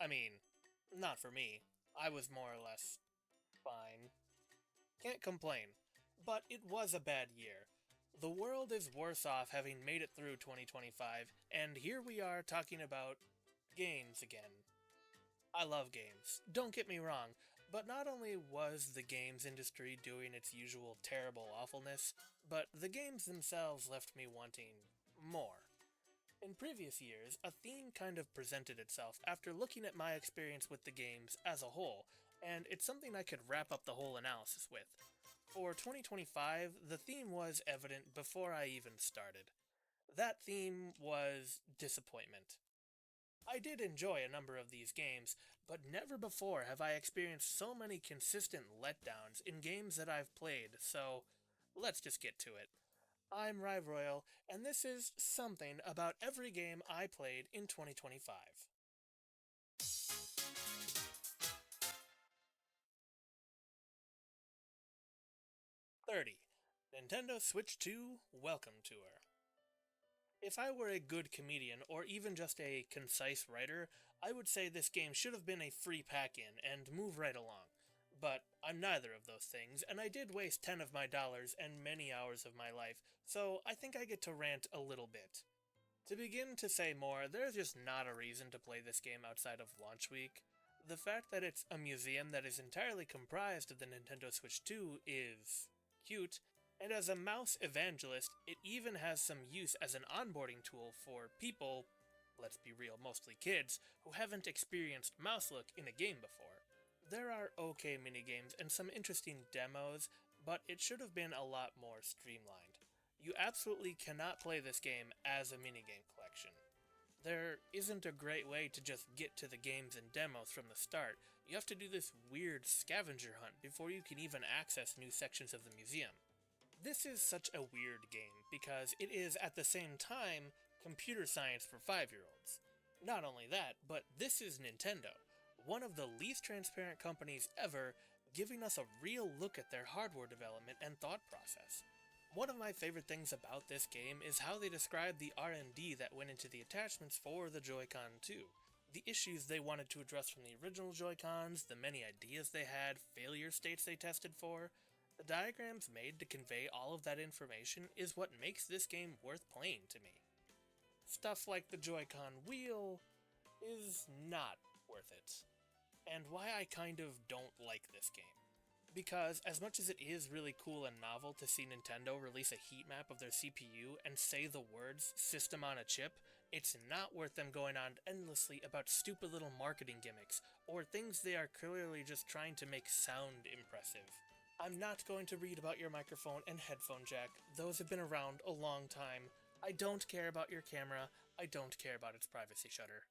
I mean, not for me. I was more or less fine. Can't complain. But it was a bad year. The world is worse off having made it through 2025, and here we are talking about games again. I love games, don't get me wrong, but not only was the games industry doing its usual terrible awfulness, but the games themselves left me wanting more. In previous years, a theme kind of presented itself after looking at my experience with the games as a whole, and it's something I could wrap up the whole analysis with. For 2025, the theme was evident before I even started. That theme was disappointment. I did enjoy a number of these games, but never before have I experienced so many consistent letdowns in games that I've played, so let's just get to it. I'm Rive Royal, and this is something about every game I played in 2025. 30. Nintendo Switch 2 Welcome Tour. If I were a good comedian, or even just a concise writer, I would say this game should have been a free pack-in and move right along. But I'm neither of those things, and I did waste 10 of my dollars and many hours of my life, so I think I get to rant a little bit. To begin to say more, there's just not a reason to play this game outside of launch week. The fact that it's a museum that is entirely comprised of the Nintendo Switch 2 is cute, and as a mouse evangelist, it even has some use as an onboarding tool for people, let's be real, mostly kids, who haven't experienced mouse look in a game before. There are okay minigames and some interesting demos, but it should have been a lot more streamlined. You absolutely cannot play this game as a minigame collection. There isn't a great way to just get to the games and demos from the start. You have to do this weird scavenger hunt before you can even access new sections of the museum. This is such a weird game because it is at the same time computer science for 5-year-olds. Not only that, but this is Nintendo, one of the least transparent companies ever, giving us a real look at their hardware development and thought process. One of my favorite things about this game is how they describe the R&D that went into the attachments for the Joy-Con 2. The issues they wanted to address from the original Joy-Cons, the many ideas they had, failure states they tested for. The diagrams made to convey all of that information is what makes this game worth playing to me. Stuff like the Joy-Con wheel is not worth it. And why I kind of don't like this game. Because as much as it is really cool and novel to see Nintendo release a heat map of their CPU and say the words "system on a chip," it's not worth them going on endlessly about stupid little marketing gimmicks, or things they are clearly just trying to make sound impressive. I'm not going to read about your microphone and headphone jack, those have been around a long time. I don't care about your camera, I don't care about its privacy shutter.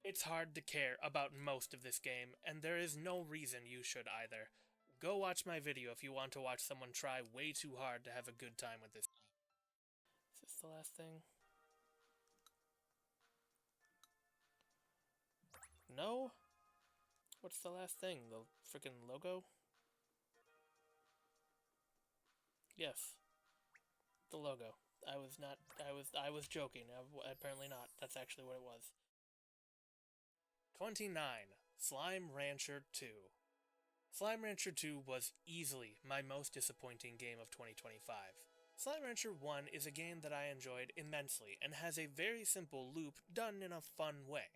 It's hard to care about most of this game, and there is no reason you should either. Go watch my video if you want to watch someone try way too hard to have a good time with this game. Is this the last thing? No? What's the last thing? The frickin' logo? Yes. The logo. I was joking. Apparently not. That's actually what it was. 29. Slime Rancher 2. Slime Rancher 2 was easily my most disappointing game of 2025. Slime Rancher 1 is a game that I enjoyed immensely and has a very simple loop done in a fun way.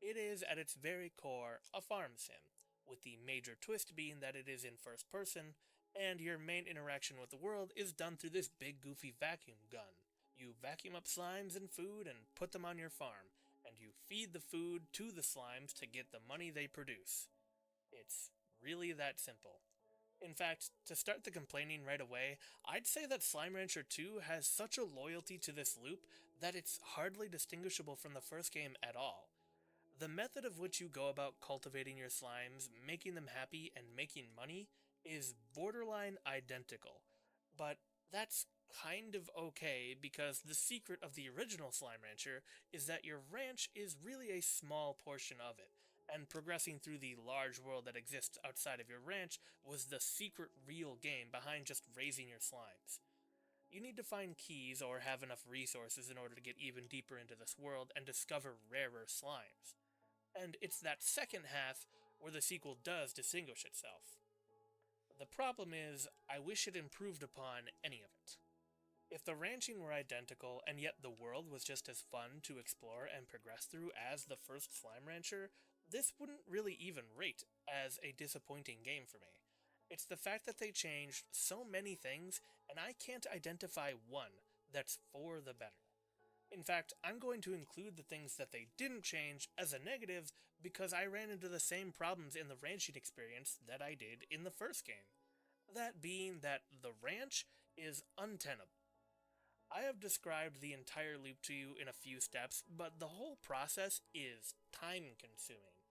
It is, at its very core, a farm sim, with the major twist being that it is in first person, and your main interaction with the world is done through this big goofy vacuum gun. You vacuum up slimes and food and put them on your farm, and you feed the food to the slimes to get the money they produce. It's really that simple. In fact, to start the complaining right away, I'd say that Slime Rancher 2 has such a loyalty to this loop that it's hardly distinguishable from the first game at all. The method of which you go about cultivating your slimes, making them happy, and making money is borderline identical. But that's kind of okay because the secret of the original Slime Rancher is that your ranch is really a small portion of it, and progressing through the large world that exists outside of your ranch was the secret real game behind just raising your slimes. You need to find keys or have enough resources in order to get even deeper into this world and discover rarer slimes. and it's that second half where the sequel does distinguish itself. The problem is, I wish it improved upon any of it. If the ranching were identical and yet the world was just as fun to explore and progress through as the first Slime Rancher, this wouldn't really even rate as a disappointing game for me. It's the fact that they changed so many things and I can't identify one that's for the better. In fact, I'm going to include the things that they didn't change as a negative because I ran into the same problems in the ranching experience that I did in the first game. That being that the ranch is untenable. I have described the entire loop to you in a few steps, but the whole process is time consuming.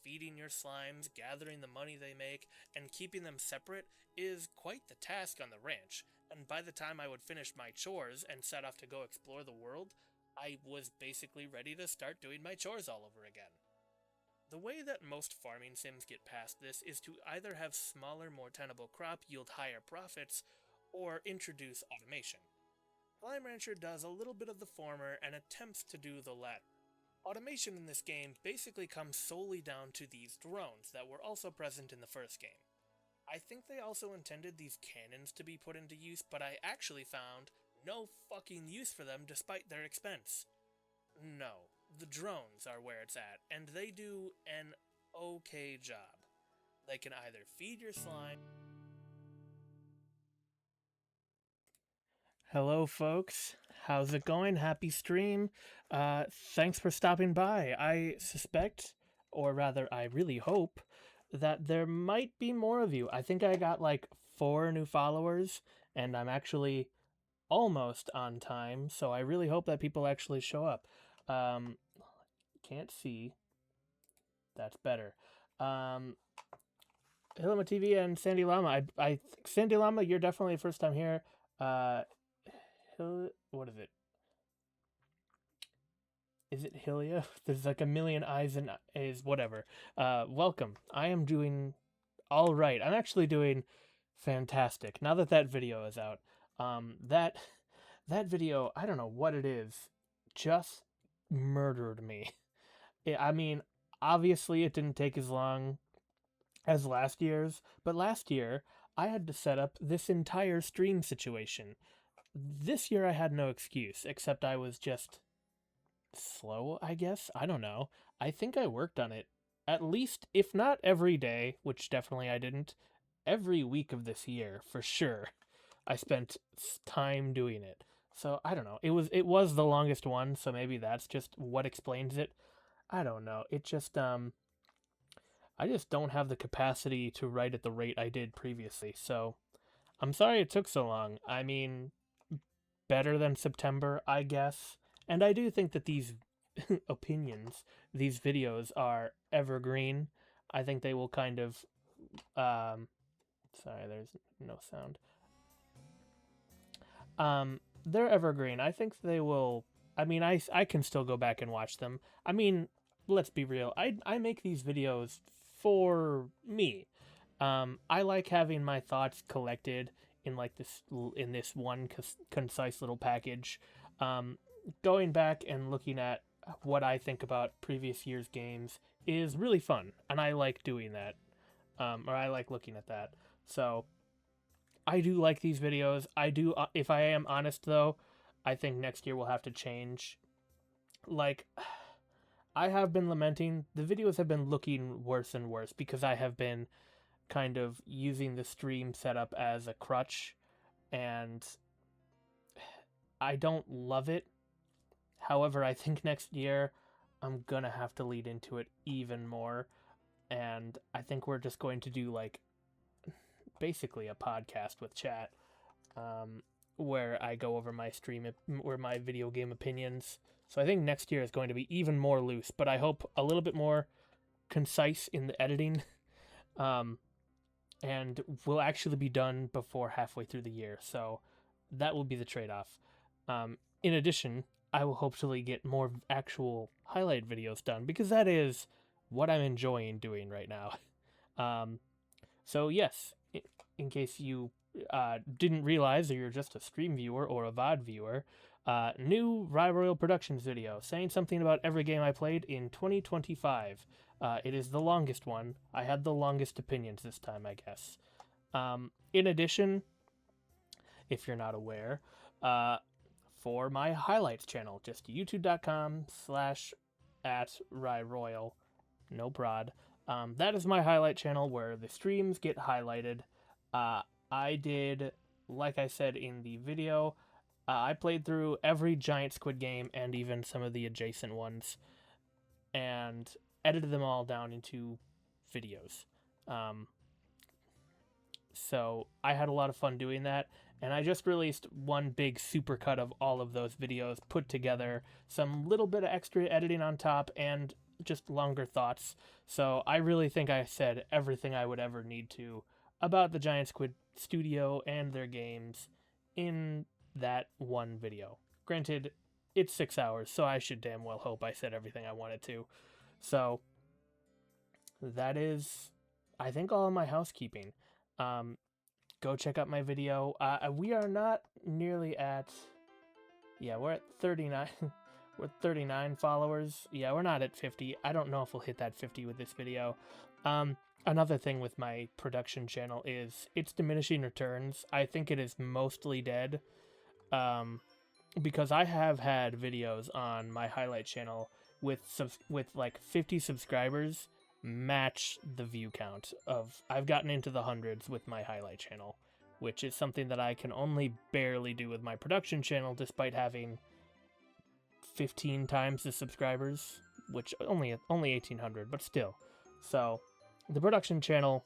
Feeding your slimes, gathering the money they make, and keeping them separate is quite the task on the ranch, and by the time I would finish my chores and set off to go explore the world, I was basically ready to start doing my chores all over again. The way that most farming sims get past this is to either have smaller, more tenable crop yield higher profits, or introduce automation. Slime Rancher does a little bit of the former and attempts to do the latter. Automation in this game basically comes solely down to these drones that were also present in the first game. I think they also intended these cannons to be put into use, but I actually found no fucking use for them despite their expense. No, the drones are where it's at, and they do an okay job. They can either feed your slime. Hello, folks. How's it going? Happy stream. Thanks for stopping by. I suspect, or rather, I really hope, that there might be more of you. I think I got like 4 new followers, and I'm actually almost on time, so I really hope that people actually show up. Can't see. That's better. Hilma TV and Sandy Llama. I Sandy Llama, you're definitely first time here. What is it? Is it Hylia? There's like a million eyes and A's, whatever. Welcome. I am doing all right. I'm actually doing fantastic. Now that that video is out, that video, I don't know what it is, just murdered me. I mean, obviously it didn't take as long as last year's, but last year I had to set up this entire stream situation. This year I had no excuse, except I was just slow, I guess. I don't know. I think I worked on it at least, if not every day, which definitely I didn't, every week of this year, for sure. I spent time doing it. So, I don't know. It was the longest one, so maybe that's just what explains it. I don't know. It just I just don't have the capacity to write at the rate I did previously. So, I'm sorry it took so long. I mean, better than September, I guess. And I do think that these opinions, these videos are evergreen. I think they will kind of sorry, there's no sound. They're evergreen. I think they will. I mean, I can still go back and watch them. I mean, let's be real. I make these videos for me. I like having my thoughts collected in like this one concise little package. Going back and looking at what I think about previous year's games is really fun, and I like doing that. Or I like looking at that. So I do like these videos. I do, if I am honest though, I think next year will have to change. Like, I have been lamenting, the videos have been looking worse and worse because I have been kind of using the stream setup as a crutch, and I don't love it. However, I think next year I'm gonna have to lead into it even more, and I think we're just going to do like basically a podcast with chat, where I go over my my video game opinions. So I think next year is going to be even more loose, but I hope a little bit more concise in the editing, and will actually be done before halfway through the year. So that will be the trade-off. In addition, I will hopefully get more actual highlight videos done, because that is what I'm enjoying doing right now. So yes, in case you didn't realize, or you're just a stream viewer or a VOD viewer, New Rye Royal Productions video saying something about every game I played in 2025. It is the longest one. I had the longest opinions this time, I guess. In addition, if you're not aware, for my highlights channel, just youtube.com/@RyeRoyal, no prod. That is my highlight channel where the streams get highlighted. I did, like I said in the video, I played through every giant squid game and even some of the adjacent ones and edited them all down into videos. So I had a lot of fun doing that, and I just released one big supercut of all of those videos put together, some little bit of extra editing on top, and just longer thoughts. So I really think I said everything I would ever need to about the Giant Squid Studio and their games in that one video. Granted, it's 6 hours, so I should damn well hope I said everything I wanted to. So that is, I think, all of my housekeeping. Go check out my video. We are not nearly at, we're at 39. We're 39 followers. Yeah, we're not at 50. I don't know if we'll hit that 50 with this video. Another thing with my production channel is it's diminishing returns. I think it is mostly dead. Because I have had videos on my highlight channel with like 50 subscribers match the view count of. I've gotten into the hundreds with my highlight channel, which is something that I can only barely do with my production channel, despite having 15 times the subscribers, which only 1,800, but still. So the production channel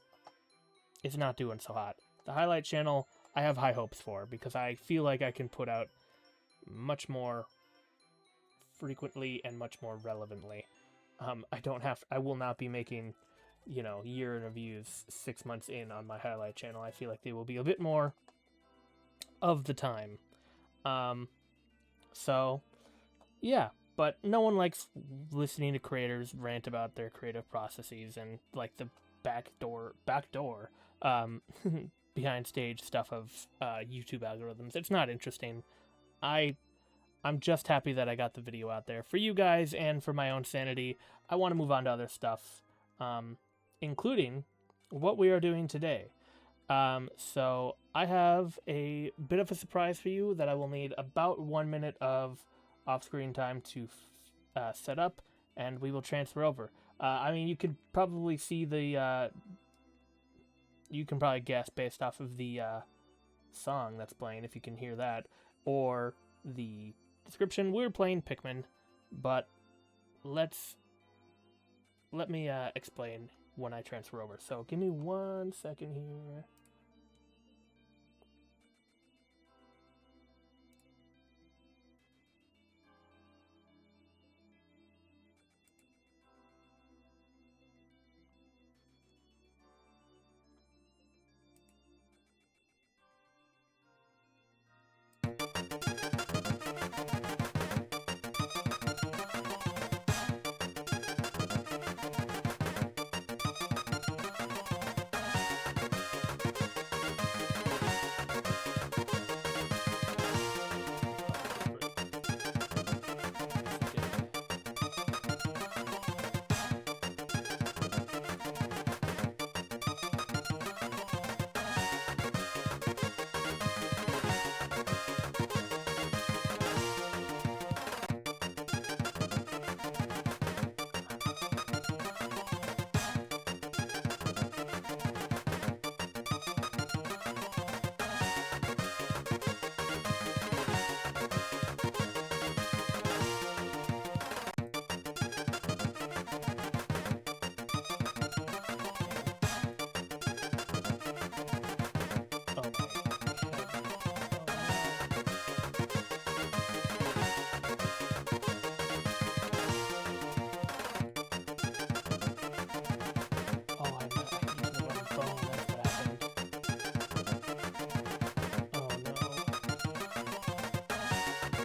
is not doing so hot. The highlight channel I have high hopes for, because I feel like I can put out much more frequently and much more relevantly. I will not be making, year in reviews 6 months in on my highlight channel. I feel like they will be a bit more of the time. So yeah, but no one likes listening to creators rant about their creative processes and like the backdoor behind stage stuff of YouTube algorithms. It's not interesting. I'm just happy that I got the video out there for you guys and for my own sanity. I want to move on to other stuff, including what we are doing today. So I have a bit of a surprise for you that I will need about 1 minute of off-screen time to set up, and we will transfer over. I mean, you could probably see the... you can probably guess based off of the song that's playing, if you can hear that, or the description. We're playing Pikmin, but let me explain when I transfer over. So give me 1 second here.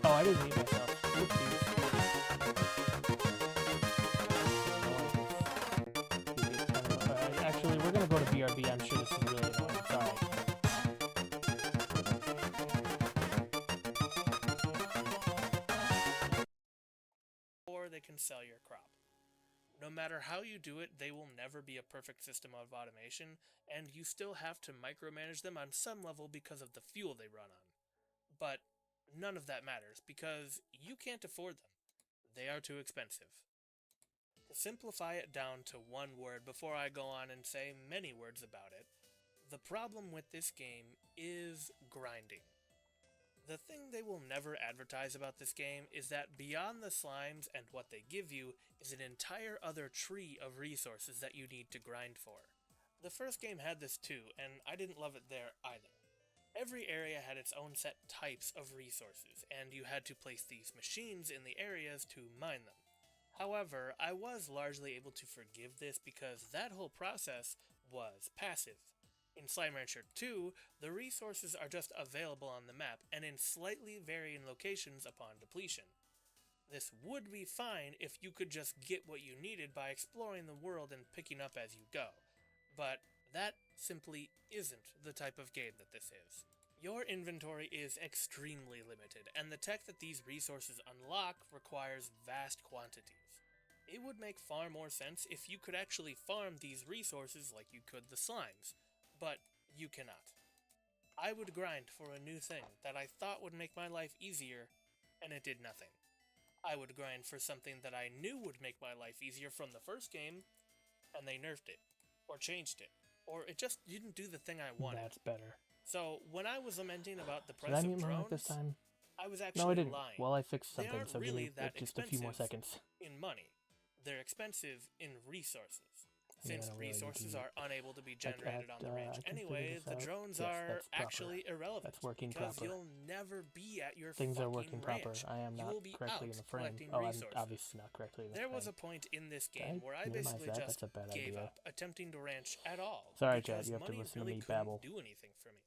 I didn't mute myself. Whoopsies. Actually, we're gonna go to BRB. I'm sure this is really annoying. Sorry. sell your crop. No matter how you do it, they will never be a perfect system of automation, and you still have to micromanage them on some level because of the fuel they run on. But none of that matters, because you can't afford them. They are too expensive. To simplify it down to one word before I go on and say many words about it, the problem with this game is grinding. The thing they will never advertise about this game is that beyond the slimes and what they give you is an entire other tree of resources that you need to grind for. The first game had this too, and I didn't love it there either. Every area had its own set types of resources, and you had to place these machines in the areas to mine them. However, I was largely able to forgive this because that whole process was passive. In Slime Rancher 2, the resources are just available on the map and in slightly varying locations upon depletion. This would be fine if you could just get what you needed by exploring the world and picking up as you go, but that simply isn't the type of game that this is. Your inventory is extremely limited, and the tech that these resources unlock requires vast quantities. It would make far more sense if you could actually farm these resources like you could the slimes, but you cannot. I would grind for a new thing that I thought would make my life easier, and it did nothing. I would grind for something that I knew would make my life easier from the first game, and they nerfed it, or changed it, or it just didn't do the thing I wanted. That's better. So, when I was lamenting about the Did price I mute of my mic drones, this time? I was actually No, I didn't. lying. Well, I fixed They something, aren't so give really me that just a few more expensive seconds. in money. They're expensive in resources. Yeah, Since I really need to resources mute. are unable to be generated on the I range can figure anyway, this the out. drones Yes, are that's proper. actually irrelevant. That's working because proper. you'll never be at your Things fucking are working ranch. proper. I am You not will be correctly out in the frame. collecting Oh, resources. I'm obviously not correctly in the There frame. was a point in this Did game where I minimize basically that? just That's a bad gave idea. up attempting to ranch at all. Sorry, because Chad, you have to money listen to really me couldn't babble. do anything for me.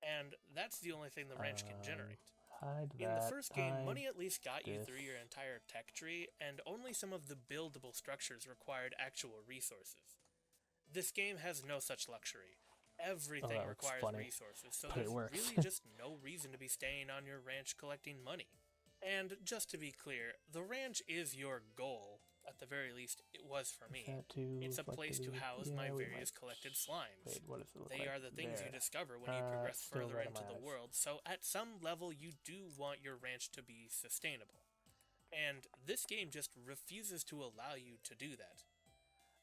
And that's the only thing the ranch can generate. Hide In the that. first game, Hide money at least got you this. through your entire tech tree, and only some of the buildable structures required actual resources. This game has no such luxury. Everything that looks requires funny, resources, so but it there's works. really just no reason to be staying on your ranch collecting money. And just to be clear, the ranch is your goal. At the very least, it was for me. It's a place to house my various collected slimes. Wait, what does it look They like? are the things you There. discover when you progress still further right in into my the eyes. world, so at some level you do want your ranch to be sustainable. And this game just refuses to allow you to do that.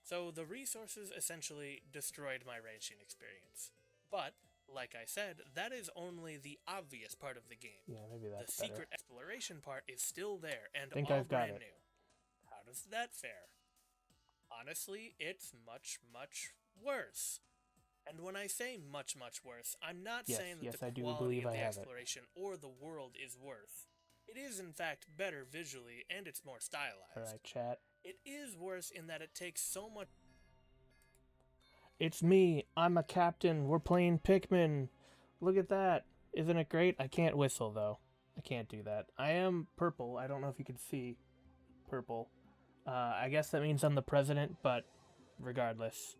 So the resources essentially destroyed my ranching experience. But, like I said, that is only the obvious part of the game. Yeah, maybe The that's secret better. exploration part is still there, and Think all I've got brand it. new. How does that fare? Honestly, it's much, much worse. And when I say much, much worse, I'm not Yes, saying that yes, the I do quality believe of I the have it. exploration or the world is worse. It is, in fact, better visually, and it's more stylized. Alright, chat. It is worse in that it takes so much. It's me. I'm a captain. We're playing Pikmin. Look at that. Isn't it great? I can't whistle, though. I can't do that. I am purple. I don't know if you can see purple. I guess that means I'm the president, but regardless.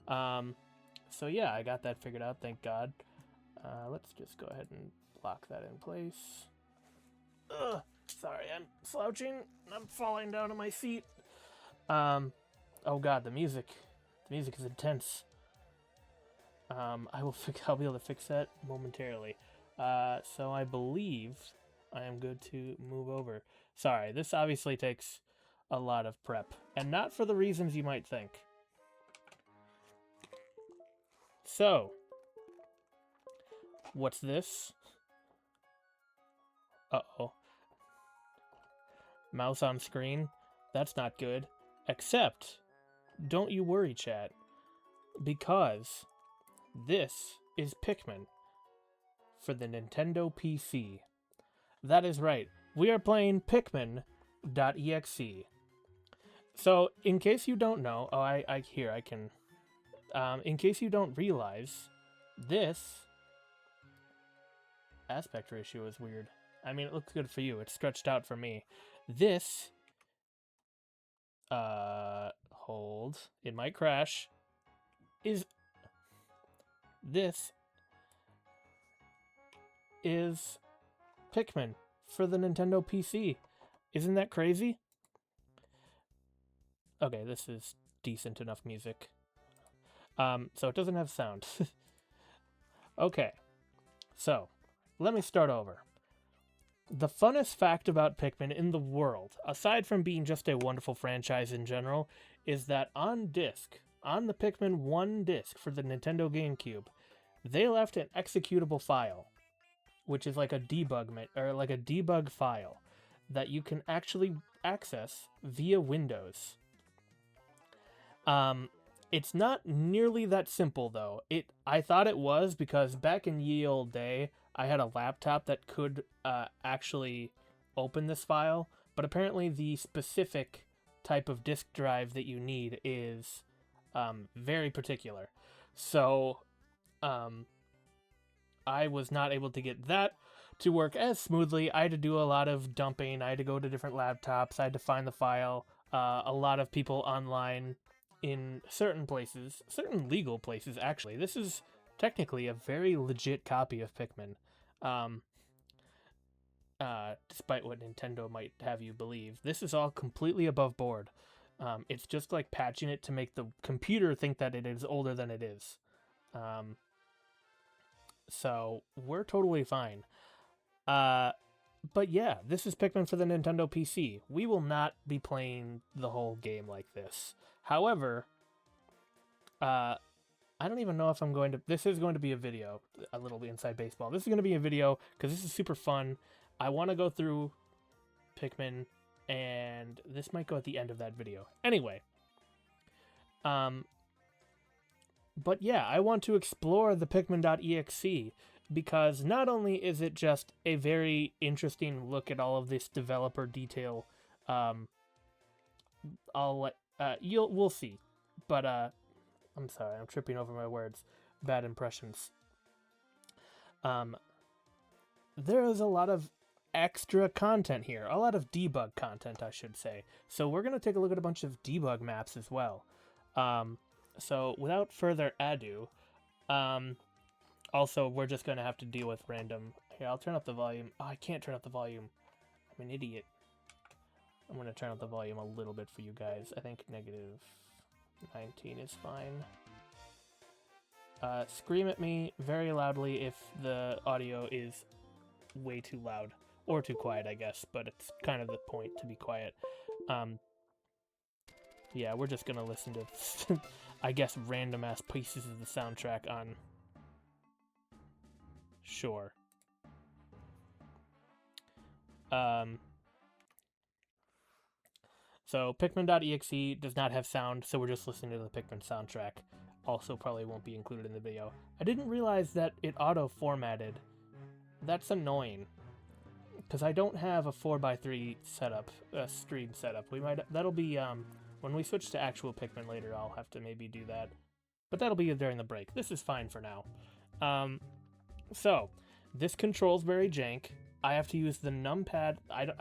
So yeah, I got that figured out, thank God. Let's just go ahead and lock that in place. Ugh, sorry, I'm slouching and I'm falling down on my seat. Oh God, the music. The music is intense. I'll be able to fix that momentarily. So I believe I am good to move over. Sorry, this obviously takes a lot of prep, and not for the reasons you might think. So, what's this? Uh-oh. Mouse on screen? That's not good. Except, don't you worry, chat, because this is Pikmin for the Nintendo PC. That is right. We are playing Pikmin.exe. So, in case you don't know, in case you don't realize, this aspect ratio is weird. I mean, it looks good for you. It's stretched out for me. This, hold, it might crash, this is Pikmin for the Nintendo PC. Isn't that crazy? Okay, this is decent enough music. So it doesn't have sound. Okay, so let me start over. The funnest fact about Pikmin in the world, aside from being just a wonderful franchise in general, is that on disc, on the Pikmin 1 disc for the Nintendo GameCube, they left an executable file, which is like a debug file that you can actually access via Windows. It's not nearly that simple though. I thought it was because back in ye olde day, I had a laptop that could actually open this file, but apparently the specific type of disk drive that you need is very particular. So I was not able to get that to work as smoothly. I had to do a lot of dumping. I had to go to different laptops. I had to find the file. A lot of people online in certain places, certain legal places actually. This is technically a very legit copy of Pikmin. Despite what Nintendo might have you believe. This is all completely above board. It's just like patching it to make the computer think that it is older than it is. So we're totally fine. But yeah, this is Pikmin for the Nintendo PC. We will not be playing the whole game like this. However, I don't even know if I'm going to... This is going to be a video, a little bit inside baseball. This is going to be a video because this is super fun. I want to go through Pikmin, and this might go at the end of that video. Anyway, but yeah, I want to explore the Pikmin.exe because not only is it just a very interesting look at all of this developer detail, we'll see. But I'm sorry, I'm tripping over my words. Bad impressions. There is a lot of extra content here, a lot of debug content, I should say. So we're gonna take a look at a bunch of debug maps as well. So without further ado, also we're just gonna have to deal with random. Here, I'll turn up the volume. Oh, I can't turn up the volume. I'm an idiot. I'm gonna turn up the volume a little bit for you guys. I think negative 19 is fine. Scream at me very loudly if the audio is way too loud. Or too quiet, I guess, but it's kind of the point to be quiet. Yeah, we're just gonna listen to, I guess, random-ass pieces of the soundtrack on... Sure. So, Pikmin.exe does not have sound, so we're just listening to the Pikmin soundtrack. Also probably won't be included in the video. I didn't realize that it auto-formatted. That's annoying. Because I don't have a 4x3 setup, stream setup. That'll be, when we switch to actual Pikmin later, I'll have to maybe do that. But that'll be during the break. This is fine for now. So, this control's very jank. I have to use the numpad. I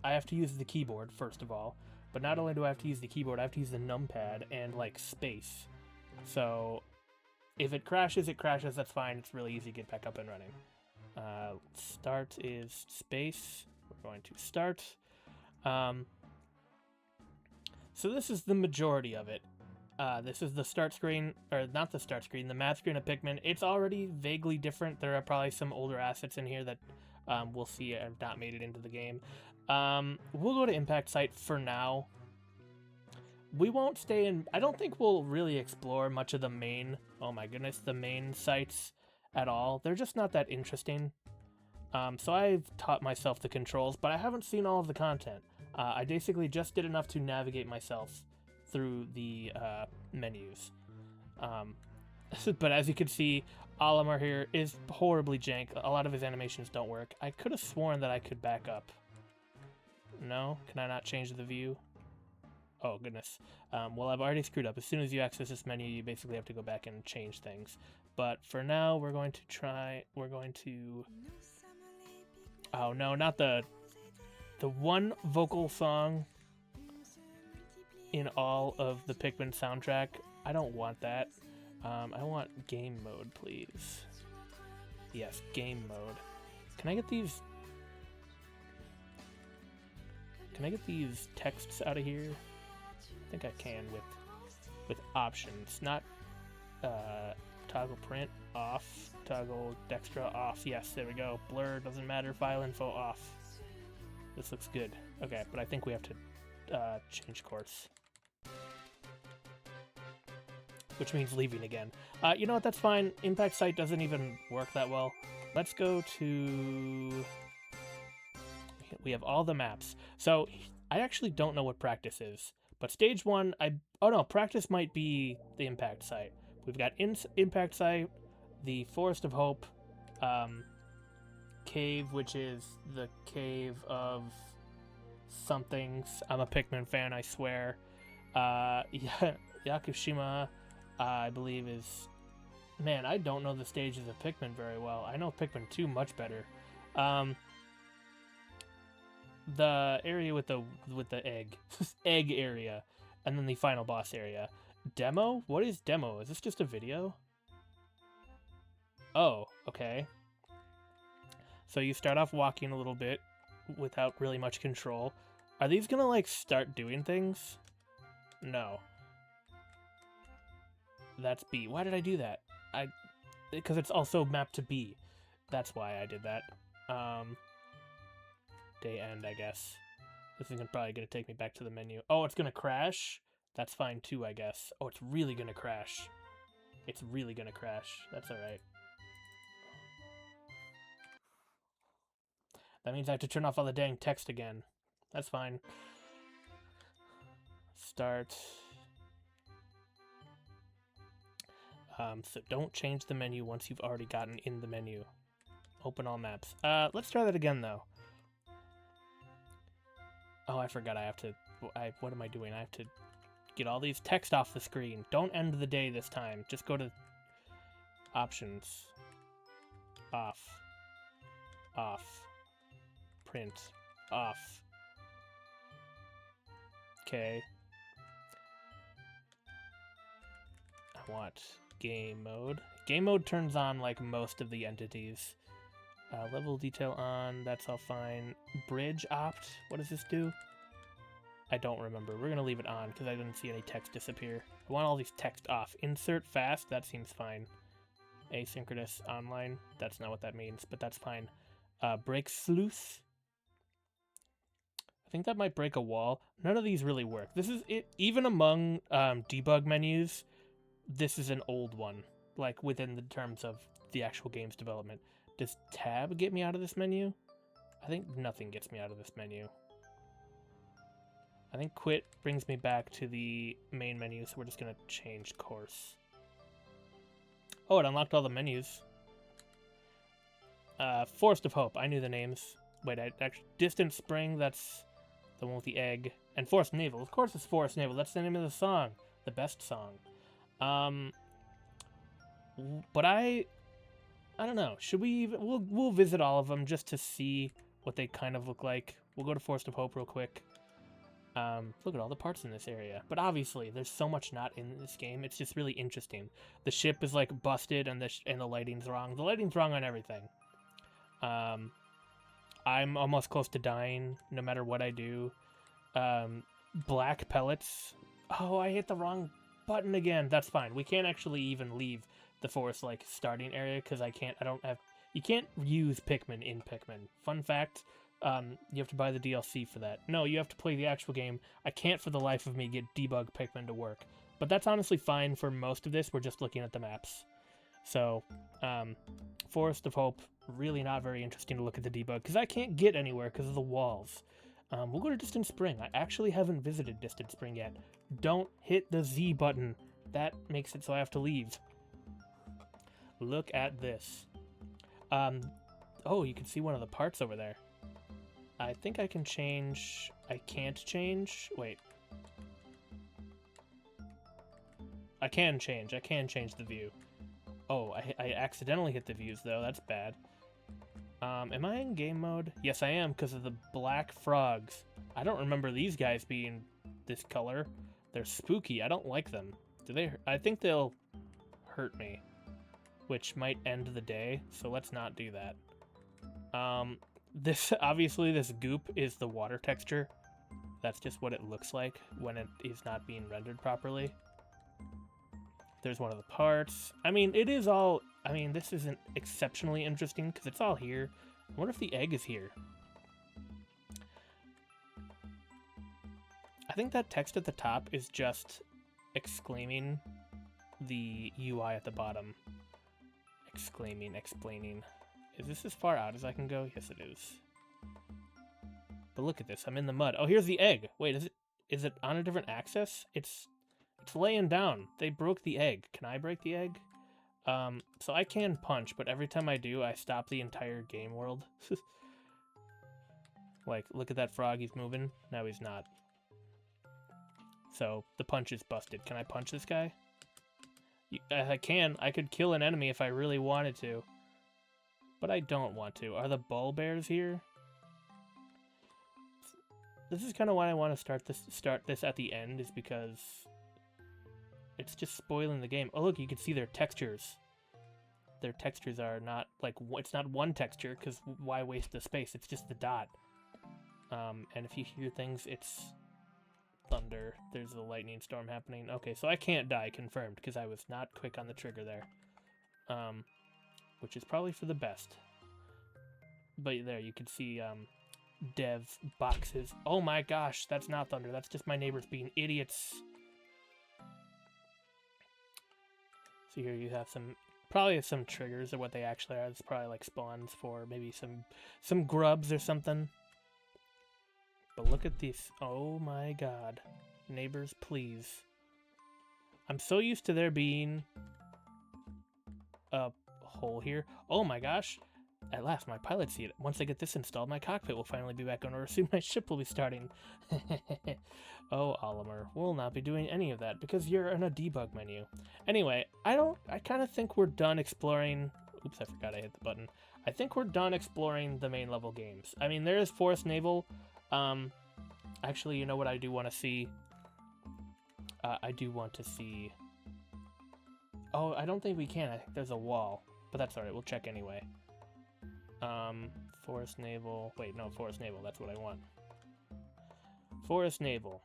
have to use the keyboard, first of all. But not only do I have to use the keyboard, I have to use the numpad and, like, space. So, if it crashes, that's fine. It's really easy to get back up and running. Start is space. We're going to start. So this is the majority of it. This is the start screen, or not the start screen, the math screen of Pikmin. It's already vaguely different. There are probably some older assets in here that we'll see have not made it into the game. We'll go to Impact Site for now. We won't stay in... I don't think we'll really explore much of the main... Oh my goodness, the main sites at all. They're just not that interesting. So I've taught myself the controls, but I haven't seen all of the content. I basically just did enough to navigate myself through the menus. But as you can see, Olimar here is horribly jank. A lot of his animations don't work. I could have sworn that I could back up. No? Can I not change the view? Oh, goodness. Well, I've already screwed up. As soon as you access this menu, you basically have to go back and change things. But for now, we're going to... Oh, no, not the one vocal song in all of the Pikmin soundtrack. I don't want that. I want game mode, please. Yes, game mode. Can I get these? Can I get these texts out of here? I think I can with options. Not toggle print off, toggle Dextra off. Yes, there we go. Blur doesn't matter. File info off. This looks good. Okay, but I think we have to change course. Which means leaving again. You know what, that's fine. Impact site doesn't even work that well. Let's go to... We have all the maps. So, I actually don't know what practice is. But stage 1, oh no, practice might be the impact site. We've got impact site, the Forest of Hope, cave, which is the cave of somethings. I'm a Pikmin fan, I swear. Yakushima, I believe is... Man, I don't know the stages of Pikmin very well. I know Pikmin 2 much better. The area with the egg. Egg area. And then the final boss area. Demo? What is demo? Is this just a video? Oh, okay. So you start off walking a little bit without really much control. Are these gonna, like, start doing things? No. That's B. Why did I do that? Because it's also mapped to B. That's why I did that. Day end, I guess. This is probably gonna take me back to the menu. Oh, it's gonna crash? That's fine too, I guess. Oh, it's really gonna crash. It's really gonna crash. That's alright. That means I have to turn off all the dang text again. That's fine. Start. So don't change the menu once you've already gotten in the menu. Open all maps. Let's try that again, though. Oh, I forgot I have to... what am I doing? I have to get all these text off the screen. Don't end the day this time. Just go to options. Off. Off. Print. Off. Okay. I want game mode. Game mode turns on like most of the entities. Level detail on, that's all fine. Bridge opt, what does this do? I don't remember. We're gonna leave it on because I didn't see any text disappear. I want all these text off. Insert fast, that seems fine. Asynchronous online, that's not what that means, but that's fine. Break sleuth. I think that might break a wall. None of these really work. This is it. Even among debug menus, this is an old one, like within the terms of the actual game's development. Does tab get me out of this menu? I think nothing gets me out of this menu. I think quit brings me back to the main menu, so we're just gonna change course. Oh, it unlocked all the menus. Forest of Hope, I knew the names. Wait, actually, Distant Spring, that's the one with the egg. And Forest Navel, of course it's Forest Navel, that's the name of the song. The best song. But I don't know. Should we even... We'll visit all of them just to see what they kind of look like. We'll go to Forest of Hope real quick. Look at all the parts in this area. But obviously, there's so much not in this game. It's just really interesting. The ship is like busted and the lighting's wrong. The lighting's wrong on everything. I'm almost close to dying no matter what I do. Black pellets. Oh, I hit the wrong button again. That's fine. We can't actually even leave the forest like starting area because you can't use Pikmin in Pikmin. Fun fact, you have to buy the DLC for that. No, you have to play the actual game. I can't for the life of me get debug Pikmin to work. But that's honestly fine for most of this. We're just looking at the maps. So, Forest of Hope, really not very interesting to look at the debug because I can't get anywhere because of the walls. We'll go to Distant Spring. I actually haven't visited Distant Spring yet. Don't hit the Z button. That makes it so I have to leave. Look at this. Oh, you can see one of the parts over there. I think I can change... I can't change... Wait. I can change the view. Oh, I accidentally hit the views, though. That's bad. Am I in game mode? Yes, I am, because of the black frogs. I don't remember these guys being this color. They're spooky. I don't like them. Do they... I think they'll hurt me, which might end the day, so let's not do that. Obviously, this goop is the water texture. That's just what it looks like when it is not being rendered properly. There's one of the parts. I mean, it is all... I mean, this isn't exceptionally interesting because it's all here. I wonder if the egg is here. I think that text at the top is just exclaiming the UI at the bottom. Exclaiming, explaining. Is this as far out as I can go? Yes, it is. But look at this. I'm in the mud. Oh, here's the egg. Wait, is it on a different axis? It's laying down. They broke the egg. Can I break the egg? So I can punch, but every time I do, I stop the entire game world. Like, look at that frog. He's moving. No, he's not. So the punch is busted. Can I punch this guy? I can. I could kill an enemy if I really wanted to. But I don't want to. Are the bull bears here? This is kind of why I want to start this at the end, is because it's just spoiling the game. Oh, look, you can see their textures. Their textures are not, like, it's not one texture, because why waste the space? It's just the dot. And if you hear things, it's thunder. There's a lightning storm happening. Okay, so I can't die, confirmed, because I was not quick on the trigger there. Which is probably for the best. But there, you can see, dev boxes. Oh my gosh, that's not thunder. That's just my neighbors being idiots. So here you have probably some triggers of what they actually are. It's probably like spawns for maybe some grubs or something. But look at these. Oh my god. Neighbors, please. I'm so used to there being a hole here. Oh my gosh. At last, my pilot seat. Once I get this installed, my cockpit will finally be back on order. Soon my ship will be starting. Oh, Oliver, we'll not be doing any of that because you're in a debug menu. Anyway, I kind of think we're done exploring... Oops, I forgot I hit the button. I think we're done exploring the main level games. I mean, there is Forest Naval. Actually, you know what I do want to see? I do want to see... Oh, I don't think we can. I think there's a wall. But that's alright, we'll check anyway. Forest Naval. Wait, no, Forest Naval. That's what I want. Forest Naval.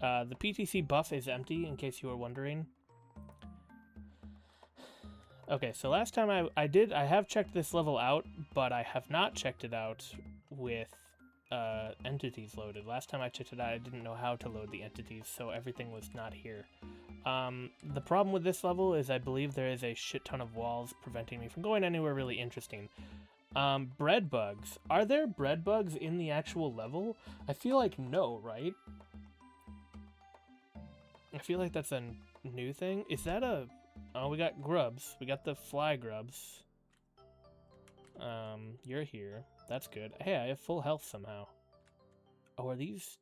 The PTC buff is empty, in case you were wondering. Okay, so last time I have checked this level out, but I have not checked it out with entities loaded. Last time I checked it out, I didn't know how to load the entities, so everything was not here. The problem with this level is I believe there is a shit ton of walls preventing me from going anywhere really interesting. Bread bugs. Are there bread bugs in the actual level? I feel like no, right? I feel like that's a new thing. Is that a... Oh, we got grubs. We got the fly grubs. You're here. That's good. Hey, I have full health somehow. Oh, are these...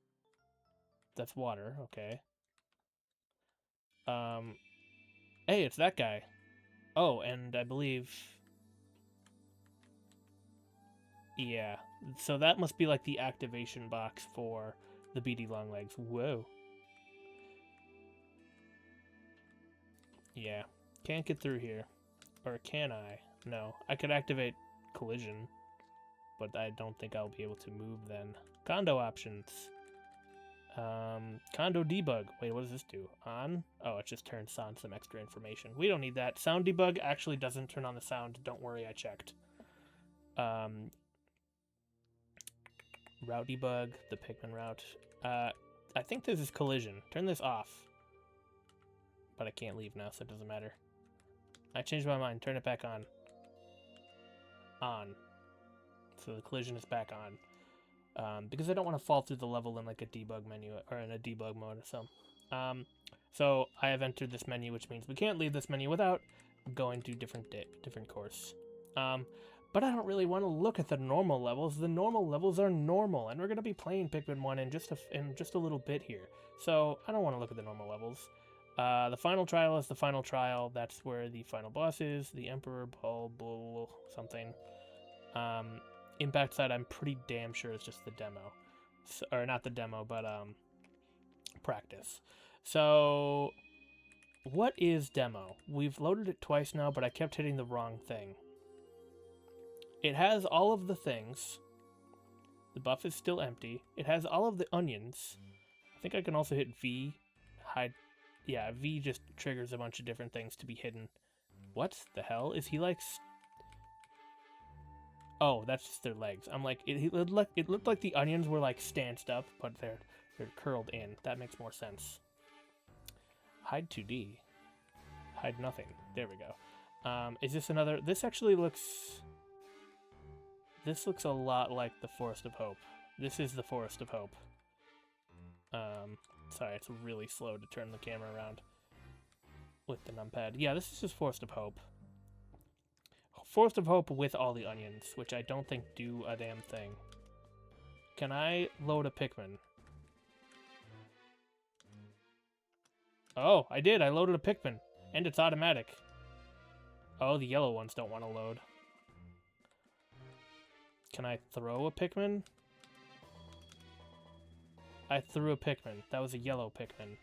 That's water. Okay. Hey, it's that guy. Oh, and I believe... Yeah. So that must be like the activation box for the beady longlegs. Whoa. Yeah. Can't get through here. Or can I? No. I could activate collision, but I don't think I'll be able to move then. Condo options. Condo debug. Wait, what does this do? On? Oh, it just turns on some extra information. We don't need that. Sound debug actually doesn't turn on the sound. Don't worry, I checked. Route debug, the Pikmin route. I think this is collision. Turn this off. But I can't leave now, so it doesn't matter. I changed my mind. Turn it back on. On. So the collision is back on. Because I don't want to fall through the level in like a debug menu or in a debug mode or so. So I have entered this menu, which means we can't leave this menu without going to different course. But I don't really want to look at the normal levels. The normal levels are normal, and we're going to be playing Pikmin 1 in just a little bit here. So I don't want to look at the normal levels. The final trial is the final trial. That's where the final boss is. The Emperor, something. Impact side, I'm pretty damn sure it's just the demo. So, or not the demo, but practice. So, what is demo? We've loaded it twice now, but I kept hitting the wrong thing. It has all of the things. The buff is still empty. It has all of the onions. I think I can also hit V. Hide. Yeah, V just triggers a bunch of different things to be hidden. What the hell? Is he like... Oh, that's just their legs. I'm like, it looked like the onions were like stanced up, but they're curled in. That makes more sense. Hide 2D. Hide nothing. There we go. Is this another... This actually looks... This looks a lot like the Forest of Hope. This is the Forest of Hope. Sorry, it's really slow to turn the camera around with the numpad. Yeah, this is just Forest of Hope. Forest of Hope with all the onions, which I don't think do a damn thing. Can I load a Pikmin? Oh, I did. I loaded a Pikmin. And it's automatic. Oh, the yellow ones don't want to load. Can I throw a Pikmin? I threw a Pikmin. That was a yellow Pikmin.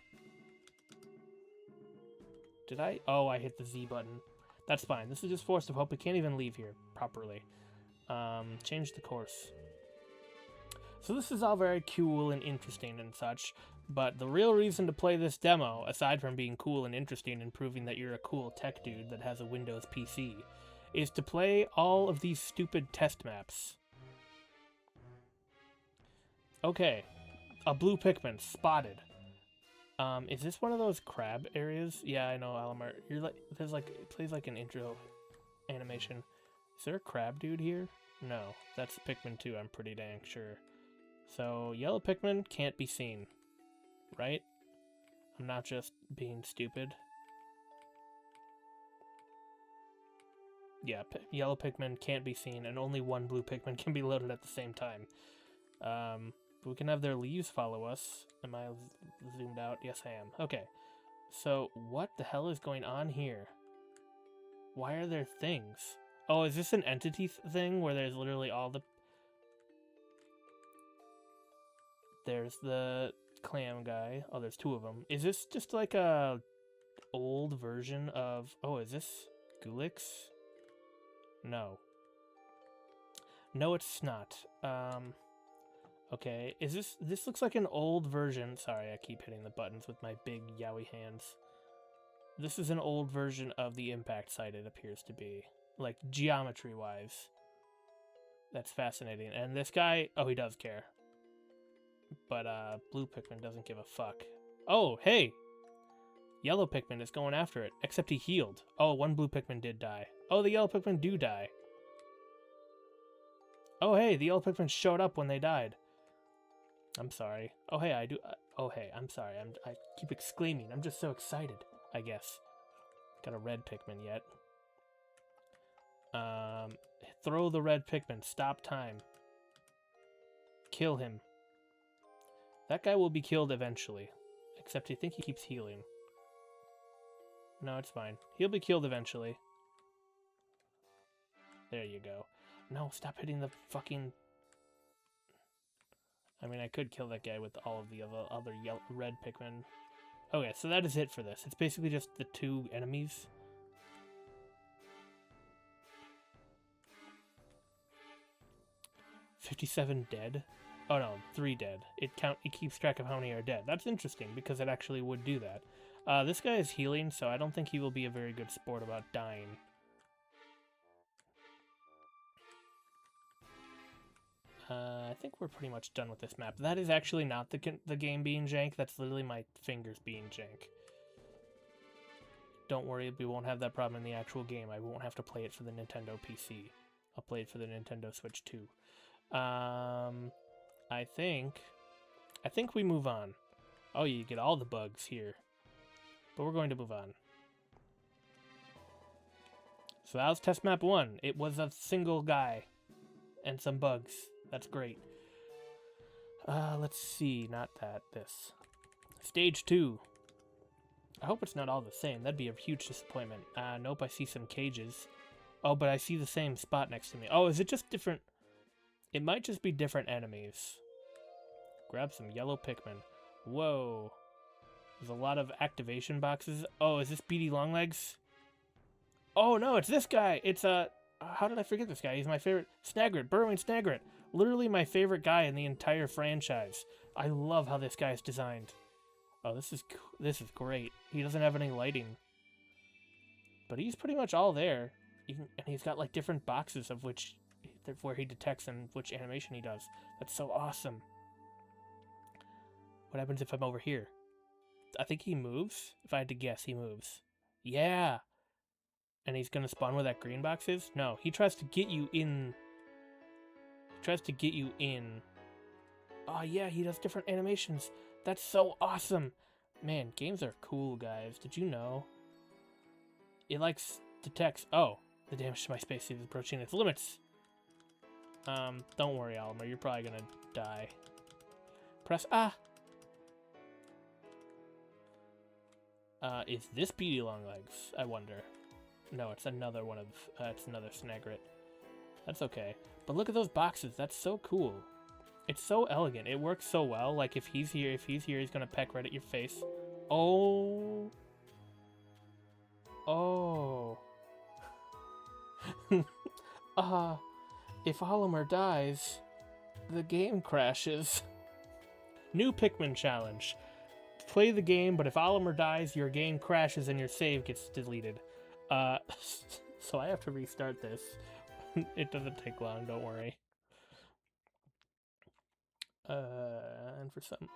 Did I? Oh, I hit the Z button. That's fine. This is just Forest of Hope. We can't even leave here properly. Change the course. So this is all very cool and interesting and such, but the real reason to play this demo, aside from being cool and interesting and proving that you're a cool tech dude that has a Windows PC, is to play all of these stupid test maps. Okay. A blue Pikmin spotted. Is this one of those crab areas? Yeah, I know, Alamar. You're like, there's like, it plays like an intro animation. Is there a crab dude here? No, that's Pikmin 2, I'm pretty dang sure. So, yellow Pikmin can't be seen, right? I'm not just being stupid. Yeah, yellow Pikmin can't be seen, and only one blue Pikmin can be loaded at the same time. We can have their leaves follow us. Am I zoomed out? Yes, I am. Okay. So, what the hell is going on here? Why are there things? Oh, is this an entity thing where there's literally all the... There's the clam guy. Oh, there's two of them. Is this just like a old version of... Oh, is this Gulix? No. No, it's not. Okay, is this looks like an old version. Sorry, I keep hitting the buttons with my big yowie hands. This is an old version of the impact site, it appears to be. Like, geometry-wise. That's fascinating. And this guy, oh, he does care. But, blue Pikmin doesn't give a fuck. Oh, hey! Yellow Pikmin is going after it, except he healed. Oh, one blue Pikmin did die. Oh, the yellow Pikmin do die. Oh, hey, the yellow Pikmin showed up when they died. I'm sorry. Oh, hey, I do... oh, hey, I'm sorry. I keep exclaiming. I'm just so excited, I guess. Got a red Pikmin yet. Throw the red Pikmin. Stop time. Kill him. That guy will be killed eventually. Except I think he keeps healing. No, it's fine. He'll be killed eventually. There you go. No, stop hitting the fucking... I mean, I could kill that guy with all of the other yellow, red Pikmin. Okay, so that is it for this. It's basically just the two enemies. $57 dead? Oh no, 3 dead. It keeps track of how many are dead. That's interesting, because it actually would do that. This guy is healing, so I don't think he will be a very good sport about dying. I think we're pretty much done with this map. That is actually not the game being jank. That's literally my fingers being jank. Don't worry, we won't have that problem in the actual game. I won't have to play it for the Nintendo PC. I'll play it for the Nintendo Switch too. I think we move on. Oh, you get all the bugs here. But we're going to move on. So that was test map 1. It was a single guy and some bugs. That's great. Let's see. Not that. This. Stage 2. I hope it's not all the same. That'd be a huge disappointment. Nope, I see some cages. Oh, but I see the same spot next to me. Oh, is it just different? It might just be different enemies. Grab some yellow Pikmin. Whoa. There's a lot of activation boxes. Oh, is this Beady Longlegs? Oh, no, it's this guy. It's a... How did I forget this guy? He's my favorite. Snagret, Burrowing Snagret. Literally my favorite guy in the entire franchise. I love how this guy's designed. Oh, this is great. He doesn't have any lighting. But he's pretty much all there. And he's got like different boxes of where he detects and which animation he does. That's so awesome. What happens if I'm over here? I think he moves. If I had to guess, he moves. Yeah. And he's gonna spawn where that green box is? No, he tries to get you in. Oh yeah, he does different animations. That's so awesome. Man, games are cool, guys. Did you know? It detects. Oh, the damage to my space is approaching its limits. Don't worry, Oliver. You're probably gonna die. Press A. Is this Beady Longlegs? I wonder. No, it's another one of. It's another Snagret. That's okay. But look at those boxes. That's so cool. It's so elegant. It works so well. Like if he's here, he's gonna peck right at your face. Oh. Oh. If Olimer dies, the game crashes. New Pikmin challenge. Play the game, but if Olimer dies, your game crashes and your save gets deleted. So I have to restart this. It doesn't take long, don't worry. And for some,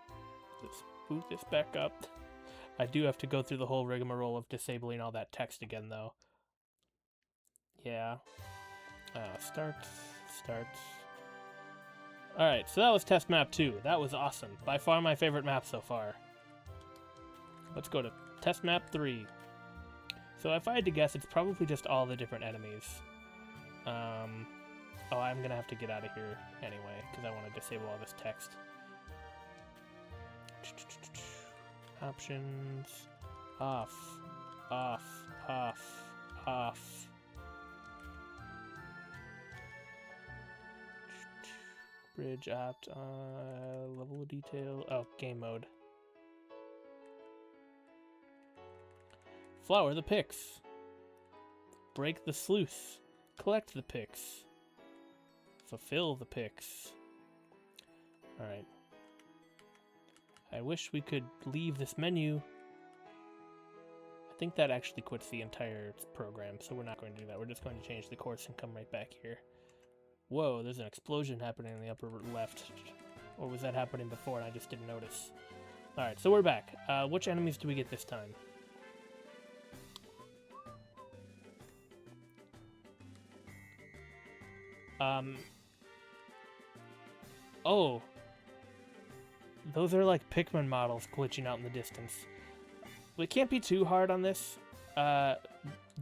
let's boot this back up. I do have to go through the whole rigmarole of disabling all that text again, though. Yeah. Starts. Alright, so that was test map 2. That was awesome. By far my favorite map so far. Let's go to test map 3. So if I had to guess, it's probably just all the different enemies. Oh, I'm gonna have to get out of here anyway, because I want to disable all this text. Options. Off. Bridge opt, level of detail. Oh, game mode. Flower the picks. Break the sluice. Collect the picks. Fulfill the picks. Alright. I wish we could leave this menu. I think that actually quits the entire program, so we're not going to do that. We're just going to change the course and come right back here. Whoa, there's an explosion happening in the upper left. Or was that happening before and I just didn't notice? Alright, so we're back. Which enemies do we get this time? Oh. Those are like Pikmin models glitching out in the distance. We can't be too hard on this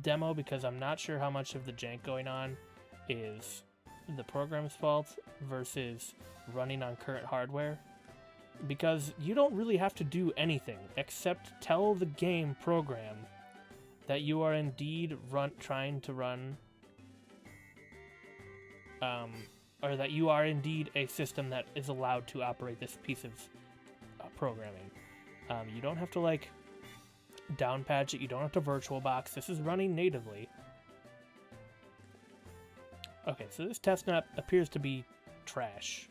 demo because I'm not sure how much of the jank going on is the program's fault versus running on current hardware. Because you don't really have to do anything except tell the game program that you are indeed trying to run or that you are indeed a system that is allowed to operate this piece of programming. You don't have to like down patch it, you don't have to VirtualBox. This is running natively. Okay, so this test map appears to be trash.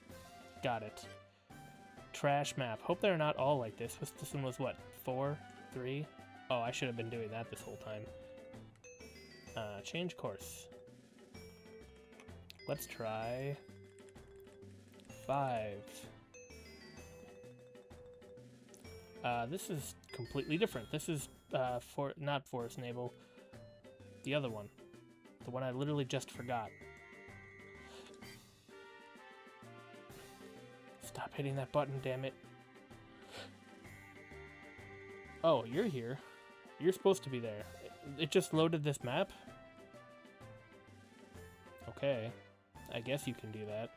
Got it. Trash map. Hope they're not all like this. This one was what? 4? 3? Oh, I should have been doing that this whole time. Change course. Let's try 5. This is completely different. This is not Forest Navel. The other one. The one I literally just forgot. Stop hitting that button, damn it. Oh, you're here. You're supposed to be there. It just loaded this map? Okay. I guess you can do that.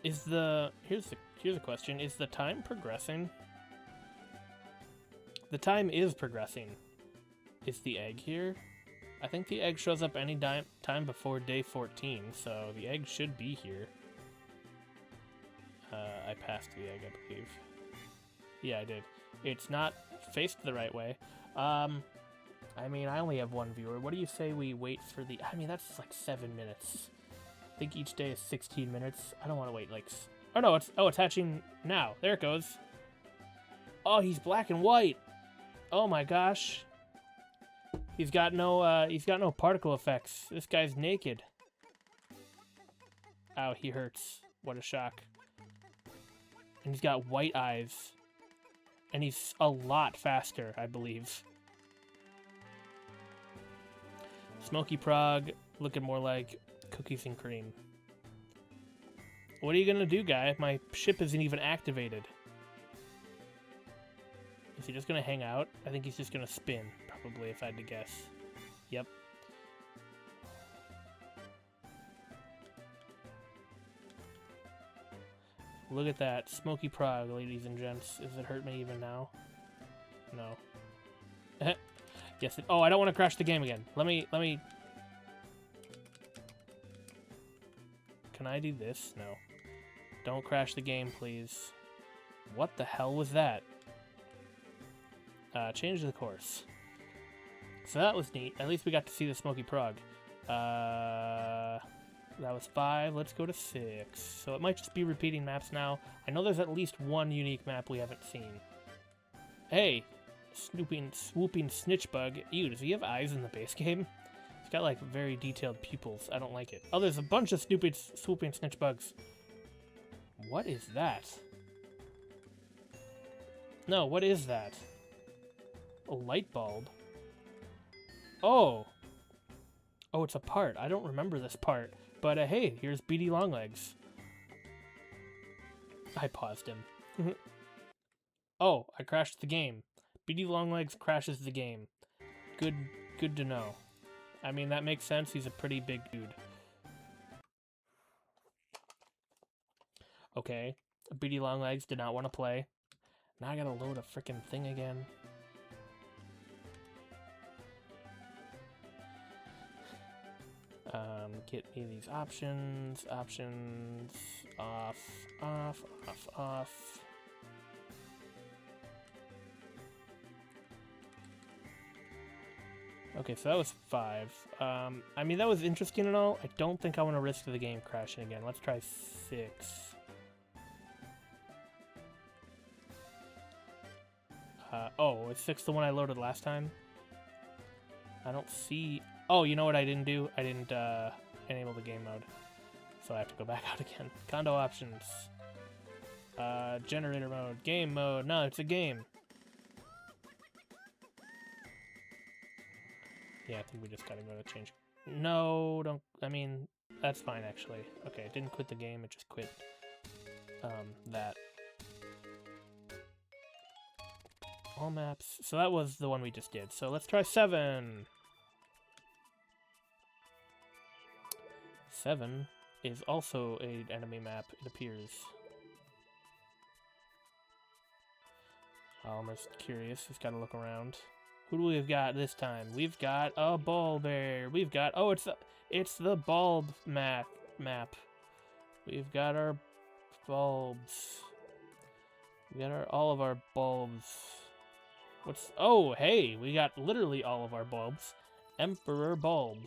Here's a question. Is the time progressing? The time is progressing. Is the egg here? I think the egg shows up any time before day 14, so the egg should be here. I passed the egg, I believe. Yeah, I did. It's not faced the right way. I mean, I only have one viewer. What do you say we wait for the... I mean, that's like 7 minutes. I think each day is 16 minutes. I don't want to wait like... Oh, no, it's hatching now. There it goes. Oh, he's black and white. Oh my gosh. He's got no particle effects. This guy's naked. Ow, he hurts. What a shock. And he's got white eyes. And he's a lot faster, I believe. Smoky Prog, looking more like cookies and cream. What are you gonna do, guy? My ship isn't even activated. Is he just gonna hang out? I think he's just gonna spin, probably, if I had to guess. Yep. Look at that. Smoky Prog, ladies and gents. Does it hurt me even now? No. Yes, oh, I don't want to crash the game again. Let me... Can I do this? No. Don't crash the game, please. What the hell was that? Change the course. So that was neat. At least we got to see the Smoky Prog. That was 5. Let's go to 6. So it might just be repeating maps now. I know there's at least one unique map we haven't seen. Hey! Swooping snitch bug. Ew, does he have eyes in the base game? He's got, like, very detailed pupils. I don't like it. Oh, there's a bunch of swooping snitch bugs. What is that? No, what is that? A light bulb? Oh! Oh, it's a part. I don't remember this part. But, hey, here's Beady Longlegs. I paused him. Oh, I crashed the game. Beady Longlegs crashes the game. Good to know. I mean, that makes sense. He's a pretty big dude. Okay. Beady Longlegs did not want to play. Now I gotta load a frickin' thing again. Get me these options. Options. Off. Off. Off. Off. Okay, so that was 5. I mean, that was interesting and all. I don't think I want to risk the game crashing again. Let's try 6. Oh, is 6 the one I loaded last time? I don't see... Oh, you know what I didn't do? I didn't enable the game mode. So I have to go back out again. Condo options. Generator mode. Game mode. No, it's a game. Yeah, I think we just gotta go to change. No, don't... I mean, that's fine, actually. Okay, it didn't quit the game, it just quit that. All maps. So that was the one we just did. So let's try 7. 7 is also an enemy map, it appears. Almost curious, just gotta look around. Who do we've got this time? We've got a bulb bear. We've got... Oh, it's the bulb map. We've got our bulbs. We got all of our bulbs. What's... Oh, hey, we got literally all of our bulbs. Emperor Bulb.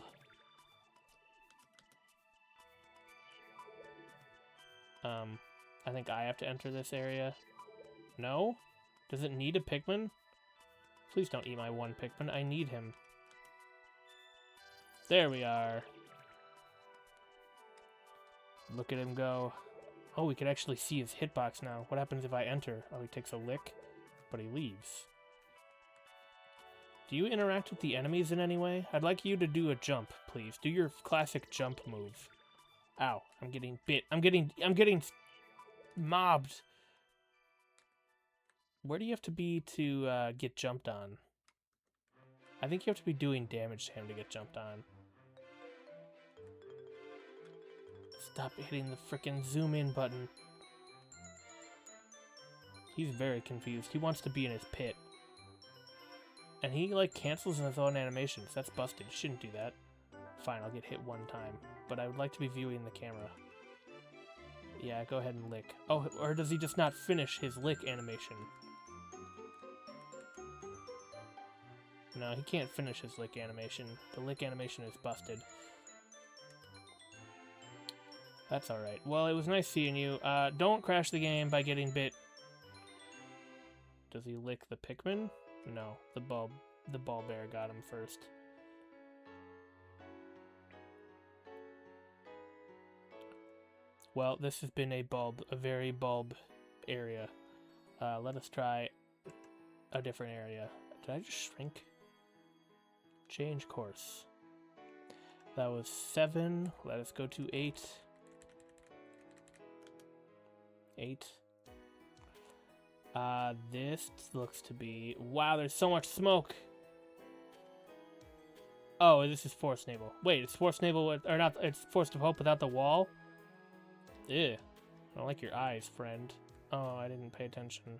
I think I have to enter this area. No? Does it need a Pikmin? Please don't eat my one Pikmin. I need him. There we are. Look at him go. Oh, we can actually see his hitbox now. What happens if I enter? Oh, he takes a lick, but he leaves. Do you interact with the enemies in any way? I'd like you to do a jump, please. Do your classic jump move. Ow, I'm getting bit. I'm getting mobbed. Where do you have to be to get jumped on? I think you have to be doing damage to him to get jumped on. Stop hitting the frickin' zoom in button. He's very confused. He wants to be in his pit. And he, like, cancels his own animations. That's busted. You shouldn't do that. Fine, I'll get hit one time. But I would like to be viewing the camera. Yeah, go ahead and lick. Oh, or does he just not finish his lick animation? No, he can't finish his lick animation. The lick animation is busted. That's alright. Well, it was nice seeing you. Don't crash the game by getting bit. Does he lick the Pikmin? No, the ball bear got him first. Well, this has been a very bulb area. Let us try a different area. Did I just shrink? Change course. That was 7. Let us go to 8. 8. This looks to be... Wow, there's so much smoke! Oh, this is Forest Navel. Wait, it's Forest Navel with... Or not, it's Forest of Hope without the wall? Ew. I don't like your eyes, friend. Oh, I didn't pay attention.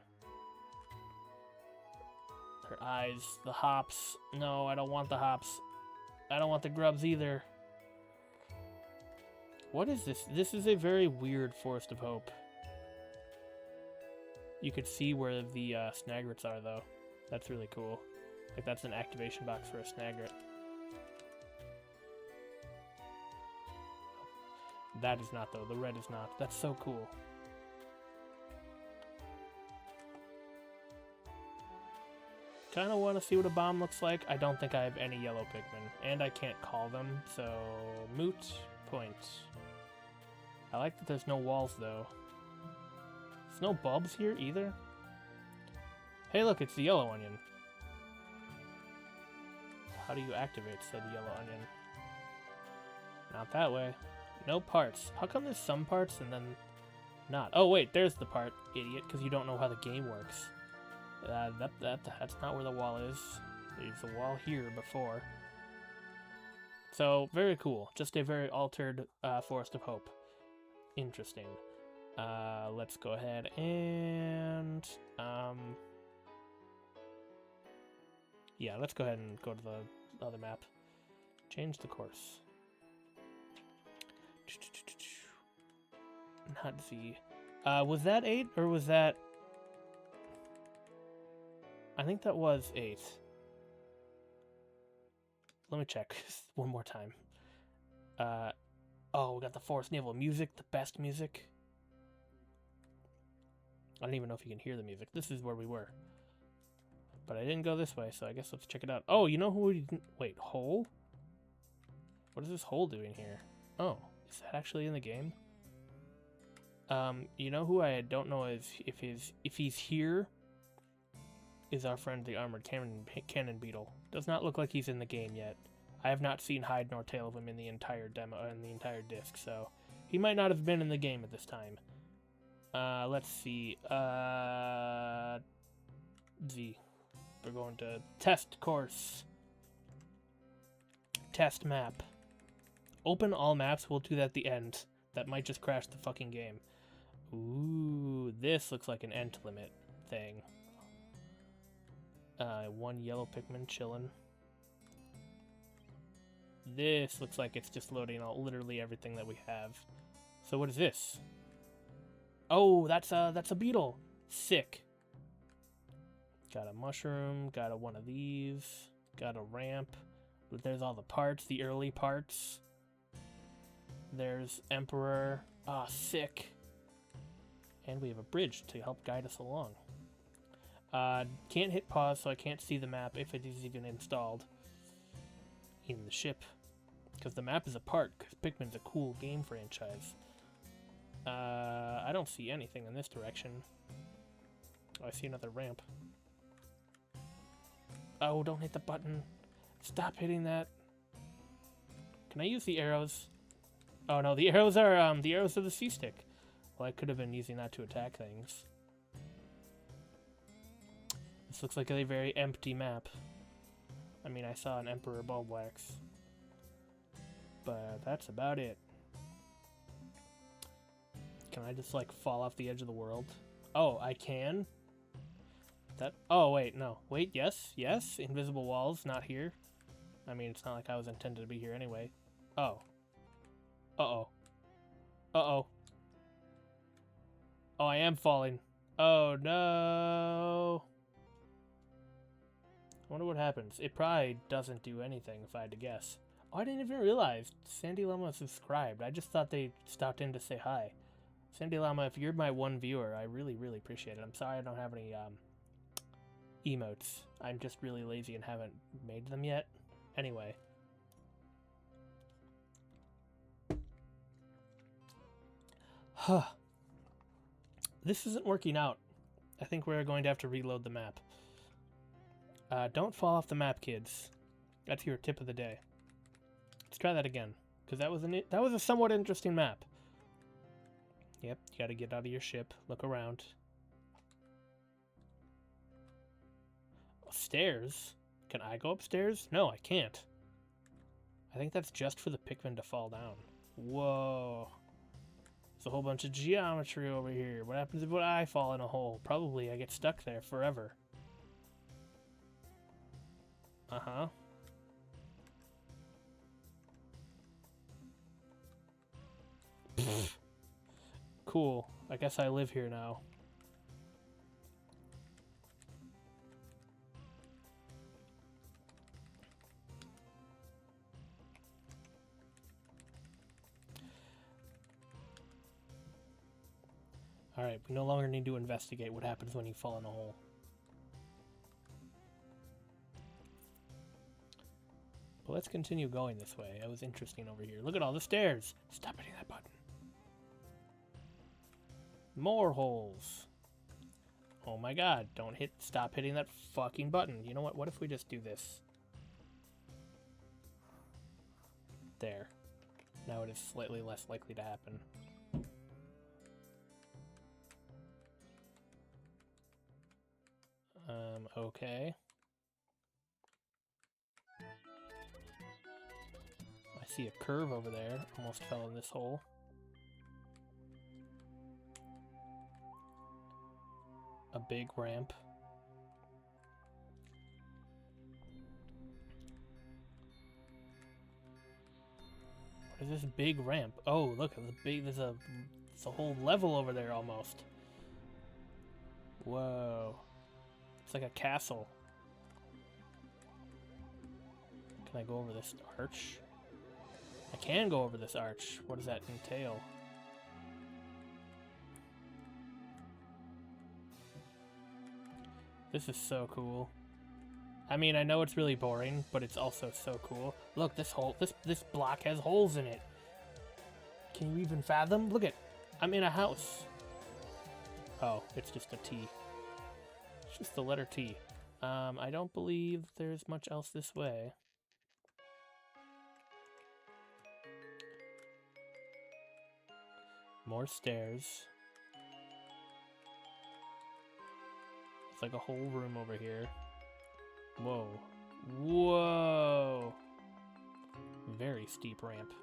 Her eyes. The hops. No, I don't want the hops. I don't want the grubs either. What is this? This is a very weird Forest of Hope. You could see where the snagrets are, though. That's really cool. Like, that's an activation box for a snagret. That is not, though. The red is not. That's so cool. Kind of want to see what a bomb looks like. I don't think I have any yellow Pikmin. And I can't call them, so... Moot point. I like that there's no walls, though. There's no bulbs here, either. Hey, look, it's the yellow onion. How do you activate said yellow onion? Not that way. No parts. How come there's some parts and then not? Oh, wait, there's the part, idiot, because you don't know how the game works. That's not where the wall is. There's a wall here before. So, very cool. Just a very altered Forest of Hope. Interesting. Let's go ahead and... yeah, let's go ahead and go to the other map. Change the course. Not Z. Was that 8 or was that... I think that was 8. Let me check one more time. Oh, we got the Forest Navel music, the best music. I don't even know if you can hear the music. This is where we were. But I didn't go this way, so I guess let's check it out. Oh, you know who we didn't... Wait, Hole? What is this Hole doing here? Oh, is that actually in the game? You know who I don't know is if he's here is our friend the armored cannon beetle. Does not look like he's in the game yet. I have not seen hide nor tail of him in the entire demo in the entire disc, so he might not have been in the game at this time. Let's see. Z. We're going to test course. Test map. Open all maps. We'll do that at the end. That might just crash the fucking game. Ooh, this looks like an end limit thing. One yellow Pikmin chillin'. This looks like it's just loading literally everything that we have. So what is this? Oh, that's a beetle. Sick. Got a mushroom. Got a one of these. Got a ramp. There's all the parts, the early parts. There's Emperor. Ah, sick. And we have a bridge to help guide us along. Can't hit pause, so I can't see the map if it is even installed in the ship. Because the map is a part, because Pikmin's a cool game franchise. I don't see anything in this direction. Oh, I see another ramp. Oh, don't hit the button. Stop hitting that. Can I use the arrows? Oh no, the arrows are the C-stick. Well, I could have been using that to attack things. This looks like a very empty map. I mean, I saw an Emperor Bulbwax. But that's about it. Can I just, like, fall off the edge of the world? Oh, I can? Oh, wait, no. Wait, yes, yes. Invisible walls, not here. I mean, it's not like I was intended to be here anyway. Oh. Uh-oh. Uh-oh. Oh, I am falling. Oh, no. wonder what happens. It probably doesn't do anything if I had to guess. Oh, I didn't even realize Sandy Llama subscribed. I just thought they stopped in to say hi. Sandy Llama, if you're my one viewer, I really, really appreciate it. I'm sorry I don't have any emotes. I'm just really lazy and haven't made them yet. Anyway. Huh. This isn't working out. I think we're going to have to reload the map. Don't fall off the map, kids. That's your tip of the day. Let's try that again, because that was a somewhat interesting map. Yep, you got to get out of your ship, look around. Stairs? Can I go upstairs? No, I can't. I think that's just for the Pikmin to fall down. Whoa. There's a whole bunch of geometry over here. What happens if I fall in a hole? Probably I get stuck there forever. Uh-huh. Cool. I guess I live here now. Alright, we no longer need to investigate what happens when you fall in a hole. But let's continue going this way. It was interesting over here. Look at all the stairs! Stop hitting that button. More holes. Oh my god, stop hitting that fucking button. You know what if we just do this? There. Now it is slightly less likely to happen. Okay. I see a curve over there. Almost fell in this hole. A big ramp. What is this big ramp? Oh, look, there's a whole level over there almost. Whoa. It's like a castle. Can I go over this arch? I can go over this arch. What does that entail? This is so cool. I mean, I know it's really boring, but it's also so cool. Look, this block has holes in it. Can you even fathom? Look at, I'm in a house. Oh, it's just a T. It's just the letter T. I don't believe there's much else this way. More stairs. It's like a whole room over here. Whoa. Whoa! Very steep ramp.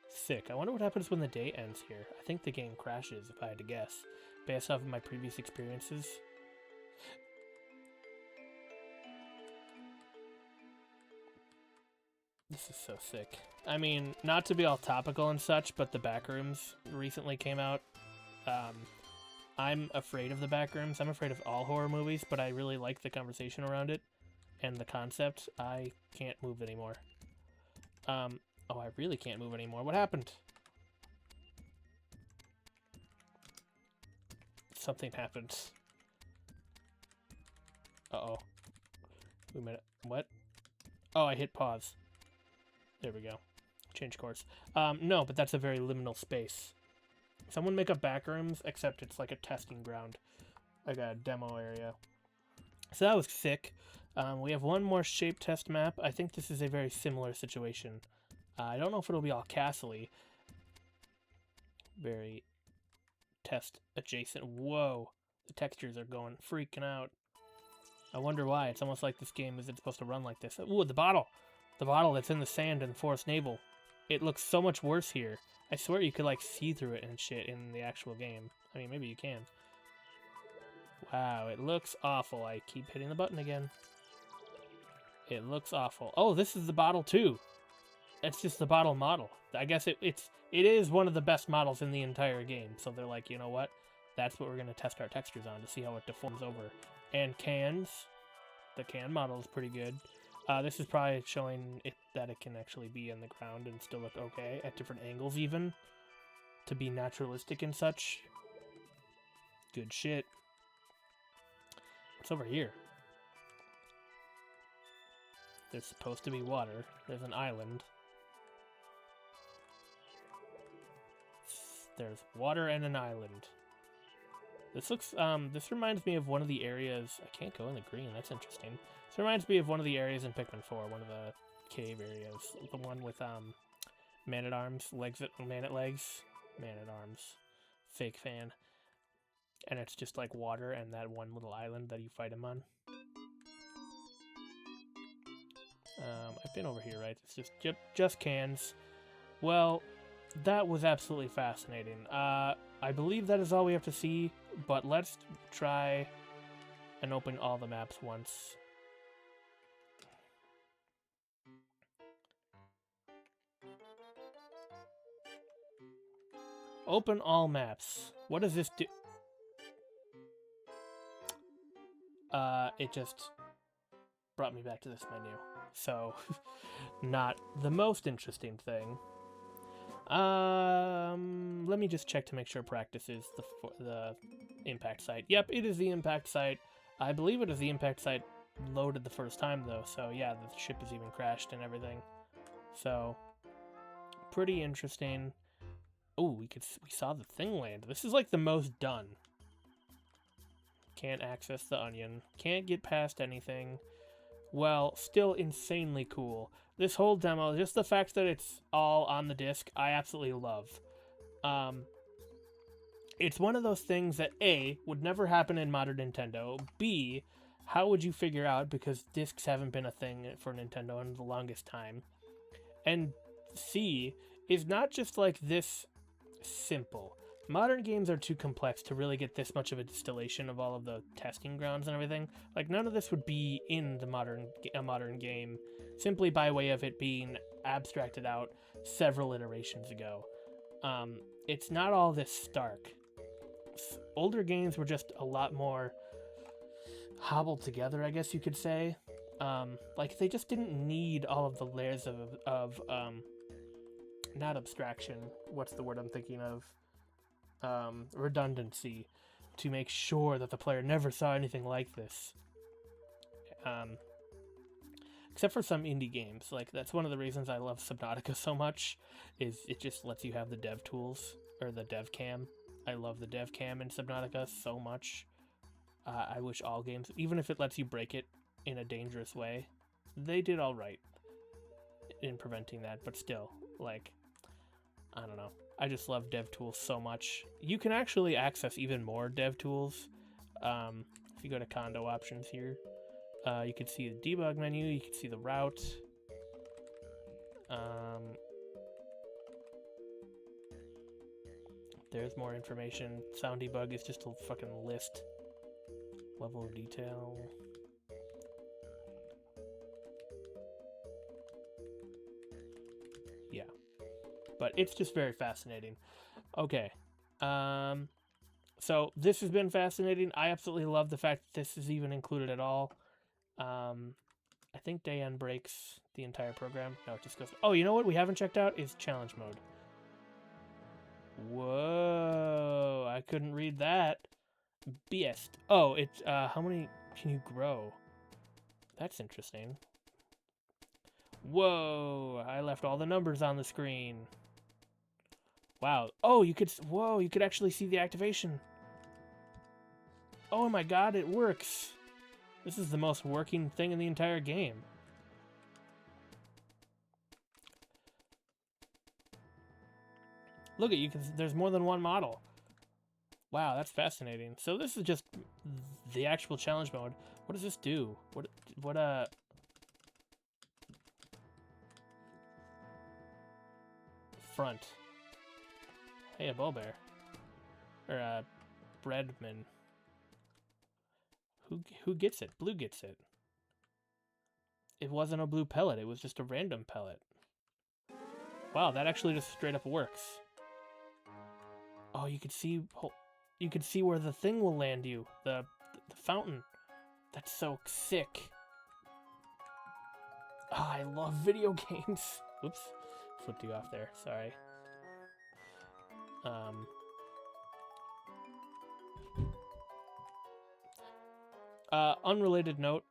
Sick. I wonder what happens when the day ends here. I think the game crashes, if I had to guess, based off of my previous experiences. This is so sick. I mean, not to be all topical and such, but the Backrooms recently came out. I'm afraid of the Backrooms. I'm afraid of all horror movies, but I really like the conversation around it and the concept. I can't move anymore. Oh, I really can't move anymore. What happened? Something happened. Uh-oh. Wait a minute. What? Oh, I hit pause. There we go. Change course. No, but that's a very liminal space. Someone make a Backrooms, except it's like a testing ground. Like a demo area. So that was sick. We have one more shape test map. I think this is a very similar situation. I don't know if it'll be all castle-y. Very test adjacent. Whoa. The textures are going freaking out. I wonder why. It's almost like this game isn't supposed to run like this. Ooh, the bottle. The bottle that's in the sand in the Forest Navel. It looks so much worse here. I swear you could like see through it and shit in the actual game. I mean, maybe you can. Wow, it looks awful. I keep hitting the button again. It looks awful. Oh, this is the bottle too. it's just the bottle model. I guess it is one of the best models in the entire game. So they're like, you know what? That's what we're gonna test our textures on to see how it deforms over. And cans, the can model is pretty good. This is probably showing it that it can actually be in the ground and still look okay at different angles, even to be naturalistic and such. Good shit. What's over here? There's supposed to be water. There's an island. There's water and an island. This looks, this reminds me of one of the areas. I can't go in the green. That's interesting. This reminds me of one of the areas in Pikmin 4, one of the cave areas. The one with, man-at-arms, man-at legs, man-at-arms, fake fan. And it's just like water and that one little island that you fight him on. I've been over here, right? It's just cans. Well, that was absolutely fascinating. I believe that is all we have to see, but let's try and open all the maps once. Open all maps. What does this do? It just brought me back to this menu. So, not the most interesting thing. Let me just check to make sure practice is the impact site. Yep, it is the impact site. I believe it is the impact site loaded the first time, though. So, yeah, the ship is even crashed and everything. So, pretty interesting. Oh, we saw the thing land. This is like the most done. Can't access the onion. Can't get past anything. Well, still insanely cool. This whole demo, just the fact that it's all on the disc, I absolutely love. It's one of those things that A, would never happen in modern Nintendo. B, how would you figure out, because discs haven't been a thing for Nintendo in the longest time. And C, is not just like this simple. Modern games are too complex to really get this much of a distillation of all of the testing grounds and everything. Like, none of this would be in a modern game simply by way of it being abstracted out several iterations ago. It's not all this stark. Older games were just a lot more hobbled together, I guess you could say. Like, they just didn't need all of the layers of not abstraction. What's the word I'm thinking of? Redundancy to make sure that the player never saw anything like this. Except for some indie games. Like, that's one of the reasons I love Subnautica so much, is it just lets you have the dev tools, or the dev cam. I love the dev cam in Subnautica so much. I wish all games, even if it lets you break it in a dangerous way, they did all right in preventing that, but still, like, I don't know. I just love dev tools so much. You can actually access even more dev tools. If you go to condo options here, you can see the debug menu, you can see the route. There's more information. Sound debug is just a fucking list. Level of detail. Yeah. But it's just very fascinating. Okay. So this has been fascinating. I absolutely love the fact that this is even included at all. I think Dayan breaks the entire program. No, it just goes... Oh, you know what we haven't checked out is challenge mode. Whoa, I couldn't read that. Beast. Oh, it's, how many can you grow? That's interesting. Whoa, I left all the numbers on the screen. Wow. Oh, you could, whoa, you could actually see the activation. Oh my god, it works. This is the most working thing in the entire game. Look at you can, there's more than one model. Wow, that's fascinating. So this is just the actual challenge mode. What does this do? What front. Hey, a ball bear. Or a breadman. Who gets it? Blue gets it. It wasn't a blue pellet, it was just a random pellet. Wow, that actually just straight up works. Oh, you could see where the thing will land you. The fountain. That's so sick. Oh, I love video games. Oops. Flipped you off there. Sorry. Unrelated note.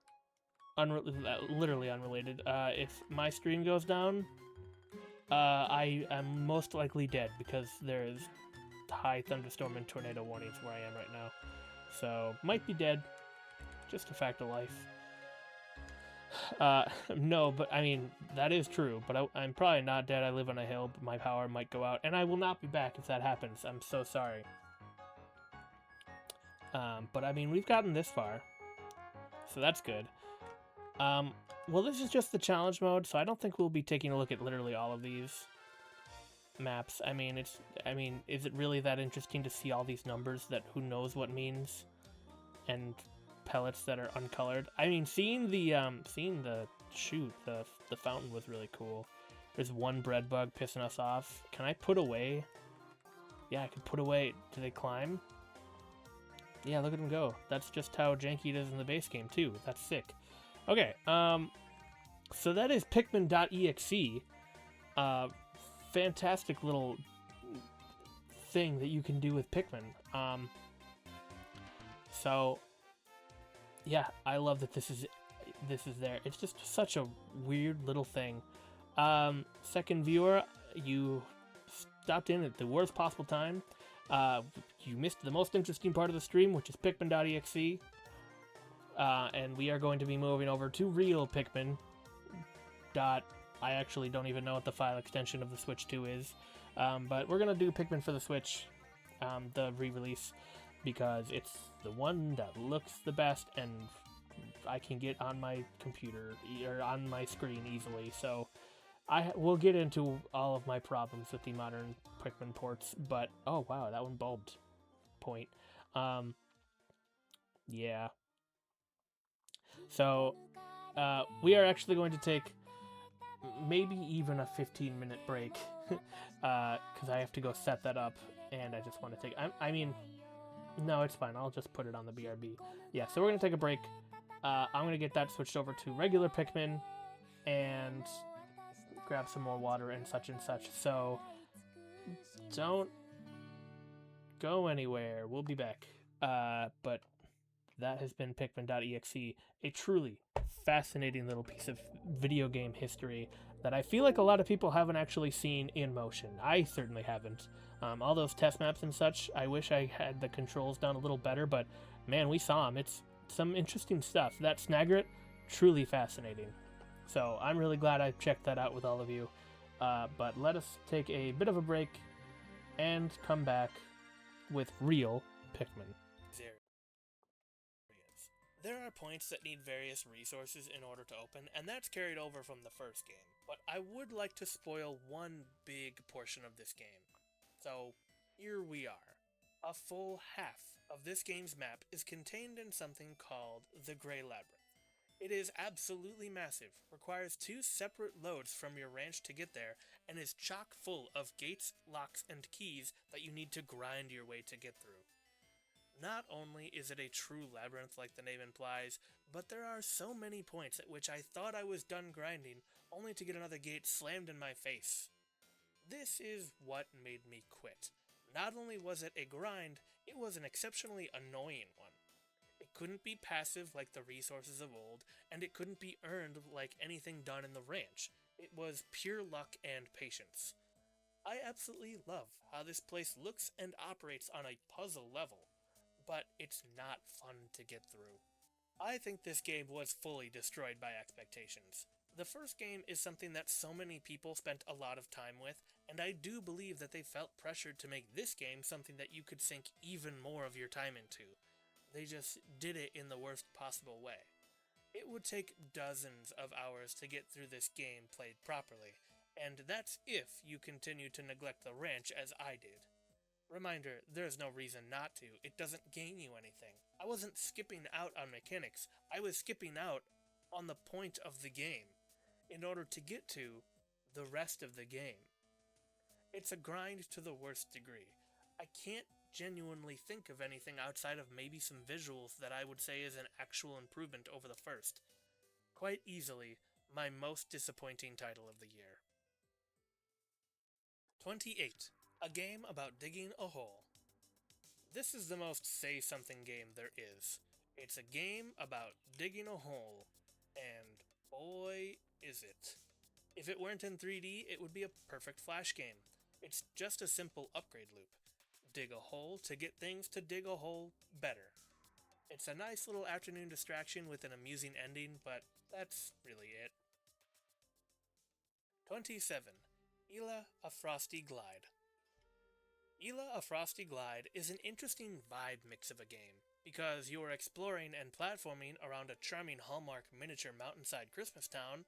Literally unrelated. If my stream goes down, I am most likely dead because there is high thunderstorm and tornado warnings where I am right now. So, might be dead. Just a fact of life. No, but I mean, that is true, but I'm probably not dead. I live on a hill, but my power might go out, and I will not be back if that happens. I'm so sorry. But I mean, we've gotten this far, so that's good. Well, this is just the challenge mode, so I don't think we'll be taking a look at literally all of these maps. I mean, is it really that interesting to see all these numbers that who knows what means? And pellets that are uncolored. I mean, seeing the fountain was really cool. There's one bread bug pissing us off. Can I put away? Yeah, I can put away. Do they climb? Yeah, look at them go. That's just how janky it is in the base game too. That's sick. Okay, so that is Pikmin.exe. Fantastic little thing that you can do with Pikmin. So yeah, I love that this is there. It's just such a weird little thing. Second viewer, you stopped in at the worst possible time. You missed the most interesting part of the stream, which is Pikmin.exe. And we are going to be moving over to real Pikmin. I actually don't even know what the file extension of the Switch 2 is. But we're going to do Pikmin for the Switch, the re-release, because it's the one that looks the best and I can get on my computer or on my screen easily. So we'll get into all of my problems with the modern Pikmin ports, but oh wow, that one bulbed. Point. Yeah. So we are actually going to take maybe even a 15-minute break because I have to go set that up and I just want to take I mean, no, it's fine. I'll just put it on the BRB. Yeah, so we're going to take a break. I'm going to get that switched over to regular Pikmin and grab some more water and such. So don't go anywhere. We'll be back. But that has been Pikmin.exe, a truly fascinating little piece of video game history that I feel like a lot of people haven't actually seen in motion. I certainly haven't. All those test maps and such, I wish I had the controls done a little better, but man, we saw them. It's some interesting stuff. That Snagret, truly fascinating. So I'm really glad I checked that out with all of you. But let us take a bit of a break and come back with real Pikmin. There are points that need various resources in order to open, and that's carried over from the first game. But I would like to spoil one big portion of this game. So, here we are. A full half of this game's map is contained in something called the Grey Labyrinth. It is absolutely massive, requires 2 separate loads from your ranch to get there, and is chock full of gates, locks, and keys that you need to grind your way to get through. Not only is it a true labyrinth like the name implies, but there are so many points at which I thought I was done grinding, only to get another gate slammed in my face. This is what made me quit. Not only was it a grind, it was an exceptionally annoying one. It couldn't be passive like the resources of old, and it couldn't be earned like anything done in the ranch. It was pure luck and patience. I absolutely love how this place looks and operates on a puzzle level, but it's not fun to get through. I think this game was fully destroyed by expectations. The first game is something that so many people spent a lot of time with, and I do believe that they felt pressured to make this game something that you could sink even more of your time into. They just did it in the worst possible way. It would take dozens of hours to get through this game played properly, and that's if you continue to neglect the ranch as I did. Reminder, there's no reason not to. It doesn't gain you anything. I wasn't skipping out on mechanics. I was skipping out on the point of the game in order to get to the rest of the game. It's a grind to the worst degree. I can't genuinely think of anything outside of maybe some visuals that I would say is an actual improvement over the first. Quite easily, my most disappointing title of the year. 28. A game about digging a hole. This is the most say-something game there is. It's a game about digging a hole, and boy, is it. If it weren't in 3D, it would be a perfect Flash game. It's just a simple upgrade loop. Dig a hole to get things to dig a hole better. It's a nice little afternoon distraction with an amusing ending, but that's really it. 27. Ela, a Frosty Glide. Ela, a Frosty Glide is an interesting vibe mix of a game, because you are exploring and platforming around a charming Hallmark miniature mountainside Christmas town,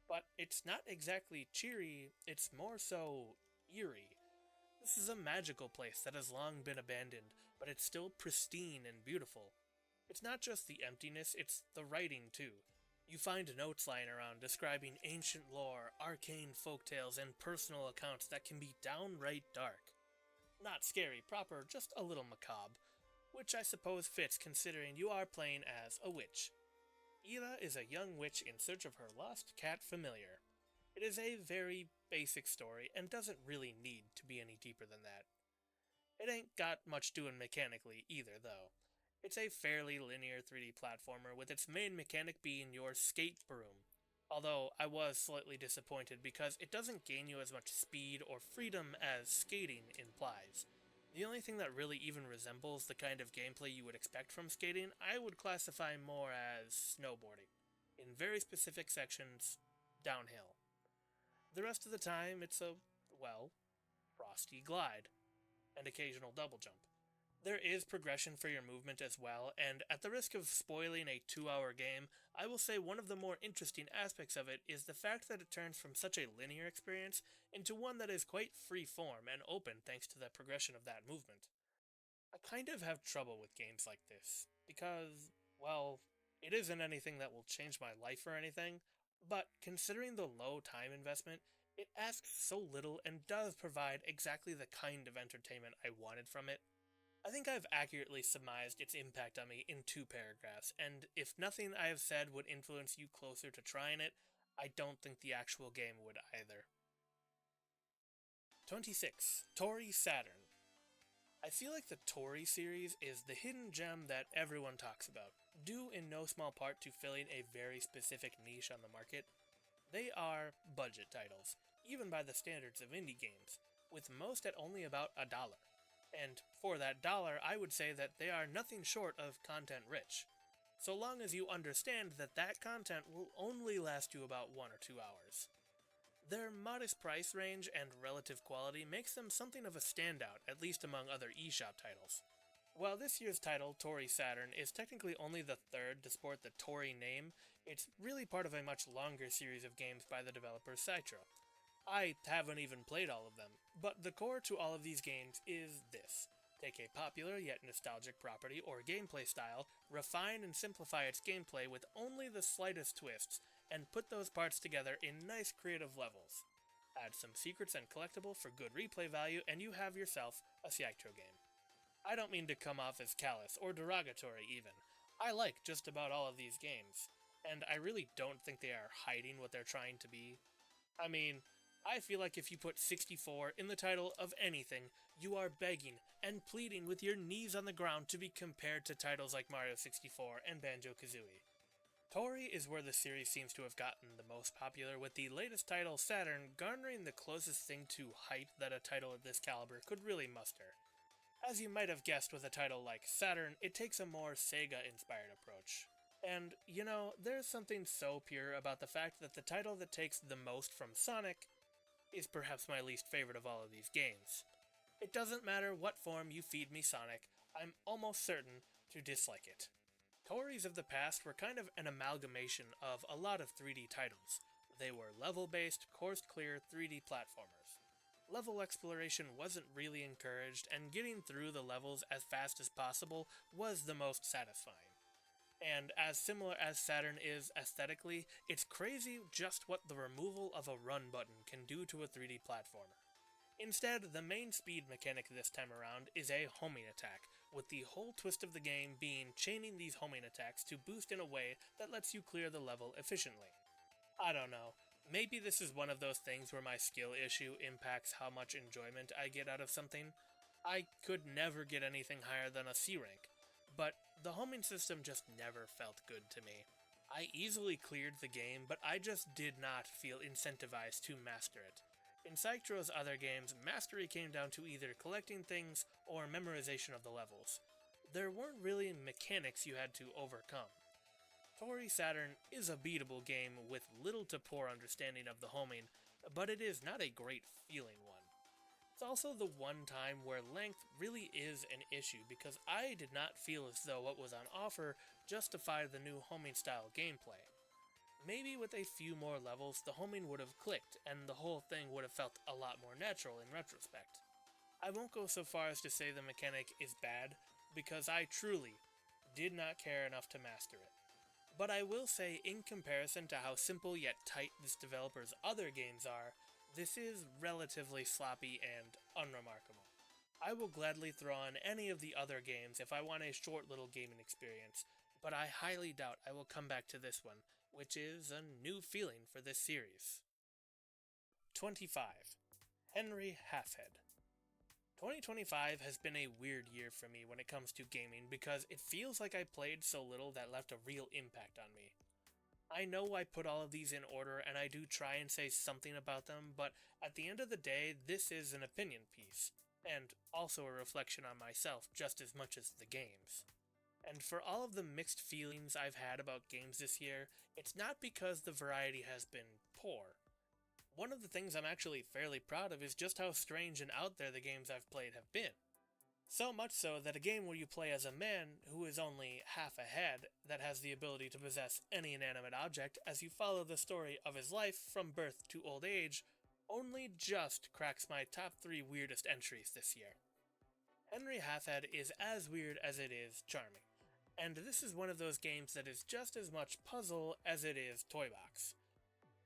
but it's not exactly cheery, it's more so eerie. This is a magical place that has long been abandoned, but it's still pristine and beautiful. It's not just the emptiness, it's the writing too. You find notes lying around describing ancient lore, arcane folktales, and personal accounts that can be downright dark. Not scary proper, just a little macabre, which I suppose fits considering you are playing as a witch. Ela is a young witch in search of her lost cat familiar. It is a very basic story and doesn't really need to be any deeper than that. It ain't got much doing mechanically either, though. It's a fairly linear 3D platformer with its main mechanic being your skate broom. Although I was slightly disappointed because it doesn't gain you as much speed or freedom as skating implies. The only thing that really even resembles the kind of gameplay you would expect from skating, I would classify more as snowboarding. In very specific sections, downhill. The rest of the time, it's a, well, frosty glide, and occasional double jump. There is progression for your movement as well, and at the risk of spoiling a 2-hour game, I will say one of the more interesting aspects of it is the fact that it turns from such a linear experience into one that is quite free-form and open thanks to the progression of that movement. I kind of have trouble with games like this, because, well, it isn't anything that will change my life or anything, but considering the low time investment, it asks so little and does provide exactly the kind of entertainment I wanted from it. I think I've accurately surmised its impact on me in 2 paragraphs, and if nothing I have said would influence you closer to trying it, I don't think the actual game would either. 26. Tori Saturn. I feel like the Tori series is the hidden gem that everyone talks about, due in no small part to filling a very specific niche on the market. They are budget titles, even by the standards of indie games, with most at only about $1. And for that dollar, I would say that they are nothing short of content rich, so long as you understand that that content will only last you about 1 or 2 hours. Their modest price range and relative quality makes them something of a standout, at least among other eShop titles. While this year's title, Tori Saturn, is technically only the 3rd to sport the Tori name, it's really part of a much longer series of games by the developer Citra. I haven't even played all of them, but the core to all of these games is this. Take a popular yet nostalgic property or gameplay style, refine and simplify its gameplay with only the slightest twists, and put those parts together in nice creative levels. Add some secrets and collectible for good replay value, and you have yourself a Citra game. I don't mean to come off as callous or derogatory even. I like just about all of these games, and I really don't think they are hiding what they're trying to be. I mean, I feel like if you put 64 in the title of anything, you are begging and pleading with your knees on the ground to be compared to titles like Mario 64 and Banjo-Kazooie. Tori is where the series seems to have gotten the most popular, with the latest title, Saturn, garnering the closest thing to hype that a title of this caliber could really muster. As you might have guessed with a title like Saturn, it takes a more Sega-inspired approach. And, you know, there's something so pure about the fact that the title that takes the most from Sonic is perhaps my least favorite of all of these games. It doesn't matter what form you feed me Sonic, I'm almost certain to dislike it. Tories of the past were kind of an amalgamation of a lot of 3D titles. They were level-based, course-clear 3D platformers. Level exploration wasn't really encouraged, and getting through the levels as fast as possible was the most satisfying. And as similar as Saturn is aesthetically, it's crazy just what the removal of a run button can do to a 3D platformer. Instead, the main speed mechanic this time around is a homing attack, with the whole twist of the game being chaining these homing attacks to boost in a way that lets you clear the level efficiently. I don't know, maybe this is one of those things where my skill issue impacts how much enjoyment I get out of something. I could never get anything higher than a C rank, but the homing system just never felt good to me. I easily cleared the game, but I just did not feel incentivized to master it. In Cyctro's other games, mastery came down to either collecting things or memorization of the levels. There weren't really mechanics you had to overcome. Tori Saturn is a beatable game with little to poor understanding of the homing, but it is not a great feeling one. It's also the one time where length really is an issue because I did not feel as though what was on offer justified the new homing style gameplay. Maybe with a few more levels, the homing would have clicked, and the whole thing would have felt a lot more natural in retrospect. I won't go so far as to say the mechanic is bad, because I truly did not care enough to master it. But I will say, in comparison to how simple yet tight this developer's other games are, this is relatively sloppy and unremarkable. I will gladly throw on any of the other games if I want a short little gaming experience, but I highly doubt I will come back to this one, which is a new feeling for this series. 25. Henry Halfhead. 2025 has been a weird year for me when it comes to gaming because it feels like I played so little that left a real impact on me. I know I put all of these in order and I do try and say something about them, but at the end of the day, this is an opinion piece, and also a reflection on myself just as much as the games. And for all of the mixed feelings I've had about games this year, it's not because the variety has been poor. One of the things I'm actually fairly proud of is just how strange and out there the games I've played have been. So much so that a game where you play as a man who is only half a head that has the ability to possess any inanimate object as you follow the story of his life from birth to old age only just cracks my top 3 weirdest entries this year. Henry Halfhead is as weird as it is charming. And this is one of those games that is just as much puzzle as it is toy box.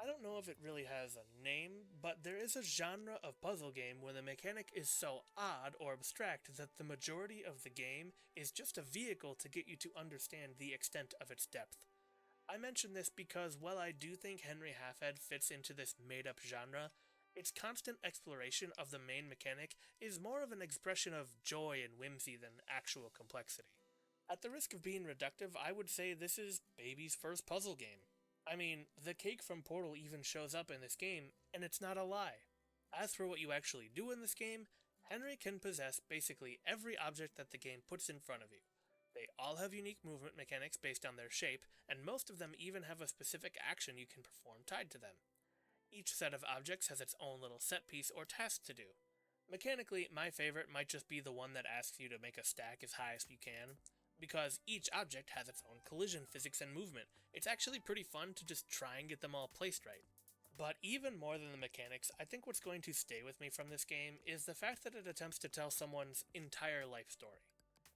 I don't know if it really has a name, but there is a genre of puzzle game where the mechanic is so odd or abstract that the majority of the game is just a vehicle to get you to understand the extent of its depth. I mention this because while I do think Henry Halfhead fits into this made-up genre, its constant exploration of the main mechanic is more of an expression of joy and whimsy than actual complexity. At the risk of being reductive, I would say this is baby's first puzzle game. I mean, the cake from Portal even shows up in this game, and it's not a lie. As for what you actually do in this game, Henry can possess basically every object that the game puts in front of you. They all have unique movement mechanics based on their shape, and most of them even have a specific action you can perform tied to them. Each set of objects has its own little set piece or task to do. Mechanically, my favorite might just be the one that asks you to make a stack as high as you can. Because each object has its own collision physics and movement, it's actually pretty fun to just try and get them all placed right. But even more than the mechanics, I think what's going to stay with me from this game is the fact that it attempts to tell someone's entire life story.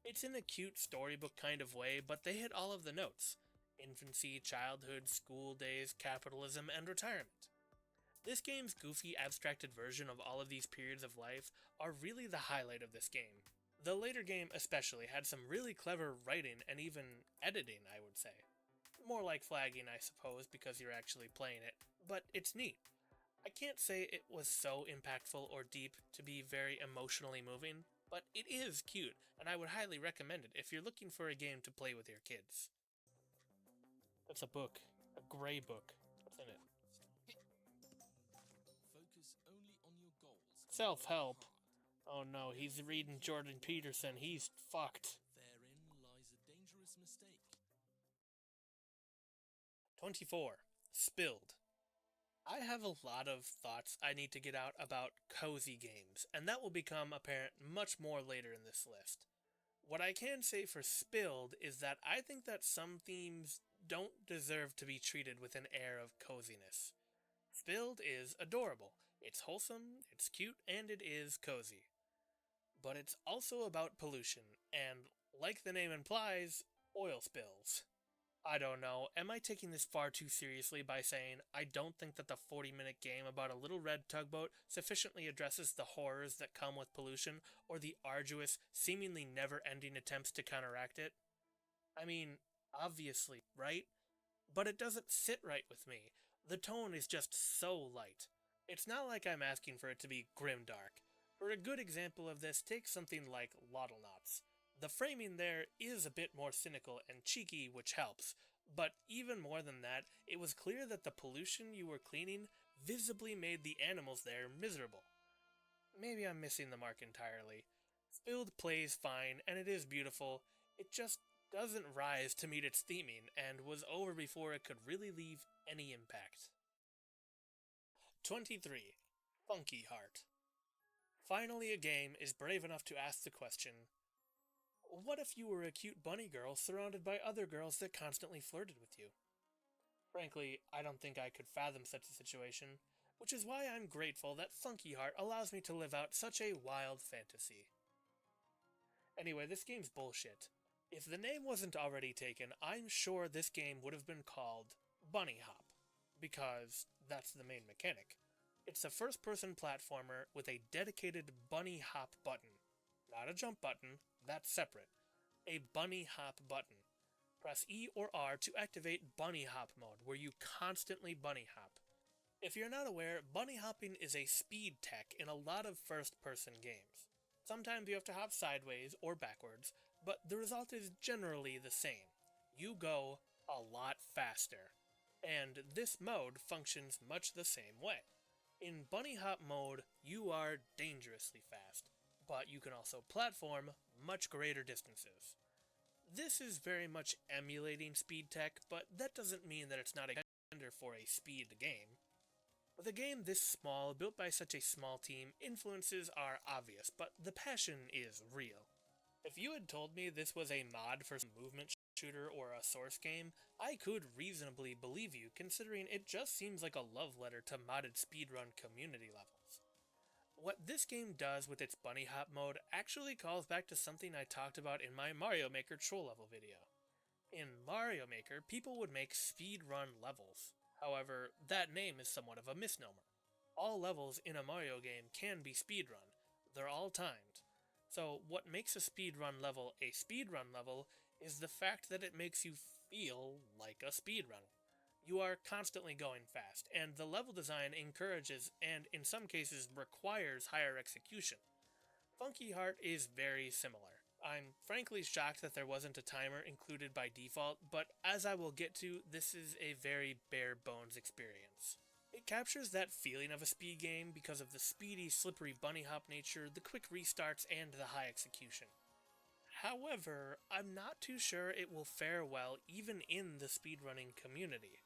It's in a cute storybook kind of way, but they hit all of the notes. Infancy, childhood, school days, capitalism, and retirement. This game's goofy, abstracted version of all of these periods of life are really the highlight of this game. The later game especially had some really clever writing and even editing, I would say. More like flagging, I suppose, because you're actually playing it, but it's neat. I can't say it was so impactful or deep to be very emotionally moving, but it is cute, and I would highly recommend it if you're looking for a game to play with your kids. That's a book. A gray book. What's in it? Focus only on your goals. Self-help. Oh no, he's reading Jordan Peterson. He's fucked. Therein lies a dangerous mistake. 24. Spilled. I have a lot of thoughts I need to get out about cozy games, and that will become apparent much more later in this list. What I can say for Spilled is that I think that some themes don't deserve to be treated with an air of coziness. Spilled is adorable. It's wholesome, it's cute, and it is cozy. But it's also about pollution, and, like the name implies, oil spills. I don't know, am I taking this far too seriously by saying I don't think that the 40-minute game about a little red tugboat sufficiently addresses the horrors that come with pollution or the arduous, seemingly never-ending attempts to counteract it? I mean, obviously, right? But it doesn't sit right with me. The tone is just so light. It's not like I'm asking for it to be grimdark. For a good example of this, take something like Knots. The framing there is a bit more cynical and cheeky, which helps, but even more than that, it was clear that the pollution you were cleaning visibly made the animals there miserable. Maybe I'm missing the mark entirely. Spilled plays fine, and it is beautiful. It just doesn't rise to meet its theming, and was over before it could really leave any impact. 23. Funky Heart. Finally, a game is brave enough to ask the question, what if you were a cute bunny girl surrounded by other girls that constantly flirted with you? Frankly, I don't think I could fathom such a situation, which is why I'm grateful that Funky Heart allows me to live out such a wild fantasy. Anyway, this game's bullshit. If the name wasn't already taken, I'm sure this game would have been called Bunny Hop, because that's the main mechanic. It's a first-person platformer with a dedicated bunny hop button. Not a jump button, that's separate. A bunny hop button. Press E or R to activate bunny hop mode, where you constantly bunny hop. If you're not aware, bunny hopping is a speed tech in a lot of first-person games. Sometimes you have to hop sideways or backwards, but the result is generally the same. You go a lot faster. And this mode functions much the same way. In bunny hop mode, you are dangerously fast, but you can also platform much greater distances. This is very much emulating speed tech, but that doesn't mean that it's not a contender for a speed game. With a game this small, built by such a small team, influences are obvious, but the passion is real. If you had told me this was a mod for some movement shooter or a source game, I could reasonably believe you, considering it just seems like a love letter to modded speedrun community levels. What this game does with its bunny hop mode actually calls back to something I talked about in my Mario Maker troll level video. In Mario Maker, people would make speedrun levels. However, that name is somewhat of a misnomer. All levels in a Mario game can be speedrun. They're all timed. So what makes a speedrun level a speedrun level is the fact that it makes you feel like a speedrunner. You are constantly going fast, and the level design encourages and in some cases requires higher execution. Funky Heart is very similar. I'm frankly shocked that there wasn't a timer included by default, but as I will get to, this is a very bare bones experience. It captures that feeling of a speed game because of the speedy, slippery bunny hop nature, the quick restarts, and the high execution. However, I'm not too sure it will fare well even in the speedrunning community.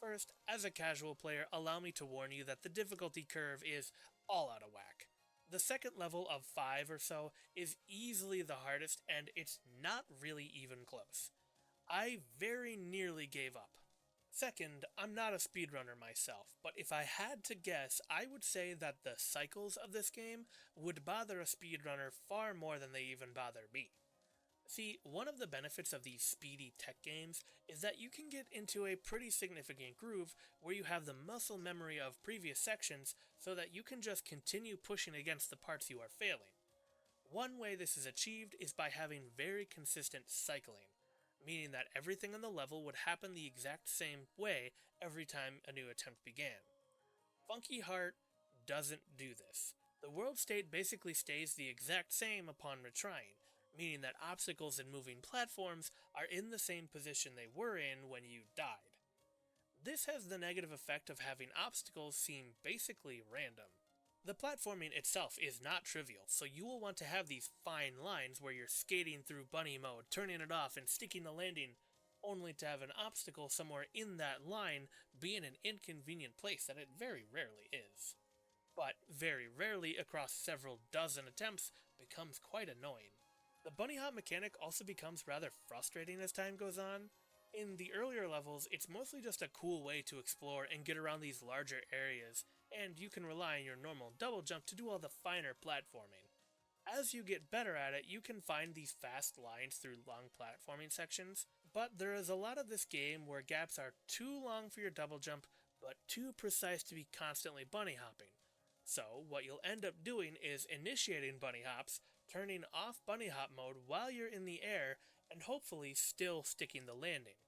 First, as a casual player, allow me to warn you that the difficulty curve is all out of whack. The second level of 5 or so is easily the hardest, and it's not really even close. I very nearly gave up. Second, I'm not a speedrunner myself, but if I had to guess, I would say that the cycles of this game would bother a speedrunner far more than they even bother me. See, one of the benefits of these speedy tech games is that you can get into a pretty significant groove where you have the muscle memory of previous sections so that you can just continue pushing against the parts you are failing. One way this is achieved is by having very consistent cycling, meaning that everything on the level would happen the exact same way every time a new attempt began. Funky Heart doesn't do this. The world state basically stays the exact same upon retrying, meaning that obstacles and moving platforms are in the same position they were in when you died. This has the negative effect of having obstacles seem basically random. The platforming itself is not trivial, so you will want to have these fine lines where you're skating through bunny mode, turning it off, and sticking the landing, only to have an obstacle somewhere in that line be in an inconvenient place that it very rarely is. But very rarely across several dozen attempts becomes quite annoying. The bunny hop mechanic also becomes rather frustrating as time goes on. In the earlier levels, it's mostly just a cool way to explore and get around these larger areas, and you can rely on your normal double jump to do all the finer platforming. As you get better at it, you can find these fast lines through long platforming sections, but there is a lot of this game where gaps are too long for your double jump, but too precise to be constantly bunny hopping. So, what you'll end up doing is initiating bunny hops, turning off bunny hop mode while you're in the air, and hopefully still sticking the landing.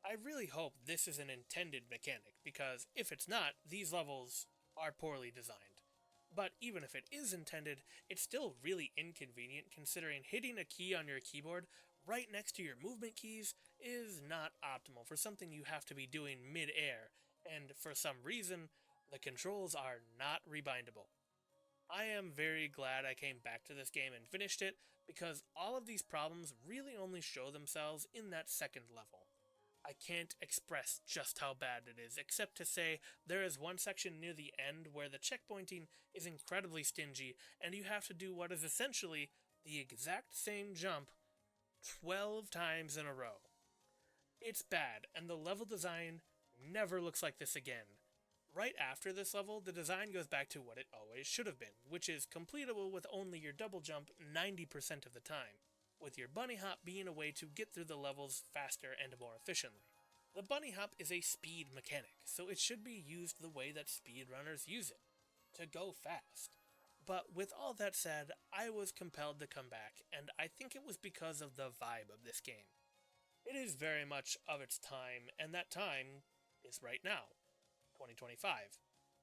I really hope this is an intended mechanic, because if it's not, these levels are poorly designed. But even if it is intended, it's still really inconvenient considering hitting a key on your keyboard right next to your movement keys is not optimal for something you have to be doing mid-air, and for some reason, the controls are not rebindable. I am very glad I came back to this game and finished it, because all of these problems really only show themselves in that second level. I can't express just how bad it is, except to say there is one section near the end where the checkpointing is incredibly stingy, and you have to do what is essentially the exact same jump 12 times in a row. It's bad, and the level design never looks like this again. Right after this level, the design goes back to what it always should have been, which is completable with only your double jump 90% of the time, with your bunny hop being a way to get through the levels faster and more efficiently. The bunny hop is a speed mechanic, so it should be used the way that speedrunners use it, to go fast. But with all that said, I was compelled to come back, and I think it was because of the vibe of this game. It is very much of its time, and that time is right now, 2025.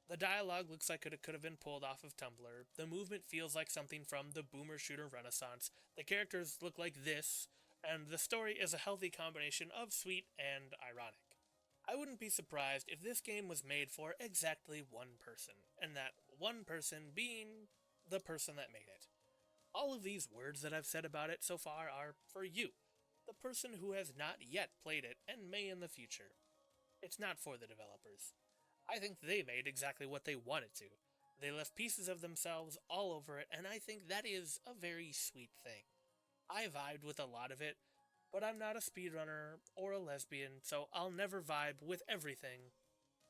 The dialogue looks like it could have been pulled off of Tumblr, the movement feels like something from the boomer shooter renaissance, the characters look like this, and the story is a healthy combination of sweet and ironic. I wouldn't be surprised if this game was made for exactly one person, and that one person being the person that made it. All of these words that I've said about it so far are for you, the person who has not yet played it and may in the future. It's not for the developers. I think they made exactly what they wanted to. They left pieces of themselves all over it, and I think that is a very sweet thing. I vibed with a lot of it, but I'm not a speedrunner or a lesbian, so I'll never vibe with everything,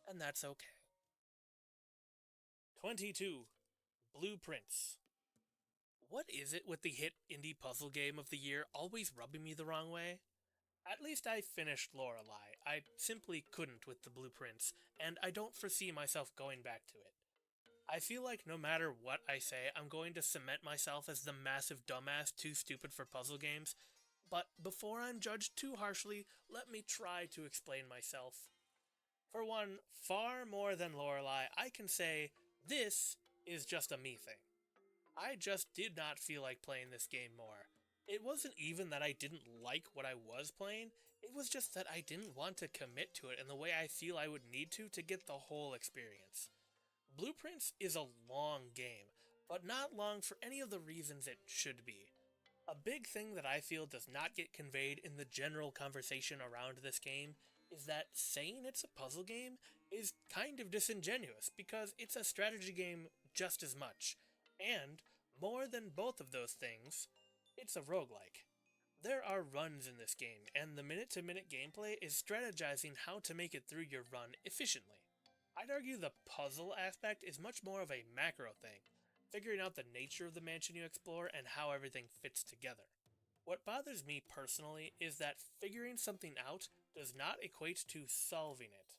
and that's okay. 22. Blueprints. What is it with the hit indie puzzle game of the year always rubbing me the wrong way? At least I finished Lorelei. I simply couldn't with the blueprints, and I don't foresee myself going back to it. I feel like no matter what I say, I'm going to cement myself as the massive dumbass too stupid for puzzle games, but before I'm judged too harshly, let me try to explain myself. For one, far more than Lorelei, I can say this is just a me thing. I just did not feel like playing this game more. It wasn't even that I didn't like what I was playing, it was just that I didn't want to commit to it in the way I feel I would need to get the whole experience. Blueprints is a long game, but not long for any of the reasons it should be. A big thing that I feel does not get conveyed in the general conversation around this game is that saying it's a puzzle game is kind of disingenuous because it's a strategy game just as much, and more than both of those things, it's a roguelike. There are runs in this game, and the minute-to-minute gameplay is strategizing how to make it through your run efficiently. I'd argue the puzzle aspect is much more of a macro thing, figuring out the nature of the mansion you explore and how everything fits together. What bothers me personally is that figuring something out does not equate to solving it.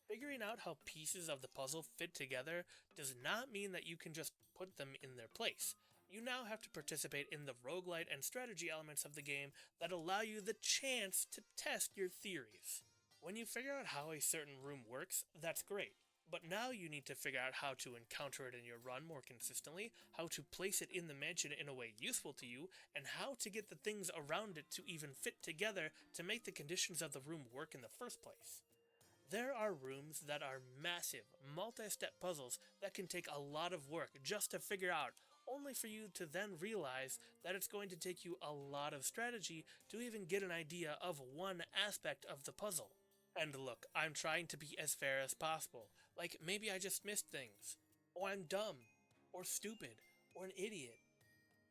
Figuring out how pieces of the puzzle fit together does not mean that you can just put them in their place. You now have to participate in the roguelite and strategy elements of the game that allow you the chance to test your theories. When you figure out how a certain room works, that's great. But now you need to figure out how to encounter it in your run more consistently, how to place it in the mansion in a way useful to you, and how to get the things around it to even fit together to make the conditions of the room work in the first place. There are rooms that are massive, multi-step puzzles that can take a lot of work just to figure out, only for you to then realize that it's going to take you a lot of strategy to even get an idea of one aspect of the puzzle. And look, I'm trying to be as fair as possible. Like, maybe I just missed things. Or I'm dumb. Or stupid. Or an idiot.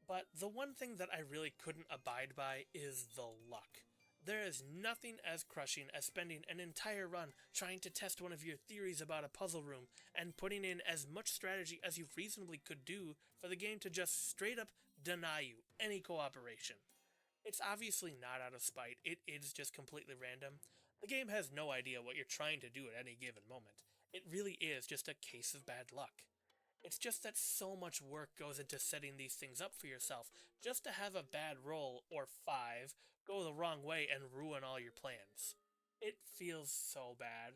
But the one thing that I really couldn't abide by is the luck. There is nothing as crushing as spending an entire run trying to test one of your theories about a puzzle room and putting in as much strategy as you reasonably could do for the game to just straight up deny you any cooperation. It's obviously not out of spite, it is just completely random. The game has no idea what you're trying to do at any given moment. It really is just a case of bad luck. It's just that so much work goes into setting these things up for yourself just to have a bad roll, or 5, go the wrong way and ruin all your plans. It feels so bad.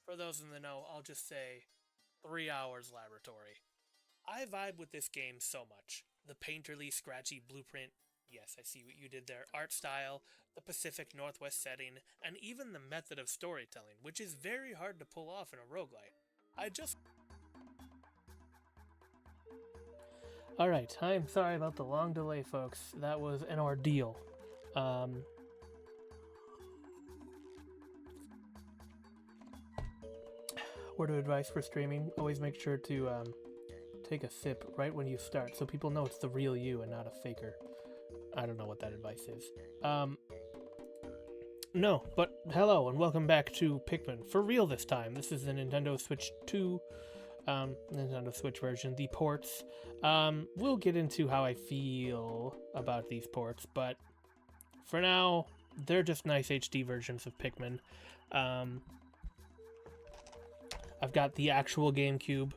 For those in the know, I'll just say 3 hours laboratory. I vibe with this game so much. The painterly, scratchy blueprint, yes, I see what you did there, art style, the Pacific Northwest setting, and even the method of storytelling, which is very hard to pull off in a roguelite. I just... Alright, I'm sorry about the long delay, folks. That was an ordeal. Word of advice for streaming, always make sure to take a sip right when you start so people know it's the real you and not a faker. I don't know what that advice is. No, but hello and welcome back to Pikmin. For real this time. This is the Nintendo Switch 2, Nintendo Switch version, the ports. We'll get into how I feel about these ports, but for now, they're just nice HD versions of Pikmin. I've got the actual GameCube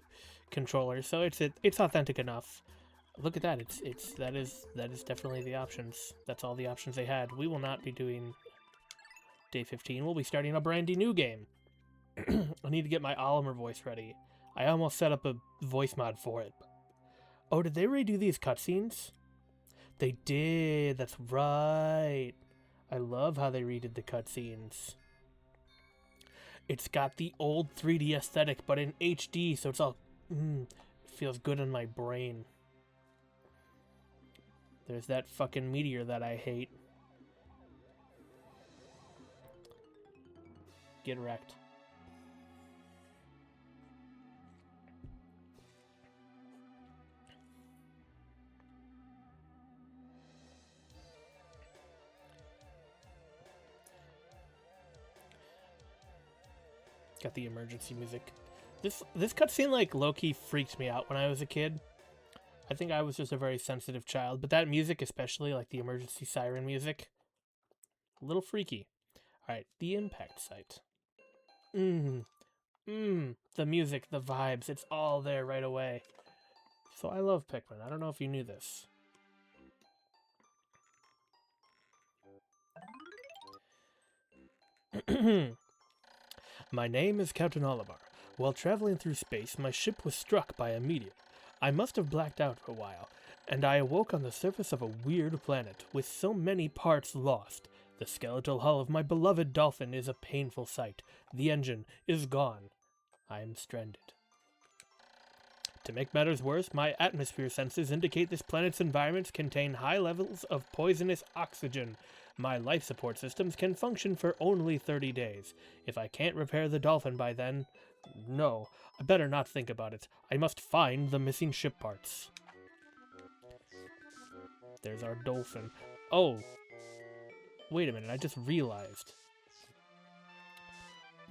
controller, so it's authentic enough. Look at that! That is definitely the options. That's all the options they had. We will not be doing Day 15. We'll be starting a brandy new game. I need to get my Oliver voice ready. I almost set up a voice mod for it. Oh, did they redo these cutscenes? They did. That's right. I love how they redid the cutscenes. It's got the old 3D aesthetic, but in HD, so it's all feels good in my brain. There's that fucking meteor that I hate. Get wrecked. Got the emergency music. This cutscene like low-key freaked me out when I was a kid. I think I was just a very sensitive child, but that music, especially like the emergency siren music, a little freaky. All right, the impact site. The music, the vibes, it's all there right away. So I love Pikmin. I don't know if you knew this. My name is Captain Oliver. While traveling through space, my ship was struck by a meteor. I must have blacked out for a while, and I awoke on the surface of a weird planet with so many parts lost. The skeletal hull of my beloved dolphin is a painful sight. The engine is gone. I am stranded. To make matters worse, my atmosphere sensors indicate this planet's environments contain high levels of poisonous oxygen. My life support systems can function for only 30 days. If I can't repair the dolphin by then, no, I better not think about it. I must find the missing ship parts. There's our dolphin. Oh, wait a minute, I just realized.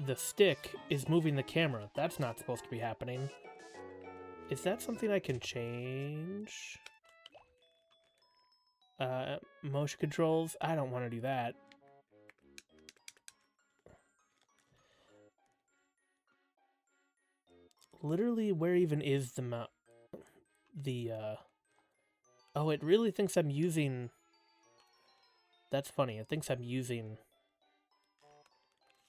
The stick is moving the camera. That's not supposed to be happening. Is that something I can change? Motion controls? I don't want to do that. Literally, where even is the oh, it really thinks I'm using... That's funny, it thinks I'm using...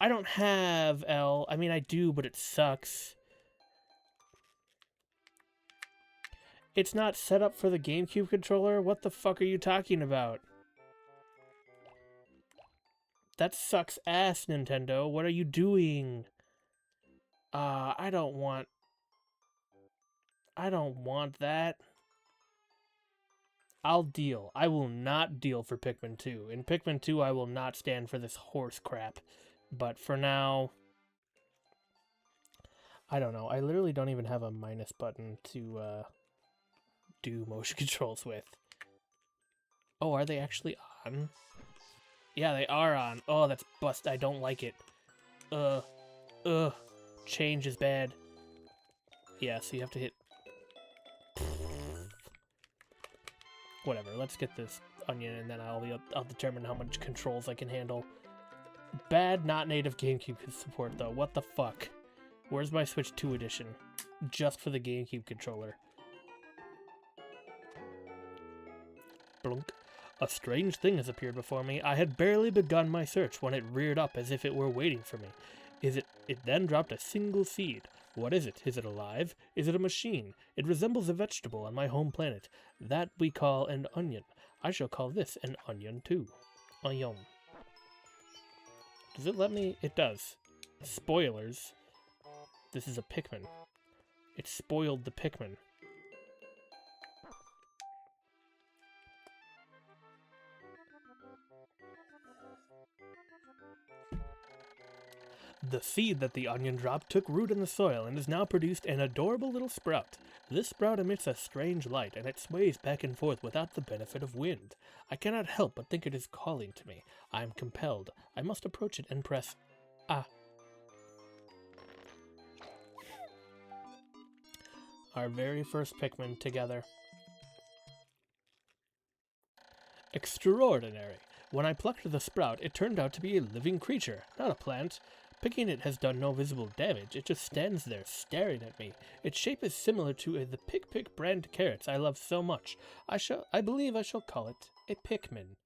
I don't have L. I mean, I do, but it sucks. It's not set up for the GameCube controller? What the fuck are you talking about? That sucks ass, Nintendo. What are you doing? I don't want that. I'll deal. I will not deal for Pikmin 2. In Pikmin 2, I will not stand for this horse crap. But for now... I don't know. I literally don't even have a minus button to, do motion controls with. Oh, are they actually on? Yeah, they are on. Oh, that's bust. I don't like it. Change is bad. Yeah, so you have to hit... Whatever, let's get this onion, and then I'll determine how much controls I can handle. Bad not native GameCube support though. What the fuck? Where's my Switch 2 edition? Just for the GameCube controller. Blunk. A strange thing has appeared before me. I had barely begun my search when it reared up as if it were waiting for me. It then dropped a single seed. What is it? Is it alive? Is it a machine? It resembles a vegetable on my home planet. That we call an onion. I shall call this an onion too. Onion. Does it let me? It does. Spoilers. This is a Pikmin. It spoiled the Pikmin. The seed that the onion dropped took root in the soil and has now produced an adorable little sprout. This sprout emits a strange light, and it sways back and forth without the benefit of wind. I cannot help but think it is calling to me. I am compelled. I must approach it and press Ah. Our very first Pikmin together. Extraordinary. When I plucked the sprout, it turned out to be a living creature, not a plant. Picking it has done no visible damage. It just stands there, staring at me. Its shape is similar to the Pick brand carrots I love so much. I believe I shall call it a Pikmin.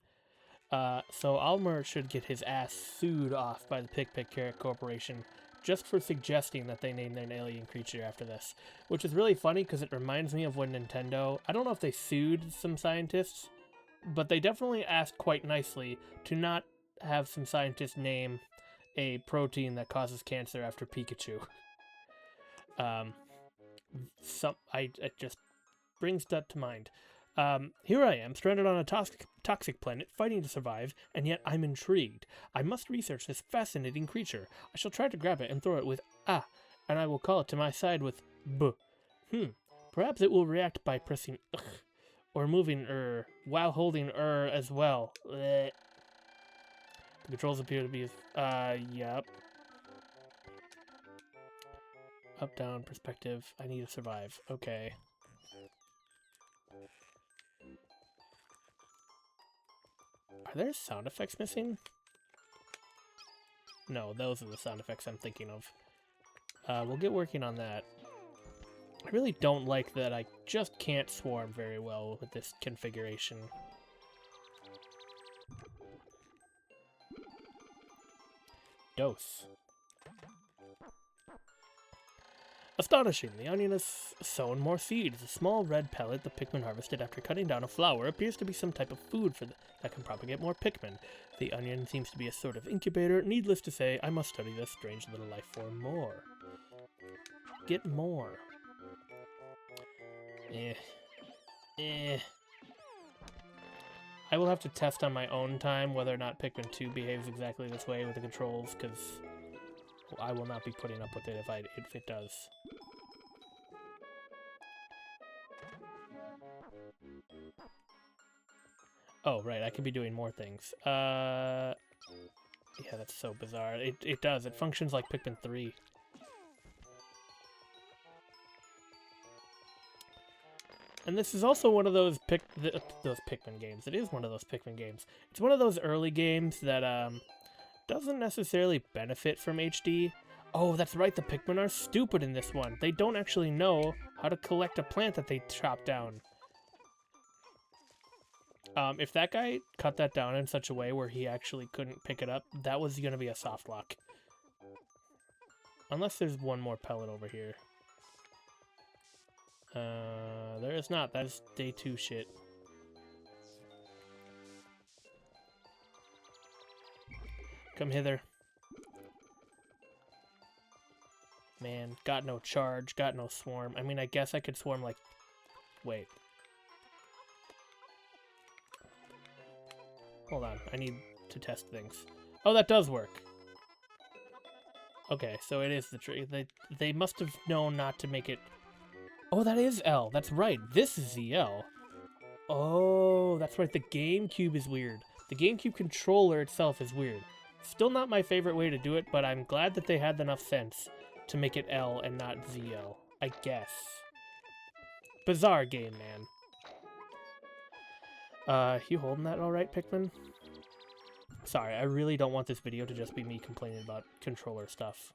So Almer should get his ass sued off by the Pick Carrot Corporation just for suggesting that they named an alien creature after this. Which is really funny because it reminds me of when Nintendo... I don't know if they sued some scientists, but they definitely asked quite nicely to not have some scientists name a protein that causes cancer after Pikachu. It just brings that to mind. Here I am, stranded on a toxic planet, fighting to survive, and yet I'm intrigued. I must research this fascinating creature. I shall try to grab it and throw it with and I will call it to my side with B. Perhaps it will react by pressing or moving while holding as well. Blech. The controls appear to be, yep. Up, down, perspective. I need to survive. Okay. Are there sound effects missing? No, those are the sound effects I'm thinking of. We'll get working on that. I really don't like that I just can't swarm very well with this configuration. Dose. Astonishing! The onion has sown more seeds. A small red pellet the Pikmin harvested after cutting down a flower appears to be some type of food that can propagate more Pikmin. The onion seems to be a sort of incubator. Needless to say, I must study this strange little life form more. Get more. I will have to test on my own time whether or not Pikmin 2 behaves exactly this way with the controls, because I will not be putting up with it if it does. Oh, right, I could be doing more things. Yeah, that's so bizarre. It does. It functions like Pikmin 3. And this is also one of those Pikmin games. It is one of those Pikmin games. It's one of those early games that doesn't necessarily benefit from HD. Oh, that's right, the Pikmin are stupid in this one. They don't actually know how to collect a plant that they chop down. If that guy cut that down in such a way where he actually couldn't pick it up, that was going to be a soft lock. Unless there's one more pellet over here. There is not. That is day 2 shit. Come hither. Man, got no charge, got no swarm. I mean, I guess I could swarm like... Wait. Hold on, I need to test things. Oh, that does work. Okay, so it is the tree. They must have known not to make it... Oh, that is L. That's right. This is the L. Oh, that's right. The GameCube is weird. The GameCube controller itself is weird. Still not my favorite way to do it, but I'm glad that they had enough sense to make it L and not ZL, I guess. Bizarre game, man. You holding that all right, Pikmin? Sorry, I really don't want this video to just be me complaining about controller stuff.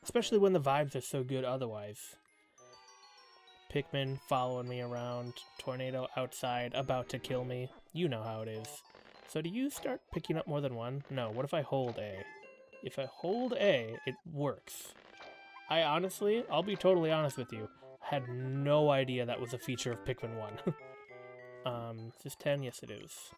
Especially when the vibes are so good otherwise. Pikmin following me around, tornado outside, about to kill me. You know how it is. So do you start picking up more than one? No, what if I hold A? If I hold A, it works. I honestly, I'll be totally honest with you, had no idea that was a feature of Pikmin 1. Is this 10? Yes, it is.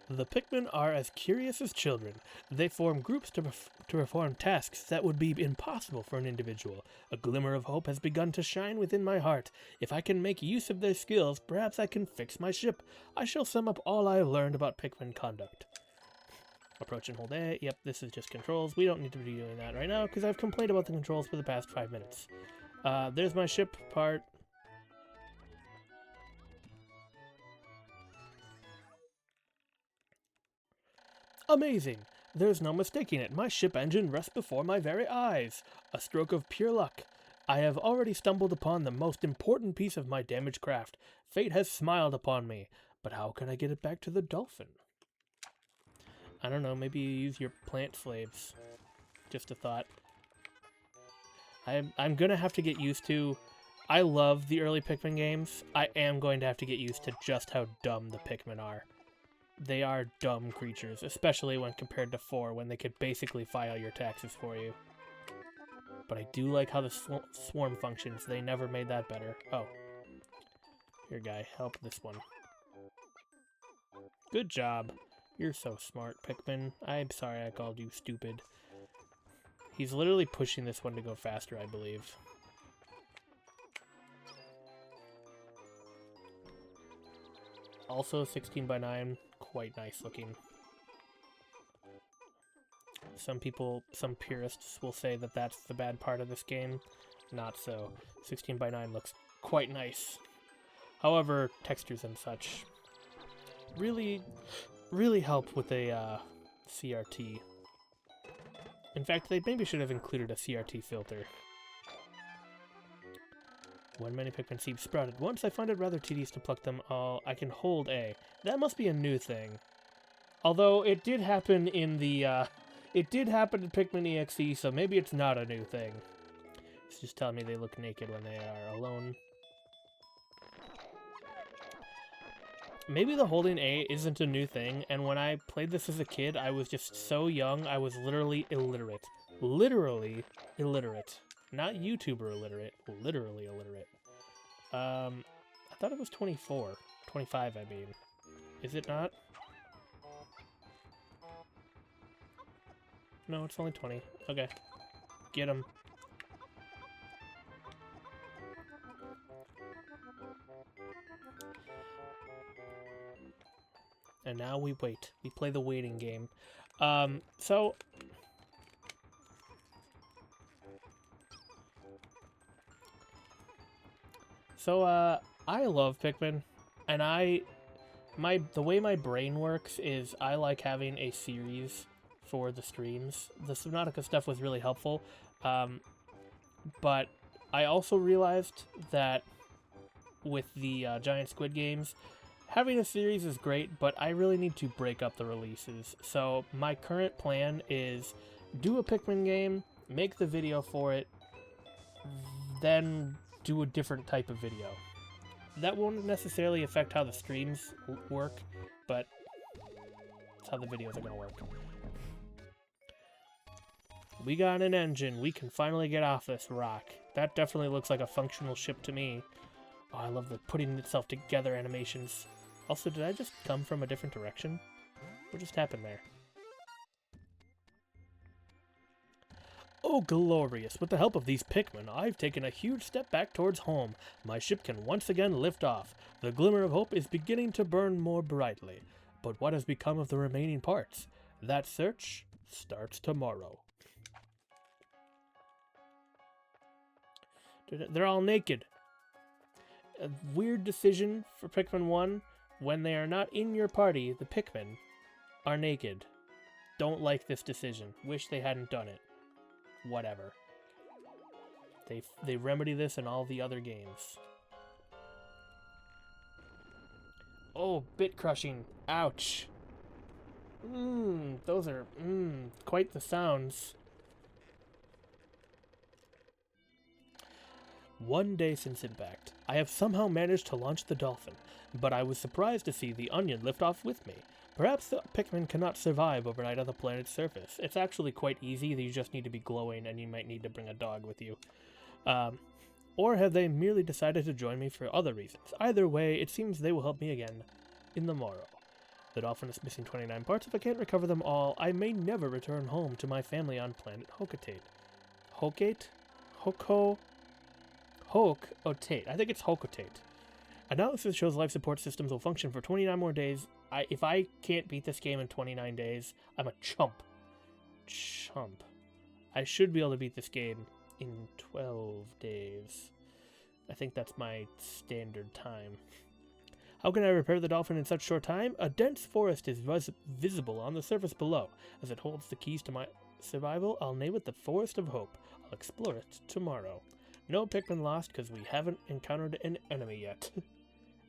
The Pikmin are as curious as children. They form groups to perform tasks that would be impossible for an individual. A glimmer of hope has begun to shine within my heart. If I can make use of their skills, perhaps I can fix my ship. I shall sum up all I have learned about Pikmin conduct. Approach and hold A. Yep, this is just controls. We don't need to be doing that right now because I've complained about the controls for the past 5 minutes. There's my ship part. Amazing! There's no mistaking it. My ship engine rests before my very eyes. A stroke of pure luck. I have already stumbled upon the most important piece of my damaged craft. Fate has smiled upon me. But how can I get it back to the dolphin? I don't know, maybe you use your plant slaves. Just a thought. I'm gonna have to get used to... I love the early Pikmin games. I am going to have to get used to just how dumb the Pikmin are. They are dumb creatures, especially when compared to 4, when they could basically file your taxes for you. But I do like how the swarm functions. They never made that better. Oh. Here, guy. Help this one. Good job. You're so smart, Pikmin. I'm sorry I called you stupid. He's literally pushing this one to go faster, I believe. Also, 16 by 9. Quite nice looking. Some people, some purists will say that that's the bad part of this game. Not so. 16 by 9 looks quite nice. However, textures and such really help with a CRT. In fact, they maybe should have included a CRT filter. When many Pikmin seeds sprouted once, I find it rather tedious to pluck them all. I can hold A. That must be a new thing. Although, it did happen in the, it did happen in Pikmin EXE, so maybe it's not a new thing. It's just telling me they look naked when they are alone. Maybe the holding A isn't a new thing, and when I played this as a kid, I was just so young, I was literally illiterate. Literally illiterate. Not YouTuber illiterate, literally illiterate. I thought it was 24. 25, I mean. Is it not? No, it's only 20. Okay. Get him. And now we wait. We play the waiting game. I love Pikmin, and the way my brain works is I like having a series for the streams. The Subnautica stuff was really helpful, but I also realized that with the Giant Squid games, having a series is great, but I really need to break up the releases. So my current plan is do a Pikmin game, make the video for it, then do a different type of video. That won't necessarily affect how the streams work, but that's how the videos are going to work. We got an engine. We can finally get off this rock. That definitely looks like a functional ship to me. Oh, I love the putting itself together animations. Also, did I just come from a different direction? What just happened there? Oh, glorious! With the help of these Pikmin, I've taken a huge step back towards home. My ship can once again lift off. The glimmer of hope is beginning to burn more brightly. But what has become of the remaining parts? That search starts tomorrow. They're all naked. A weird decision for Pikmin 1. When they are not in your party, the Pikmin are naked. Don't like this decision. Wish they hadn't done it. Whatever. They remedy this in all the other games. Oh, bit crushing. Ouch. Those are quite the sounds. One day since impact, I have somehow managed to launch the dolphin, but I was surprised to see the onion lift off with me. Perhaps the Pikmin cannot survive overnight on the planet's surface. It's actually quite easy, you just need to be glowing and you might need to bring a dog with you. Or have they merely decided to join me for other reasons? Either way, it seems they will help me again in the morrow. The dolphin is missing 29 parts. If I can't recover them all, I may never return home to my family on planet Hokotate. Hokate? Hokotate. I think it's Hokotate. Analysis shows life support systems will function for 29 more days. If I can't beat this game in 29 days, I'm a chump. I should be able to beat this game in 12 days. I think that's my standard time. How can I repair the dolphin in such short time? A dense forest is visible on the surface below. As it holds the keys to my survival, I'll name it the Forest of Hope. I'll explore it tomorrow. No Pikmin lost because we haven't encountered an enemy yet.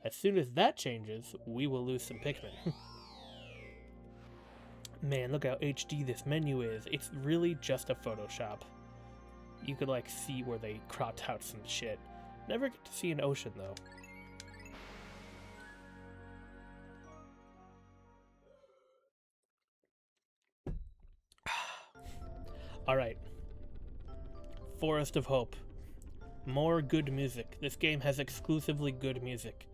As soon as that changes, we will lose some Pikmin. Man, look how HD this menu is. It's really just a Photoshop. You could like see where they cropped out some shit. Never get to see an ocean though. Alright. Forest of Hope. More good music. This game has exclusively good music.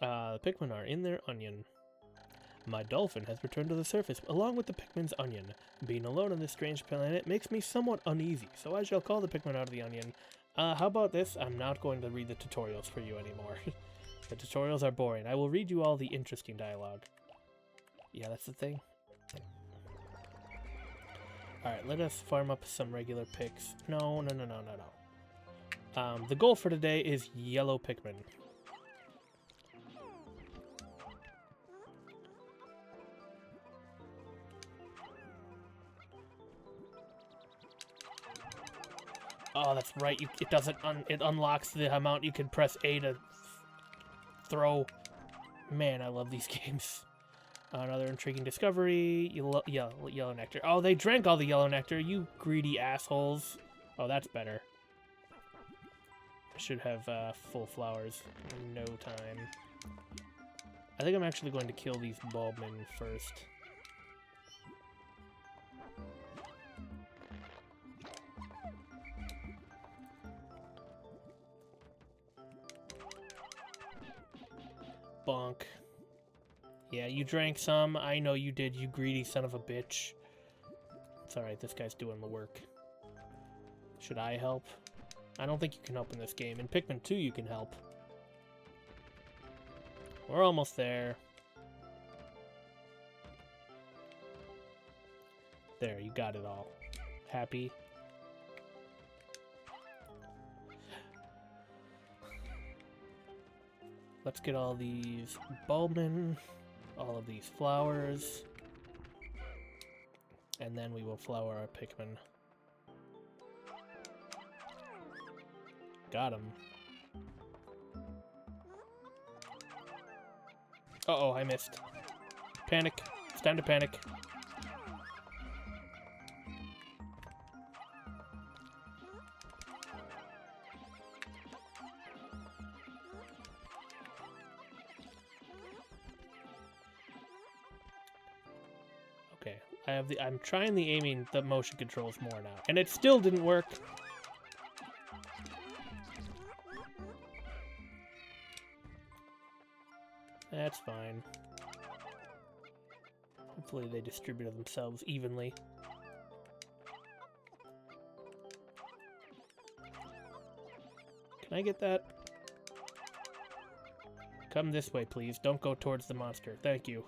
The Pikmin are in their onion. My dolphin has returned to the surface, along with the Pikmin's onion. Being alone on this strange planet makes me somewhat uneasy, so I shall call the Pikmin out of the onion. How about this? I'm not going to read the tutorials for you anymore. The tutorials are boring. I will read you all the interesting dialogue. Yeah, that's the thing. Alright, let us farm up some regular picks. No. The goal for today is yellow Pikmin. Oh, that's right. It doesn't. It unlocks the amount you can press A to throw. Man, I love these games. Another intriguing discovery. Yellow nectar. Oh, they drank all the yellow nectar. You greedy assholes. Oh, that's better. I should have full flowers in no time. I think I'm actually going to kill these bulbmen first. Bonk. Yeah, you drank some. I know you did, you greedy son of a bitch. It's alright, this guy's doing the work. Should I help? I don't think you can help in this game. In Pikmin 2, you can help. We're almost there. There, you got it all. Happy? Let's get all these bulbmen, all of these flowers, and then we will flower our Pikmin. Got him. Uh-oh, I missed. Panic. It's time to panic. Okay, I'm trying the motion controls more now, and it still didn't work. That's fine. Hopefully they distributed themselves evenly. Can I get that? Come this way, please. Don't go towards the monster. Thank you.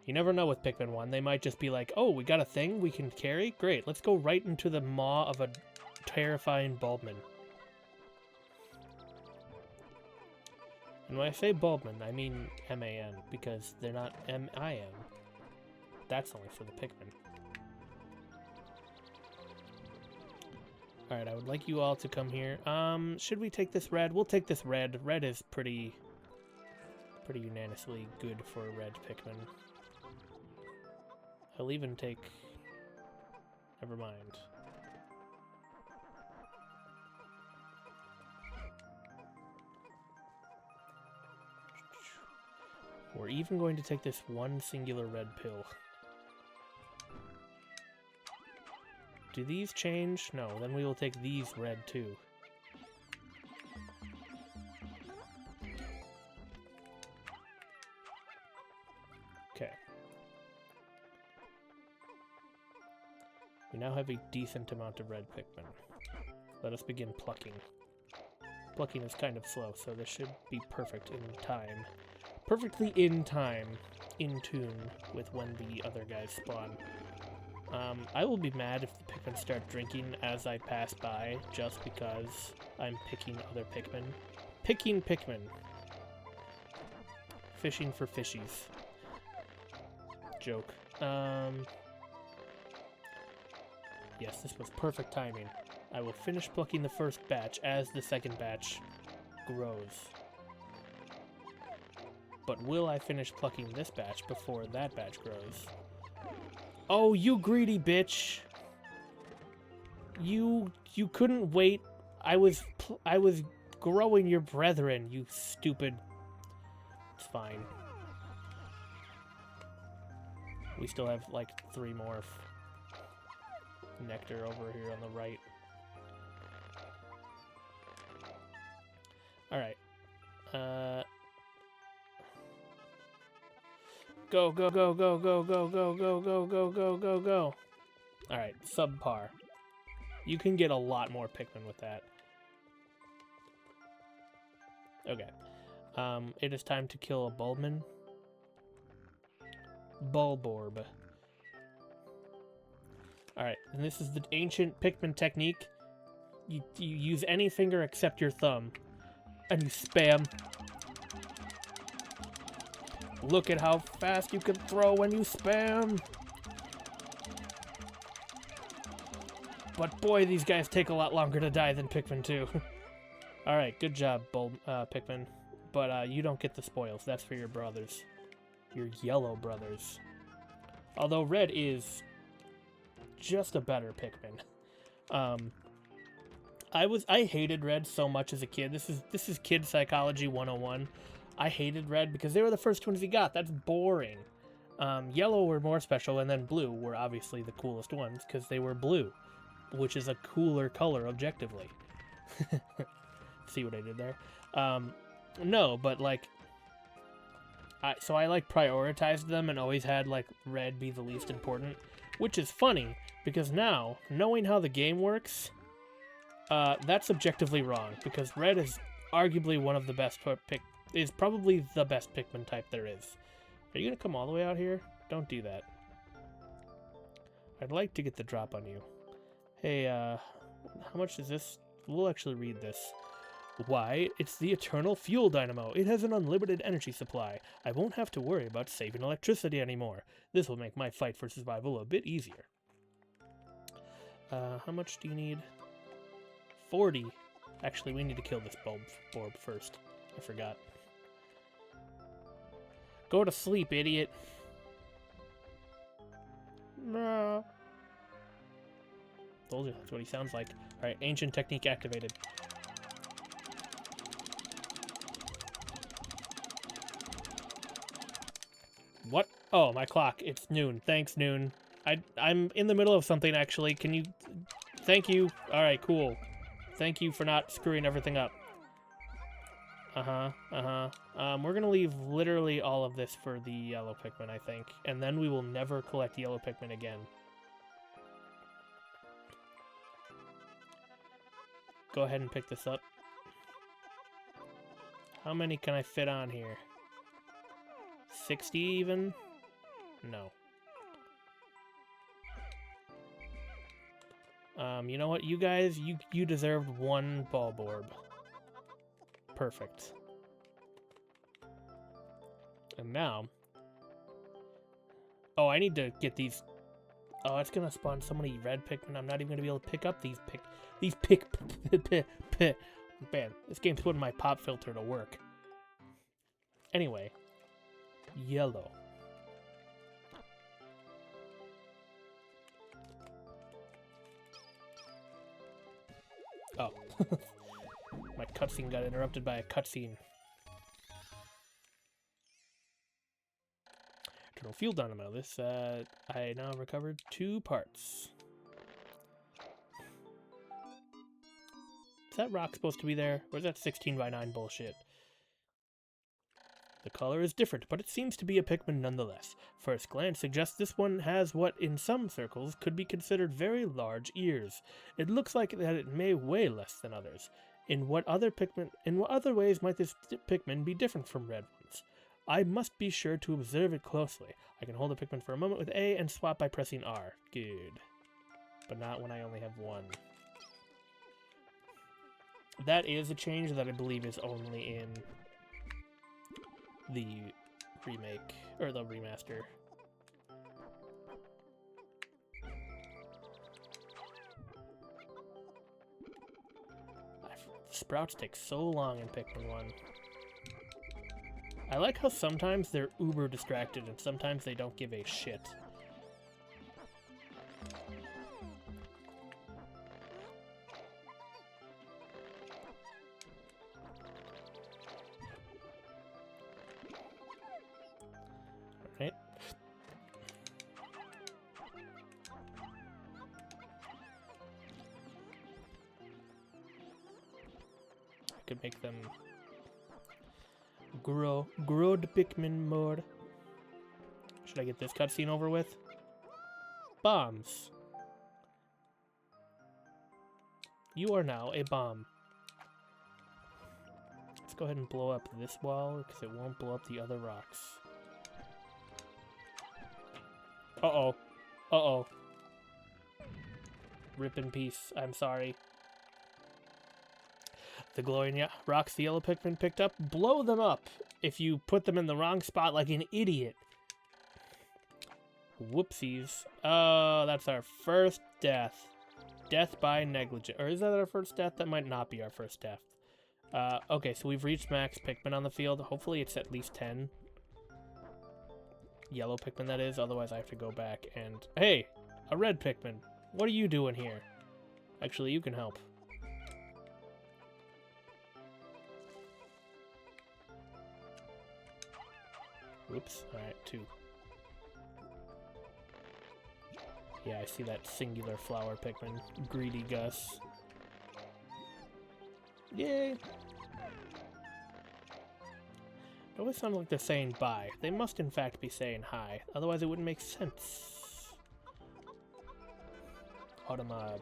You never know with Pikmin 1. They might just be like, oh, we got a thing we can carry? Great, let's go right into the maw of a terrifying Bulbman. And when I say Bulbman, I mean M-A-N, because they're not M-I-N. That's only for the Pikmin. Alright, I would like you all to come here. Should we take this red? We'll take this red. Red is pretty unanimously good for red Pikmin. I'll even take... Never mind. We're even going to take this one singular red pill. Do these change? No, then we will take these red too. Okay. We now have a decent amount of red Pikmin. Let us begin plucking. Plucking is kind of slow, so this should be perfect in time. Perfectly in time, in tune with when the other guys spawn. I will be mad if the Pikmin start drinking as I pass by, just because I'm picking other Pikmin. Picking Pikmin. Fishing for fishies. Joke. Yes, this was perfect timing. I will finish plucking the first batch as the second batch grows. But will I finish plucking this batch before that batch grows? Oh, you greedy bitch! You couldn't wait. I was growing your brethren, you stupid. It's fine. We still have like 3 more nectar over here on the right. Alright. Go, go, go, go, go, go, go, go, go, go, go, go, go. Alright, subpar. You can get a lot more Pikmin with that. Okay. It is time to kill a Bulbman. Bulborb. Alright, and this is the ancient Pikmin technique. You use any finger except your thumb. And you spam. Look at how fast you can throw when you spam. But boy, these guys take a lot longer to die than Pikmin 2. Alright, good job, Pikmin. But you don't get the spoils. That's for your brothers. Your yellow brothers. Although red is just a better Pikmin. I hated red so much as a kid. This is kid psychology 101. I hated red because they were the first ones we got. That's boring. Yellow were more special, and then blue were obviously the coolest ones because they were blue, which is a cooler color objectively. See what I did there? No, but like, so I like prioritized them and always had like red be the least important, which is funny because now, knowing how the game works, that's objectively wrong because red is arguably one of the best is probably the best Pikmin type there is. Are you gonna come all the way out here? Don't do that. I'd like to get the drop on you. Hey, how much is this? We'll actually read this. Why, it's the Eternal Fuel Dynamo. It has an unlimited energy supply. I won't have to worry about saving electricity anymore. This will make my fight for survival a bit easier. How much do you need? 40. Actually, we need to kill this Bulborb first. I forgot. Go to sleep, idiot. No. Told you, that's what he sounds like. Alright, ancient technique activated. What? Oh, my clock. It's noon. Thanks, noon. I'm in the middle of something, actually. Can you... Thank you. Alright, cool. Thank you for not screwing everything up. We're gonna leave literally all of this for the yellow Pikmin, I think. And then we will never collect yellow Pikmin again. Go ahead and pick this up. How many can I fit on here? 60 even? No. You know what? You guys, you deserved one Bulborb. Perfect. And now... Oh, I need to get these... Oh, it's gonna spawn so many red Pikmin, I'm not even gonna be able to pick up these Man, this game's putting my pop filter to work. Anyway. Yellow. Oh. My cutscene got interrupted by a cutscene. Eternal Field Dynamo. This, I now recovered 2 parts. Is that rock supposed to be there? Or is that 16x9 bullshit? The color is different, but it seems to be a Pikmin nonetheless. First glance suggests this one has what, in some circles, could be considered very large ears. It looks like that it may weigh less than others. In what other ways might this Pikmin be different from red ones? I must be sure to observe it closely. I can hold a Pikmin for a moment with A and swap by pressing R. Good. But not when I only have one. That is a change that I believe is only in the remake, or the remaster. Sprouts take so long in Pikmin 1. I like how sometimes they're uber distracted and sometimes they don't give a shit. Right? I could make them grow the Pikmin more. Should I get this cutscene over with? Bombs. You are now a bomb. Let's go ahead and blow up this wall because it won't blow up the other rocks. Uh-oh. Uh-oh. Rip in peace. I'm sorry. The glowing rocks the yellow Pikmin picked up, blow them up if you put them in the wrong spot like an idiot. Whoopsies. Oh, that's our first death. Death by negligence. Or is that our first death? That might not be our first death. Okay, so we've reached max Pikmin on the field. Hopefully it's at least 10. Yellow Pikmin, that is. Otherwise I have to go back and... Hey! A red Pikmin. What are you doing here? Actually, you can help. Whoops. Alright, 2. Yeah, I see that singular flower Pikmin. Greedy Gus. Yay! It always sounds like they're saying bye. They must in fact be saying hi. Otherwise it wouldn't make sense. Automod.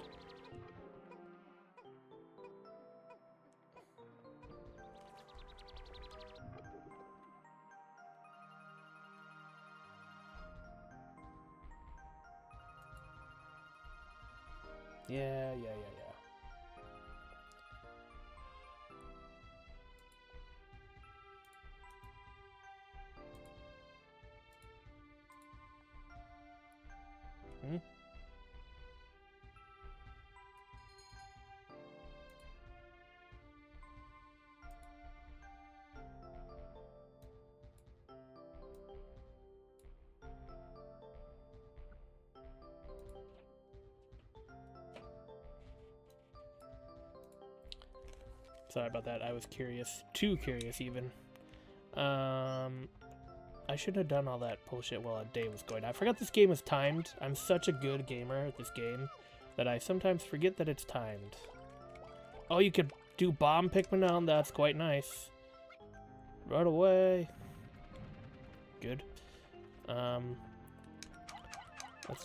Yeah. Hmm? Sorry about that. I was curious. Too curious, even. I should have done all that bullshit while a day was going. I forgot this game is timed. I'm such a good gamer at this game that I sometimes forget that it's timed. Oh, you could do bomb Pikmin now? That's quite nice. Right away. Good. Let's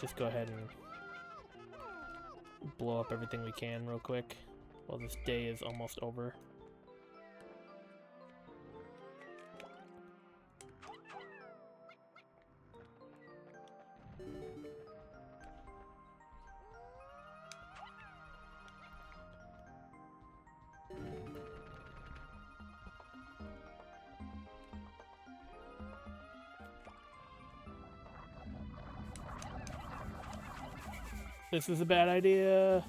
just go ahead and blow up everything we can real quick while this day is almost over. This is a bad idea.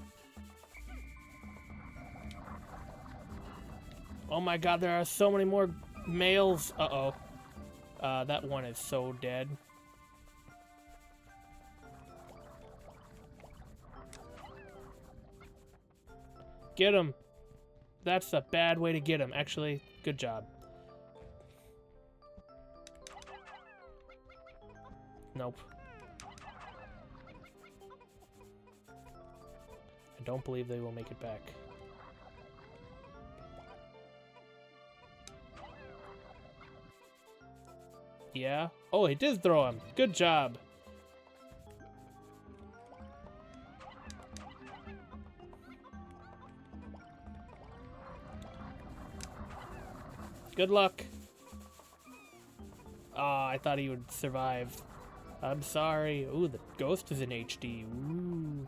Oh my god, there are so many more males. Uh-oh. That one is so dead. Get him. That's a bad way to get him. Actually, good job. Nope. I don't believe they will make it back. Yeah? Oh, he did throw him. Good job. Good luck. Ah, I thought he would survive. I'm sorry. Ooh, the ghost is in HD. Ooh.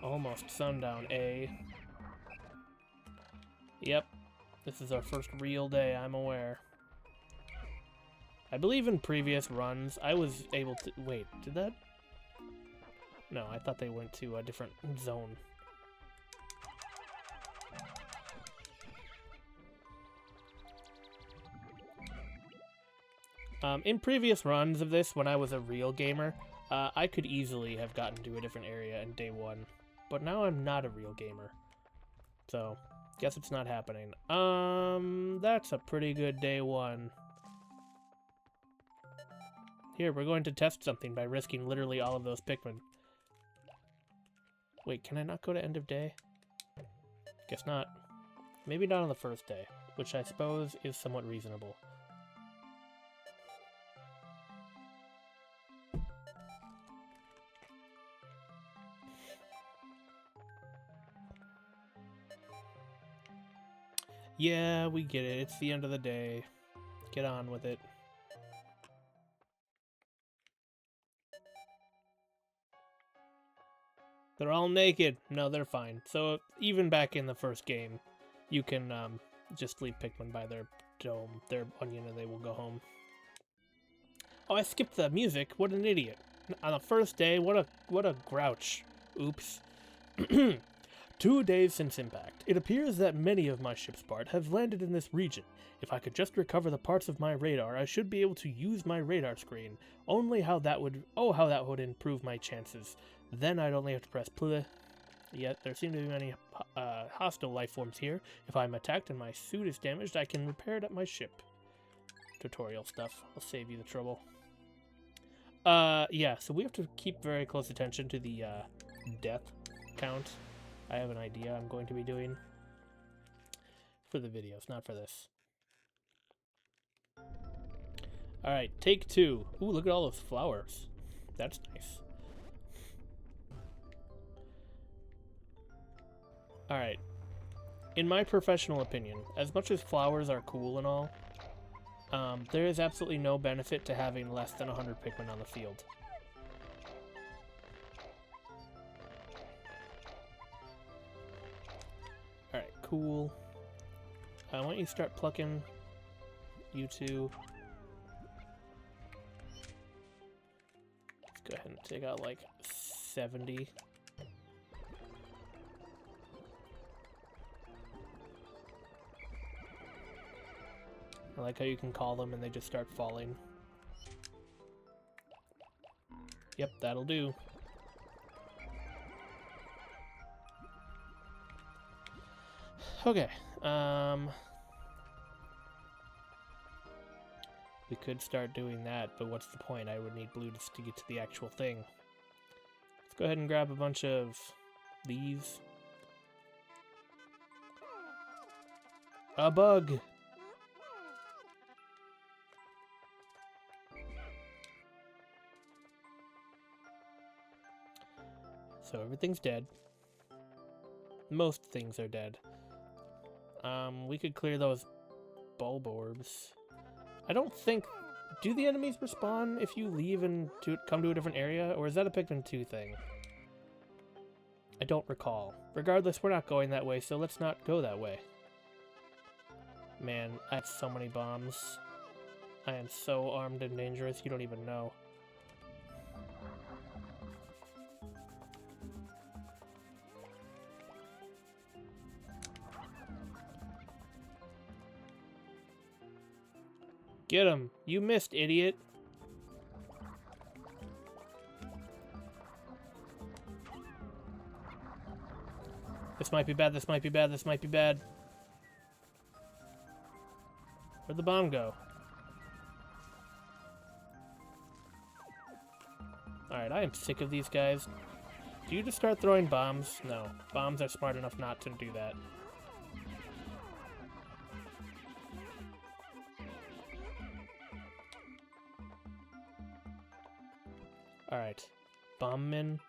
Almost sundown, A. Yep. This is our first real day, I'm aware. I believe in previous runs, I was able to... Wait, did that? No, I thought they went to a different zone. In previous runs of this, when I was a real gamer, I could easily have gotten to a different area in day one. But now I'm not a real gamer. So, guess it's not happening. That's a pretty good day one. Here, we're going to test something by risking literally all of those Pikmin. Wait, can I not go to end of day? Guess not. Maybe not on the first day, which I suppose is somewhat reasonable. Yeah, we get it. It's the end of the day. Get on with it. They're all naked. No, they're fine. So even back in the first game, you can just leave Pikmin by their dome, their onion, and they will go home. Oh, I skipped the music. What an idiot. On the first day, what a grouch. Oops. 2 days since impact. It appears that many of my ship's parts have landed in this region. If I could just recover the parts of my radar, I should be able to use my radar screen. Only how that would... Oh, how that would improve my chances. Then I'd only have to press play. Yet, there seem to be many hostile life forms here. If I'm attacked and my suit is damaged, I can repair it at my ship. Tutorial stuff. I'll save you the trouble. Yeah, so we have to keep very close attention to the death count. I have an idea I'm going to be doing for the videos, not for this. Alright, take 2. Ooh, look at all those flowers. That's nice. Alright. In my professional opinion, as much as flowers are cool and all, there is absolutely no benefit to having less than 100 Pikmin on the field. Alright, cool. Why don't you start plucking you two? Let's go ahead and take out like 70. I like how you can call them and they just start falling. Yep, that'll do. Okay, we could start doing that, but what's the point? I would need blue to get to the actual thing. Let's go ahead and grab a bunch of these. A bug! So everything's dead. Most things are dead. We could clear those bulb orbs. I don't think... Do the enemies respawn if you leave and come to a different area? Or is that a Pikmin 2 thing? I don't recall. Regardless, we're not going that way, so let's not go that way. Man, I have so many bombs. I am so armed and dangerous, you don't even know. Get him. You missed, idiot. This might be bad, this might be bad, this might be bad. Where'd the bomb go? Alright, I am sick of these guys. Do you just start throwing bombs? No. Bombs are smart enough not to do that. Alright. Bombman.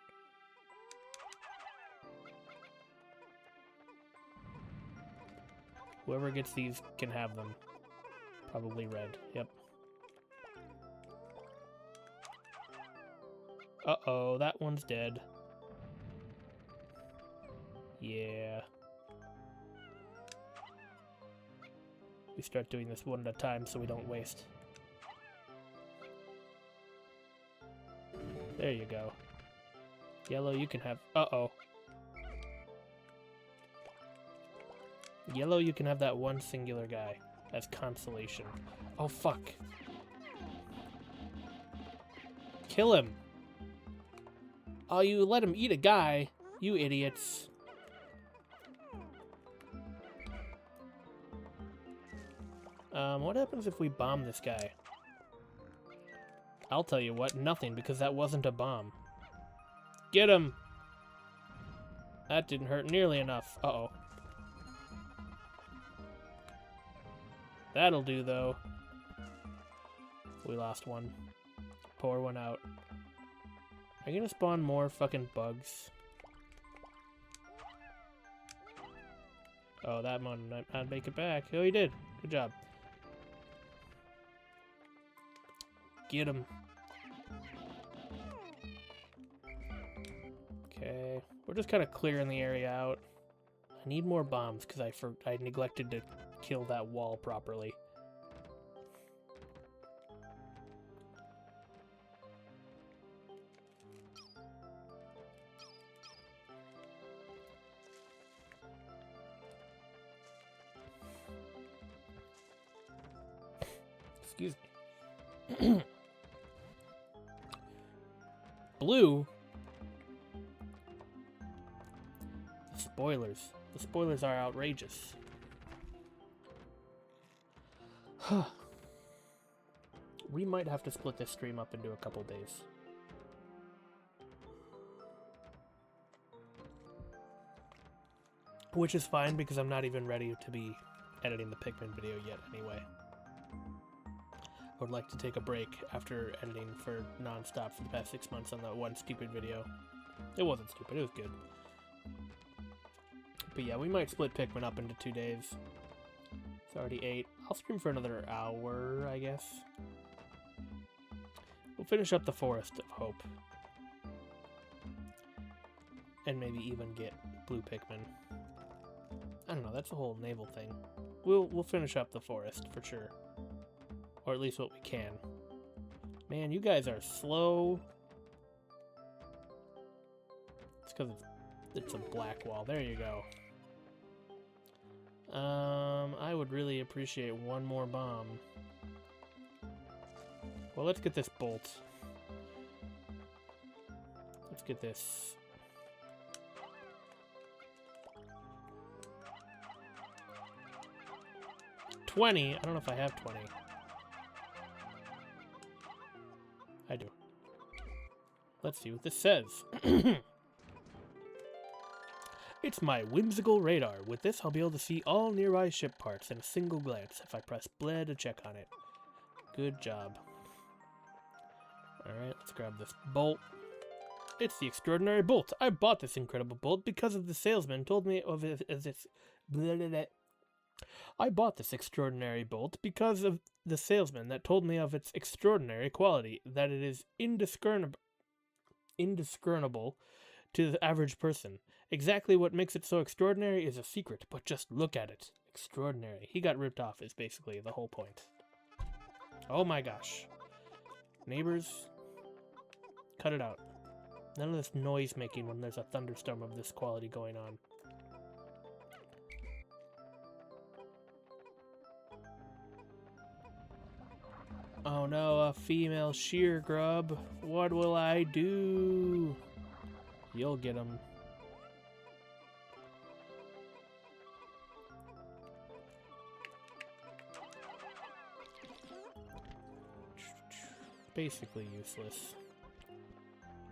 Whoever gets these can have them. Probably red. Yep. Uh-oh, that one's dead. Yeah. We start doing this one at a time so we don't waste. There you go. Yellow, you can have... Uh-oh. Yellow, you can have that one singular guy as consolation. Oh, fuck. Kill him. Oh, you let him eat a guy. You idiots. What happens if we bomb this guy? I'll tell you what, nothing, because that wasn't a bomb. Get him! That didn't hurt nearly enough. Uh-oh. That'll do, though. We lost one. Pour one out. Are you gonna spawn more fucking bugs? Oh, that one might not make it back. Oh, he did. Good job. Get him. Okay. We're just kind of clearing the area out. I need more bombs because I neglected to kill that wall properly. Excuse me. Blue? The spoilers. The spoilers are outrageous. We might have to split this stream up into a couple days. Which is fine because I'm not even ready to be editing the Pikmin video yet anyway. I would like to take a break after editing for non-stop for the past 6 months on that one stupid video. It wasn't stupid, it was good. But yeah, we might split Pikmin up into 2 days. It's already 8. I'll stream for another hour, I guess. We'll finish up the Forest of Hope. And maybe even get blue Pikmin. I don't know, that's a whole naval thing. We'll finish up the forest for sure. Or at least what we can. Man, you guys are slow. It's because it's a black wall. There you go. I would really appreciate one more bomb. Well, let's get this bolt. Let's get this. $20. I don't know if I have 20. I do. Let's see what this says. It's my whimsical radar. With this, I'll be able to see all nearby ship parts in a single glance if I press bleh to check on it. Good job. Alright, let's grab this bolt. It's the extraordinary bolt. I bought this incredible bolt because of the salesman told me of it as its... I bought this extraordinary bolt because of the salesman that told me of its extraordinary quality, that it is indiscernible to the average person. Exactly what makes it so extraordinary is a secret, but just look at it. Extraordinary. He got ripped off is basically the whole point. Oh my gosh. Neighbors, cut it out. None of this noise making when there's a thunderstorm of this quality going on. Oh no, a female shear grub. What will I do? You'll get him. Basically useless.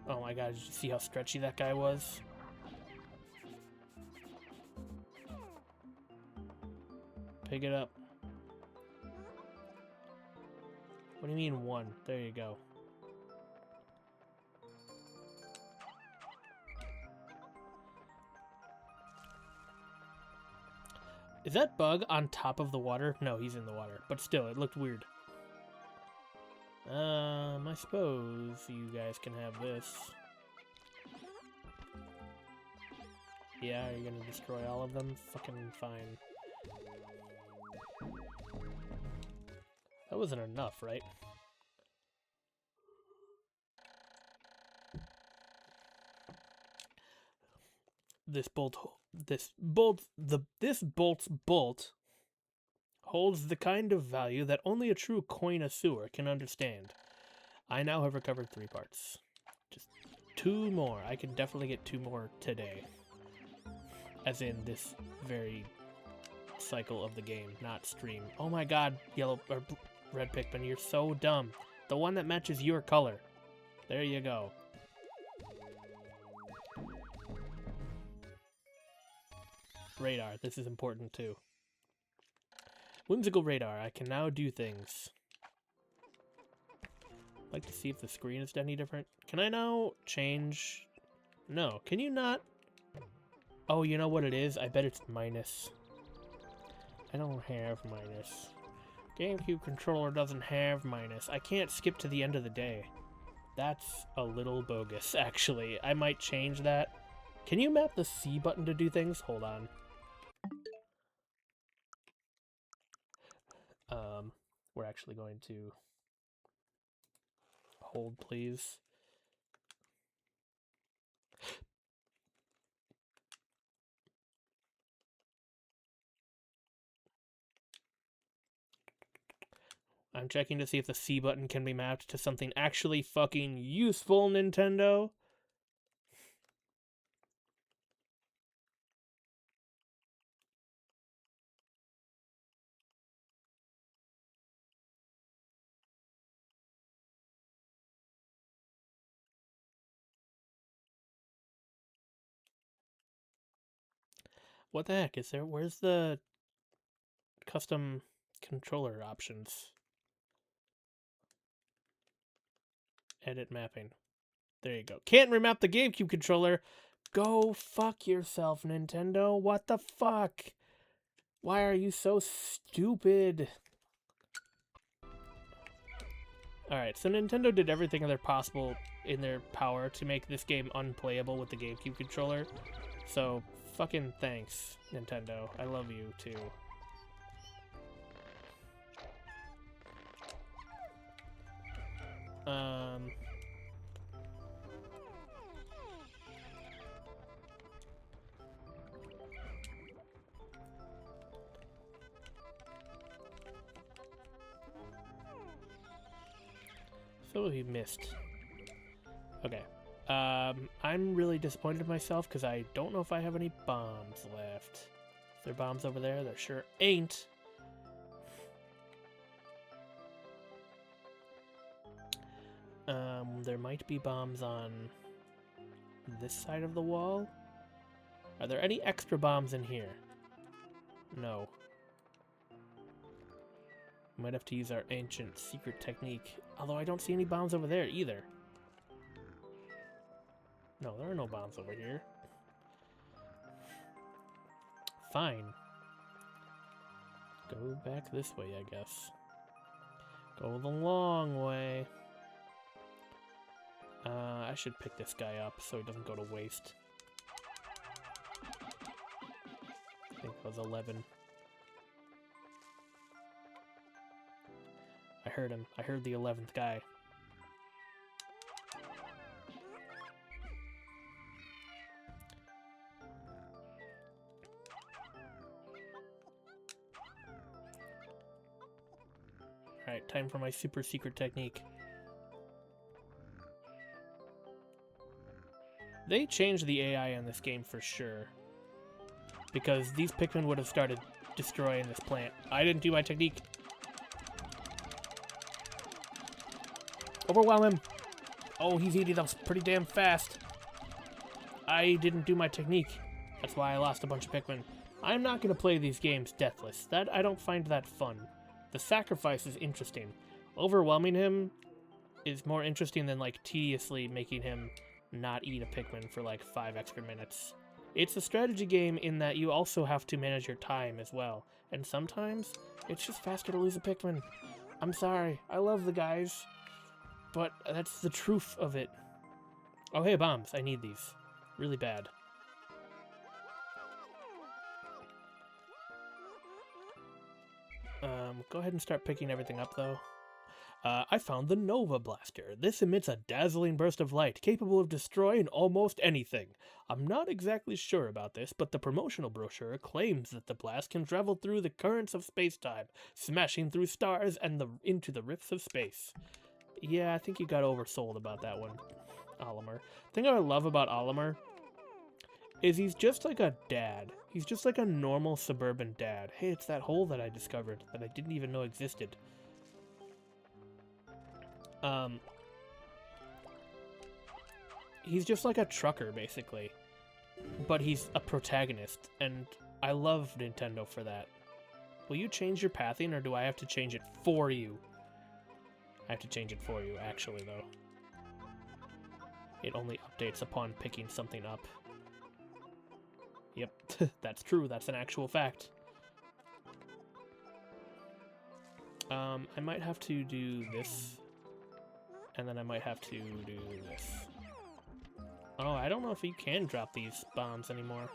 Oh my god, did you see how stretchy that guy was? Pick it up. What do you mean one? There you go. Is that bug on top of the water? No, he's in the water. But still, it looked weird. I suppose you guys can have this. Yeah, you're gonna destroy all of them? Fucking fine. That wasn't enough, right? This bolt's bolt holds the kind of value that only a true connoisseur can understand. I now have recovered 3 parts. Just 2 more. I can definitely get 2 more today. As in this very cycle of the game, not stream. Oh my god, yellow or red Pikmin, you're so dumb. The one that matches your color. There you go. Radar, this is important too. Whimsical radar, I can now do things. I'd like to see if the screen is any different. Can I now change? No, can you not? Oh, you know what it is? I bet it's minus. I don't have minus. GameCube controller doesn't have minus. I can't skip to the end of the day. That's a little bogus, actually. I might change that. Can you map the C button to do things? Hold on. We're actually going to hold, please. I'm checking to see if the C button can be mapped to something actually fucking useful, Nintendo. What the heck is there? Where's the custom controller options? Edit mapping. There you go. Can't remap the GameCube controller. Go fuck yourself, Nintendo. What the fuck? Why are you so stupid? Alright, so Nintendo did everything in their power to make this game unplayable with the GameCube controller. So, fucking thanks, Nintendo. I love you, too. So he missed. Okay. I'm really disappointed in myself because I don't know if I have any bombs left. Is there bombs over there? There sure ain't. There might be bombs on this side of the wall. Are there any extra bombs in here? No. Might have to use our ancient secret technique. Although I don't see any bombs over there either. No, there are no bombs over here. Fine. Go back this way, I guess. Go the long way. I should pick this guy up so he doesn't go to waste. I think it was 11. I heard him. I heard the 11th guy. Alright, time for my super secret technique. They changed the AI in this game for sure. Because these Pikmin would have started destroying this plant. I didn't do my technique. Overwhelm him! Oh, he's eating up pretty damn fast. I didn't do my technique. That's why I lost a bunch of Pikmin. I'm not going to play these games deathless. I don't find that fun. The sacrifice is interesting. Overwhelming him is more interesting than, like, tediously making him not eat a Pikmin for, like, 5 extra minutes. It's a strategy game in that you also have to manage your time as well. And sometimes, it's just faster to lose a Pikmin. I'm sorry. I love the guys. But that's the truth of it. Oh, hey, bombs. I need these. Really bad. Go ahead and start picking everything up, though. I found the Nova Blaster. This emits a dazzling burst of light, capable of destroying almost anything. I'm not exactly sure about this, but the promotional brochure claims that the blast can travel through the currents of space-time, smashing through stars and into the rifts of space. Yeah, I think you got oversold about that one, Olimar. The thing I love about Olimar is he's just like a dad. He's just like a normal suburban dad. Hey, it's that hole that I discovered that I didn't even know existed. He's just like a trucker, basically. But he's a protagonist, and I love Nintendo for that. Will you change your pathing, or do I have to change it for you? I have to change it for you, actually, though. It only updates upon picking something up. Yep, that's true. That's an actual fact. I might have to do this. And then I might have to do this. Oh, I don't know if you can drop these bombs anymore.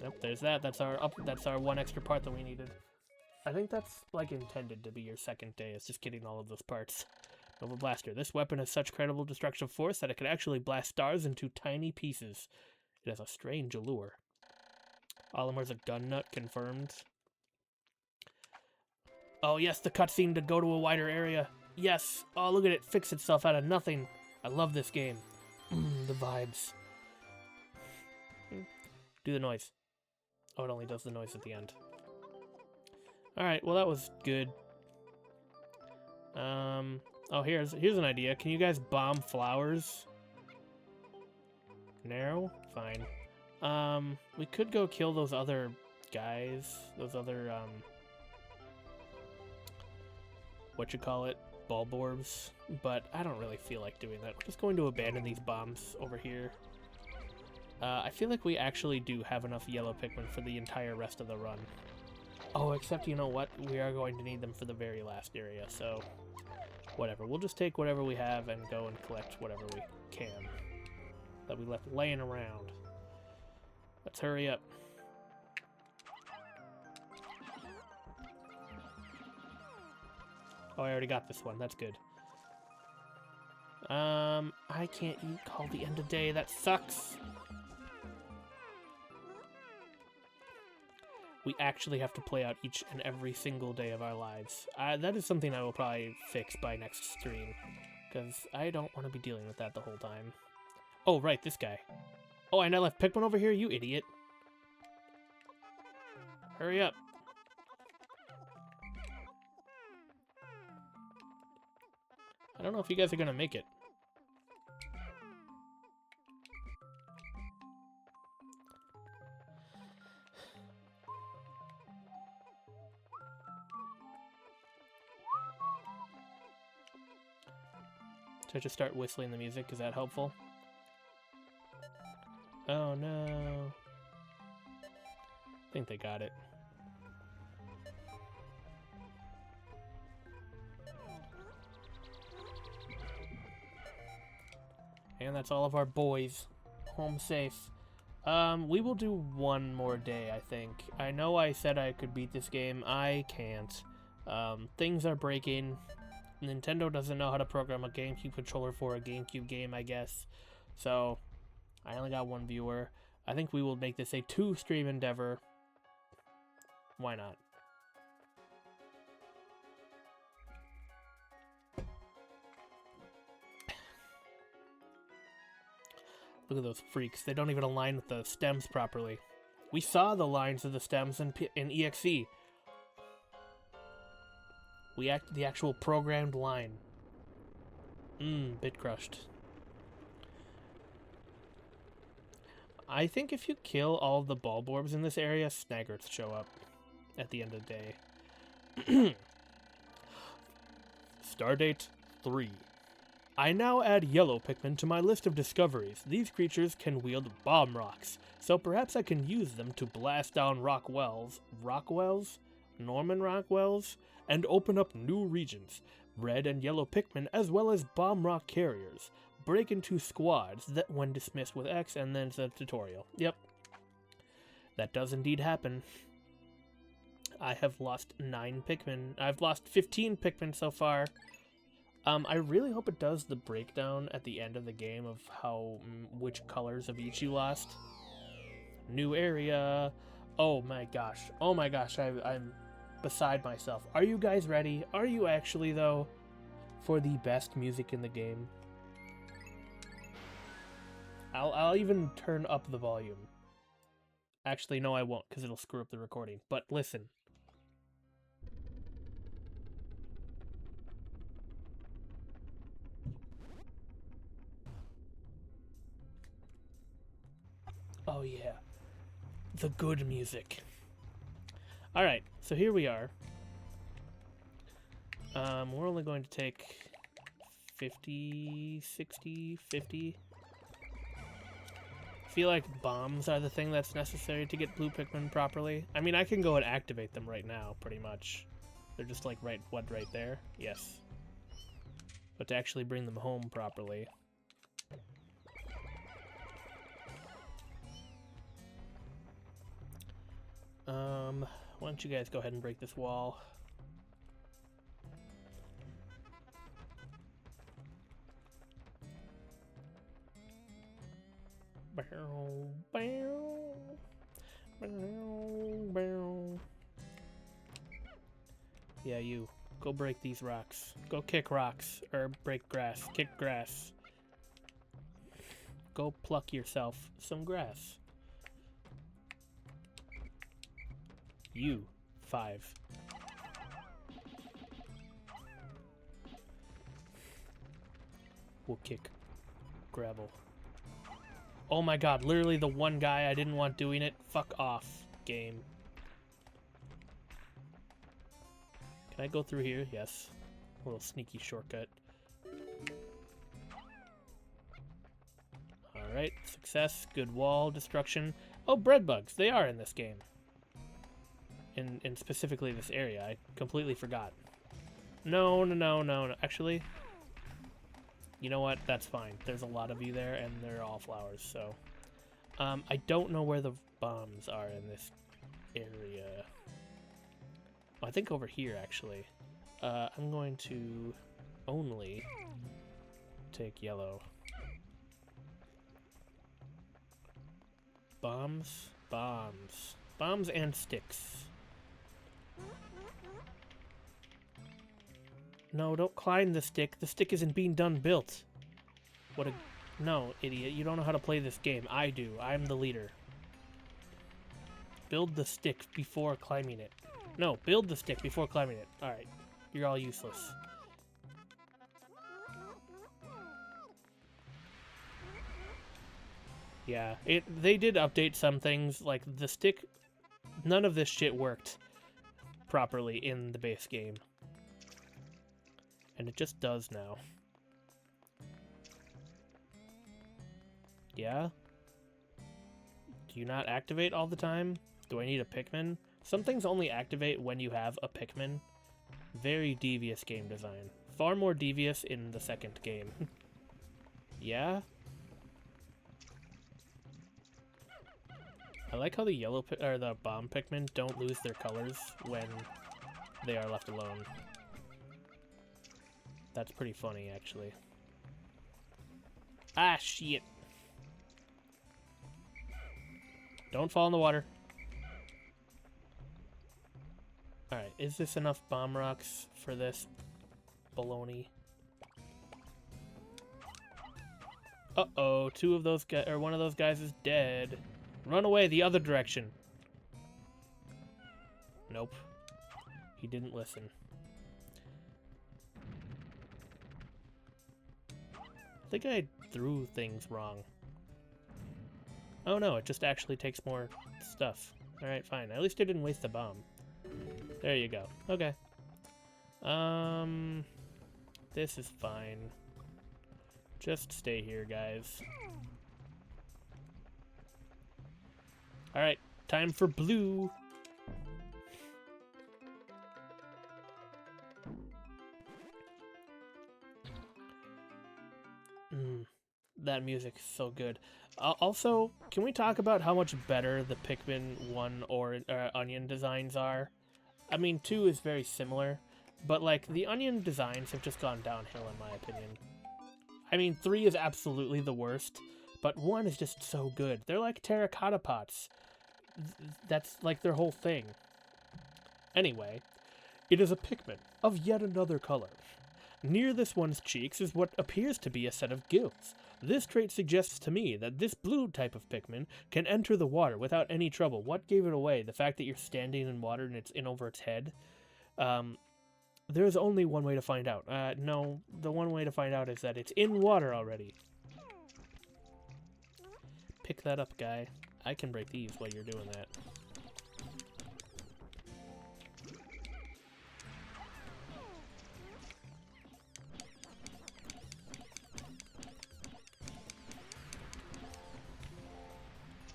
Yep, there's that. That's our one extra part that we needed. I think that's, like, intended to be your second day. It's just getting all of those parts. Nova Blaster. This weapon has such credible destructive force that it could actually blast stars into tiny pieces. It has a strange allure. Olimar's a gun nut, confirmed. Oh, yes, the cutscene to go to a wider area. Yes. Oh, look at it fix itself out of nothing. I love this game. The vibes. Do the noise. Oh, it only does the noise at the end. Alright, well that was good. Oh, here's an idea. Can you guys bomb flowers? No? Fine. We could go kill those other guys. Those other, whatchamacallit, bulborbs. But I don't really feel like doing that. We're just going to abandon these bombs over here. I feel like we actually do have enough yellow Pikmin for the entire rest of the run. Oh, except you know what? We are going to need them for the very last area, so whatever. We'll just take whatever we have and go and collect whatever we can that we left laying around. Let's hurry up. Oh, I already got this one. That's good. I can't call the end of day. That sucks. We actually have to play out each and every single day of our lives. That is something I will probably fix by next stream, because I don't want to be dealing with that the whole time. Oh, right, this guy. Oh, and I left Pikmin over here, you idiot. Hurry up. I don't know if you guys are going to make it. Should I just start whistling the music? Is that helpful? Oh no. I think they got it. And that's all of our boys. Home safe. We will do one more day, I think. I know I said I could beat this game. I can't. Things are breaking. Nintendo doesn't know how to program a GameCube controller for a GameCube game, I guess. So, I only got one viewer. I think we will make this a 2-stream endeavor. Why not? Look at those freaks. They don't even align with the stems properly. We saw the lines of the stems in EXE. The actual programmed line. Bit crushed. I think if you kill all the Bulborbs in this area, Snaggerts show up at the end of the day. Stardate 3. I now add yellow Pikmin to my list of discoveries. These creatures can wield bomb rocks, so perhaps I can use them to blast down rock wells, Norman rock wells, and open up new regions. Red and yellow Pikmin, as well as bomb rock carriers, break into squads that, when dismissed with X, and then it's a tutorial. Yep. That does indeed happen. I have lost 9 Pikmin. I've lost 15 Pikmin so far. I really hope it does the breakdown at the end of the game of how, which colors of each you lost. New area. Oh my gosh. Oh my gosh, I'm beside myself. Are you guys ready? Are you actually, though, for the best music in the game? I'll even turn up the volume. Actually, no, I won't, because it'll screw up the recording. But listen. Oh yeah, the good music. Alright, so here we are. We're only going to take 50, 60, 50. I feel like bombs are the thing that's necessary to get blue Pikmin properly. I mean, I can go and activate them right now, pretty much. They're just like right there? Yes. But to actually bring them home properly... why don't you guys go ahead and break this wall? Bow, bow, bow, bow. Yeah, you. Go break these rocks. Go kick rocks. Or break grass. Kick grass. Go pluck yourself some grass. You. 5. We'll kick gravel. Oh my god, literally the one guy I didn't want doing it. Fuck off, game. Can I go through here? Yes. A little sneaky shortcut. Alright, success. Good wall destruction. Oh, bread bugs. They are in this game. In specifically this area. I completely forgot. No. Actually, you know what? That's fine. There's a lot of you there, and they're all flowers, so... I don't know where the bombs are in this area. Oh, I think over here, actually. I'm going to only take yellow. Bombs, bombs. Bombs and sticks. No, don't climb the stick. The stick isn't being done built. What a... No, idiot. You don't know how to play this game. I do. I'm the leader. Build the stick before climbing it. No, build the stick before climbing it. Alright. You're all useless. Yeah, they did update some things. Like, the stick... None of this shit worked properly in the base game. And it just does now. Yeah? Do you not activate all the time? Do I need a Pikmin? Some things only activate when you have a Pikmin. Very devious game design. Far more devious in the second game. Yeah? I like how the the bomb Pikmin don't lose their colors when they are left alone. That's pretty funny, actually. Ah, shit. Don't fall in the water. Alright, is this enough bomb rocks for this baloney? Uh-oh, two of those guys, or one of those guys is dead. Run away the other direction. Nope. He didn't listen. I think I threw things wrong. Oh no, it just actually takes more stuff. Alright, fine. At least I didn't waste the bomb. There you go. Okay. This is fine. Just stay here, guys. Alright, time for blue. That music's so good. Also, can we talk about how much better the Pikmin 1 or Onion designs are? I mean, 2 is very similar, but like the Onion designs have just gone downhill in my opinion. I mean, 3 is absolutely the worst, but 1 is just so good. They're like terracotta pots. That's like their whole thing. Anyway, it is a Pikmin of yet another color. Near this one's cheeks is what appears to be a set of gills. This trait suggests to me that this blue type of Pikmin can enter the water without any trouble. What gave it away? The fact that you're standing in water and it's in over its head? There's only one way to find out. No, the one way to find out is that it's in water already. Pick that up, guy. I can break these while you're doing that.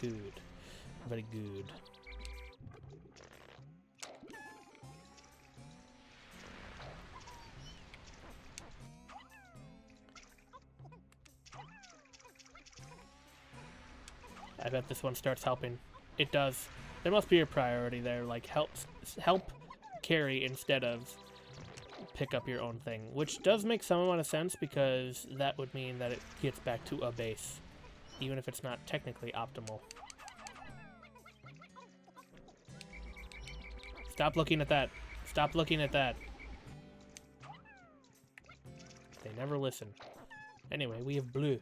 Good. Very good. I bet this one starts helping. It does. There must be a priority there, like help carry instead of pick up your own thing, which does make some amount of sense because that would mean that it gets back to a base, even if it's not technically optimal. Stop looking at that. Stop looking at that. They never listen. Anyway, we have blue.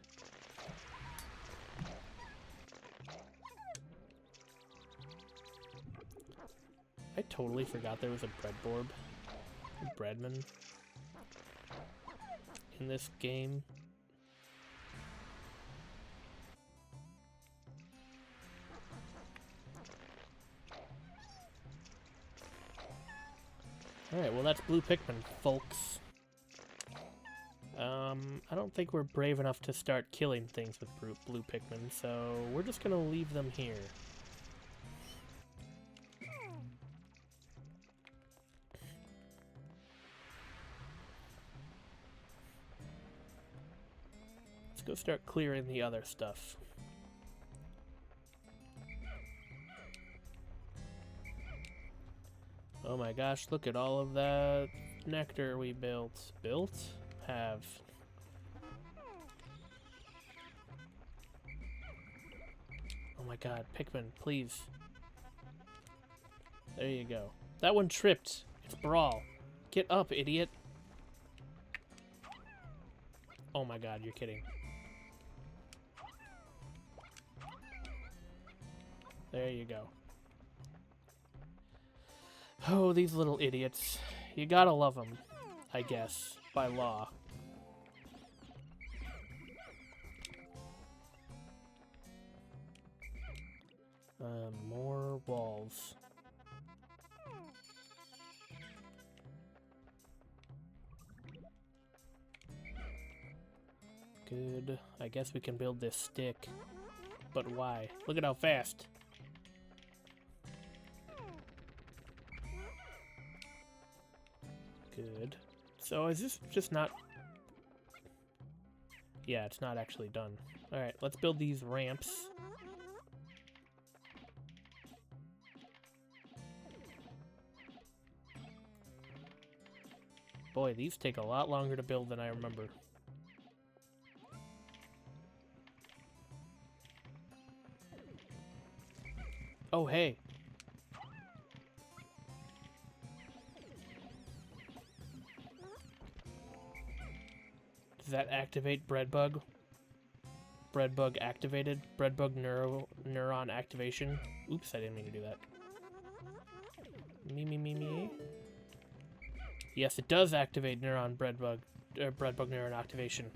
I totally forgot there was a breadman in this game. Alright, well that's blue Pikmin, folks. I don't think we're brave enough to start killing things with blue Pikmin, so we're just gonna leave them here. Let's go start clearing the other stuff. Oh my gosh, look at all of that nectar we built. Have. Oh my god, Pikmin, please. There you go. That one tripped. It's Brawl. Get up, idiot. Oh my god, you're kidding. There you go. Oh, these little idiots. You gotta love them, I guess, by law. More walls. Good. I guess we can build this stick. But why? Look at how fast. Good. So is this just not... Yeah, it's not actually done. Alright, let's build these ramps. Boy, these take a lot longer to build than I remember. Oh, hey. Does that activate Breadbug? bread bug activated. Bread bug neuron activation. Oops, I didn't mean to do that. Me. Yes, it does activate bread bug neuron activation.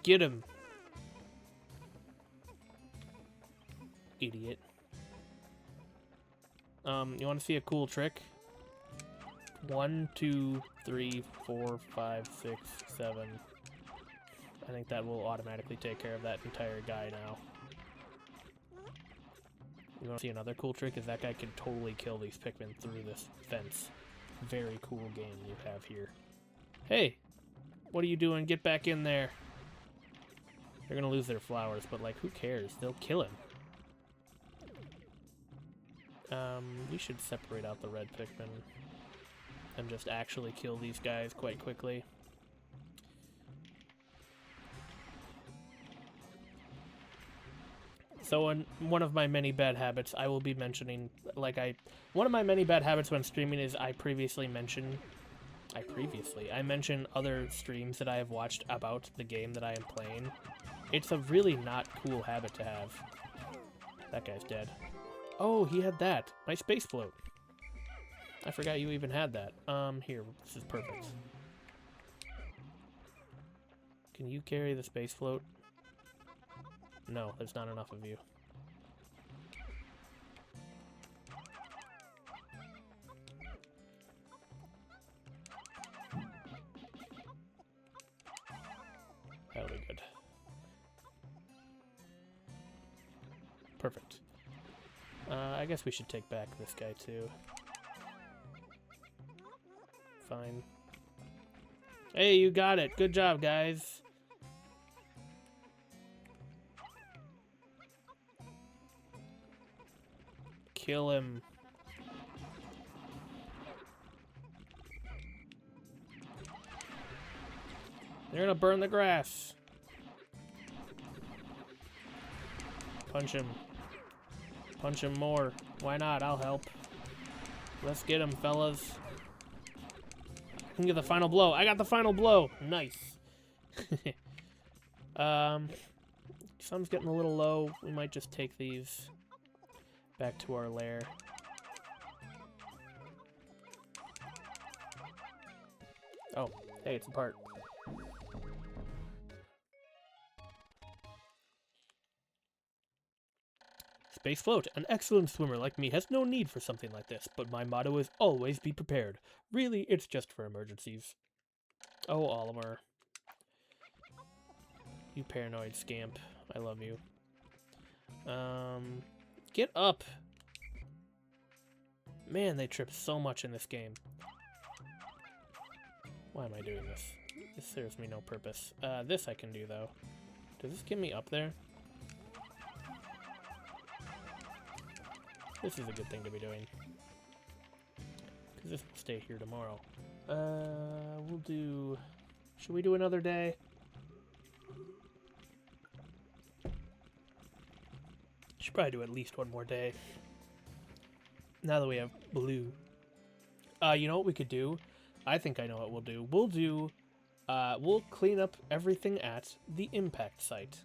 Get him. Idiot. You want to see a cool trick? 1, 2, 3, 4, 5, 6, 7. I think that will automatically take care of that entire guy now. You want to see another cool trick? Is that guy can totally kill these Pikmin through this fence. Very cool game you have here. Hey! What are you doing? Get back in there! They're gonna lose their flowers, but like, who cares? They'll kill him. We should separate out the red Pikmin and just actually kill these guys quite quickly. So one of my many bad habits, I will be mentioning, one of my many bad habits when streaming is I mention other streams that I have watched about the game that I am playing. It's a really not cool habit to have. That guy's dead. Oh, he had that. My space float. I forgot you even had that. Here, this is perfect. Can you carry the space float? No, there's not enough of you. That'll be good. Perfect. I guess we should take back this guy too. Fine. Hey, you got it. Good job, guys. Kill him. They're gonna burn the grass. Punch him. Punch him more. Why not? I'll help. Let's get him, fellas. I can get the final blow. I got the final blow. Nice. Sun's getting a little low. We might just take these back to our lair. Oh, hey, it's apart. Space Float, an excellent swimmer like me, has no need for something like this, but my motto is always be prepared. Really, it's just for emergencies. Oh, Olimar. You paranoid scamp. I love you. Get up! Man, they trip so much in this game. Why am I doing this? This serves me no purpose. This I can do, though. Does this get me up there? This is a good thing to be doing. Because this will stay here tomorrow. We'll do... Should we do another day? Should probably do at least one more day. Now that we have blue. You know what we could do? I think I know what we'll do. We'll clean up everything at the impact site.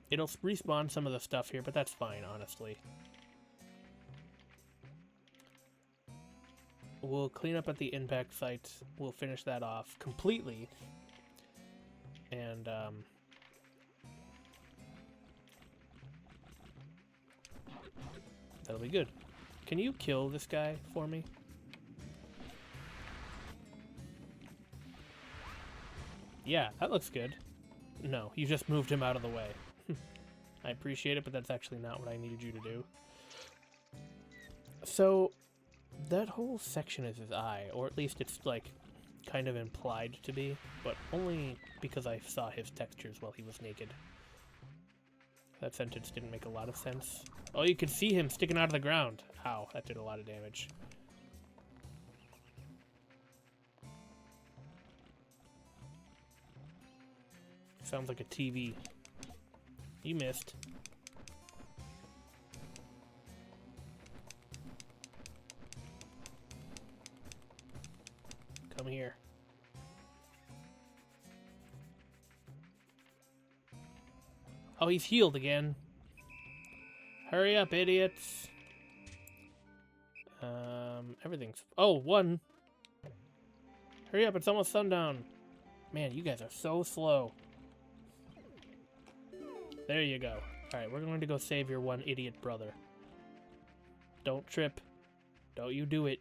It'll respawn some of the stuff here, but that's fine, honestly. We'll clean up at the impact site. We'll finish that off completely. And, that'll be good. Can you kill this guy for me? Yeah, that looks good. No, you just moved him out of the way. I appreciate it, but that's actually not what I needed you to do. So, that whole section is his eye, or at least it's, like, kind of implied to be, but only because I saw his textures while he was naked. That sentence didn't make a lot of sense. Oh, you could see him sticking out of the ground. Ow, that did a lot of damage. Sounds like a TV. You missed. Come here. Oh, he's healed again. Hurry up, idiots. Everything's... Oh, one. Hurry up, it's almost sundown. Man, you guys are so slow. There you go. Alright, we're going to go save your one idiot brother. Don't trip. Don't you do it.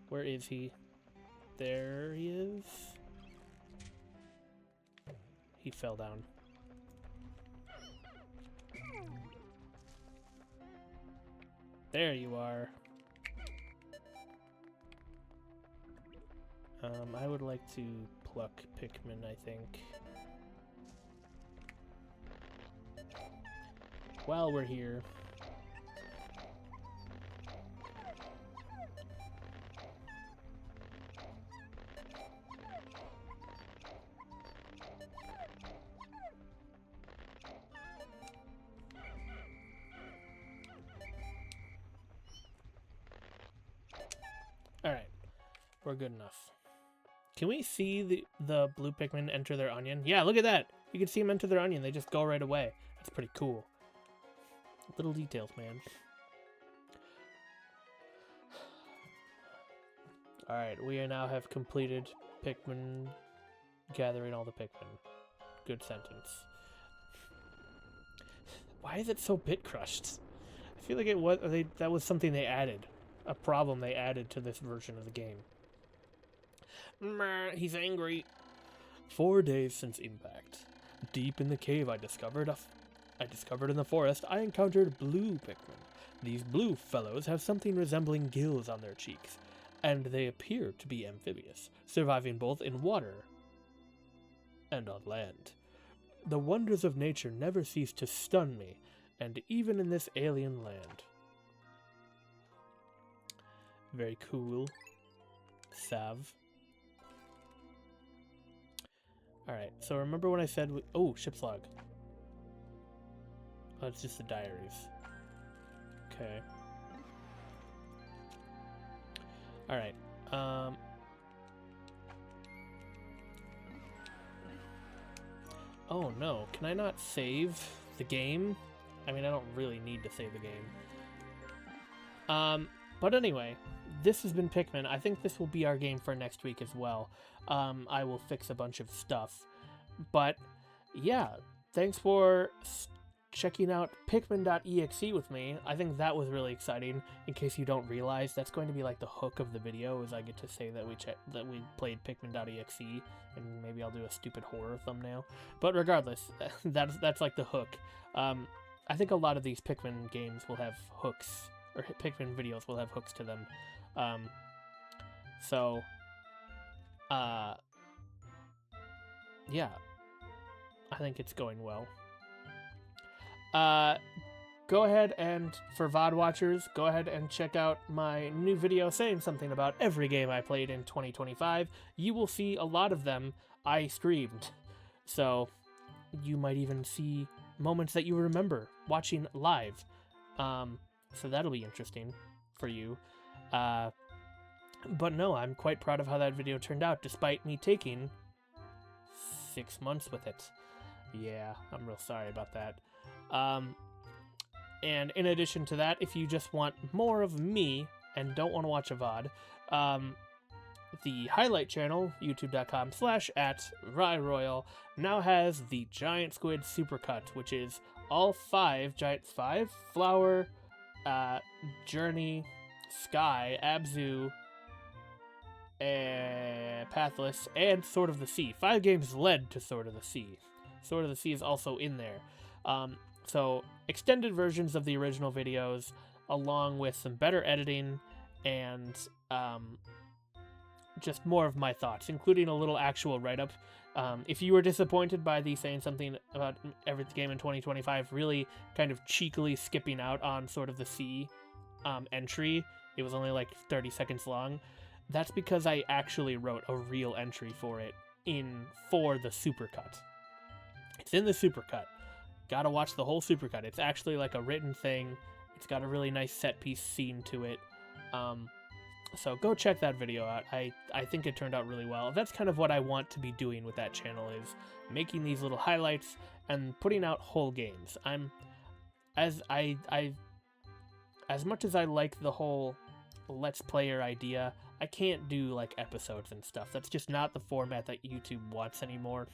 Where is he? There he is. He fell down. There you are. I would like to pluck Pikmin, I think. While we're here. Alright, we're good enough. Can we see the blue Pikmin enter their onion? Yeah, look at that! You can see them enter their onion, they just go right away. That's pretty cool. Little details, man. Alright, we now have completed Pikmin, gathering all the Pikmin. Good sentence. Why is it so bit crushed? I feel like it was that was something they added. A problem they added to this version of the game. He's angry. 4 days since impact. Deep in the cave I discovered in the forest, I encountered blue Pikmin. These blue fellows have something resembling gills on their cheeks, and they appear to be amphibious, surviving both in water and on land. The wonders of nature never cease to stun me, and even in this alien land. Very cool. Sav. Alright, so remember when I said... Oh, ship's log. Oh, it's just the diaries. Okay. Alright. Oh no, can I not save the game? I mean, I don't really need to save the game. But anyway, this has been Pikmin. I think this will be our game for next week as well. I will fix a bunch of stuff. But, yeah, thanks for checking out Pikmin.exe with me. I think that was really exciting. In case you don't realize, that's going to be like the hook of the video, is I get to say that we played Pikmin.exe, and maybe I'll do a stupid horror thumbnail. But regardless, that's like the hook. I think a lot of these Pikmin games will have hooks, or Pikmin videos will have hooks to them. Yeah, I think it's going well. Go ahead and, for VOD watchers, go ahead and check out my new video saying something about every game I played in 2025. You will see a lot of them I streamed. So, you might even see moments that you remember watching live. So that'll be interesting for you. But no, I'm quite proud of how that video turned out, despite me taking 6 months with it. Yeah, I'm real sorry about that. And in addition to that, if you just want more of me and don't want to watch a VOD, the highlight channel, youtube.com/@RyeRoyal, now has the Giant Squid Supercut, which is all 5 Flower, Journey, Sky, Abzu, Pathless, and Sword of the Sea. 5 games led to Sword of the Sea. Sword of the Sea is also in there. So, extended versions of the original videos, along with some better editing, and just more of my thoughts, including a little actual write-up. If you were disappointed by the saying something about every game in 2025, really kind of cheekily skipping out on Sword of the Sea entry, it was only like 30 seconds long, that's because I actually wrote a real entry for it for the supercut. It's in the supercut. Gotta watch the whole supercut. It's actually like a written thing. It's got a really nice set piece scene to it. So go check that video out. I think it turned out really well. That's kind of what I want to be doing with that channel, is making these little highlights and putting out whole games. As much as I like the whole Let's Player idea, I can't do like episodes and stuff. That's just not the format that YouTube wants anymore.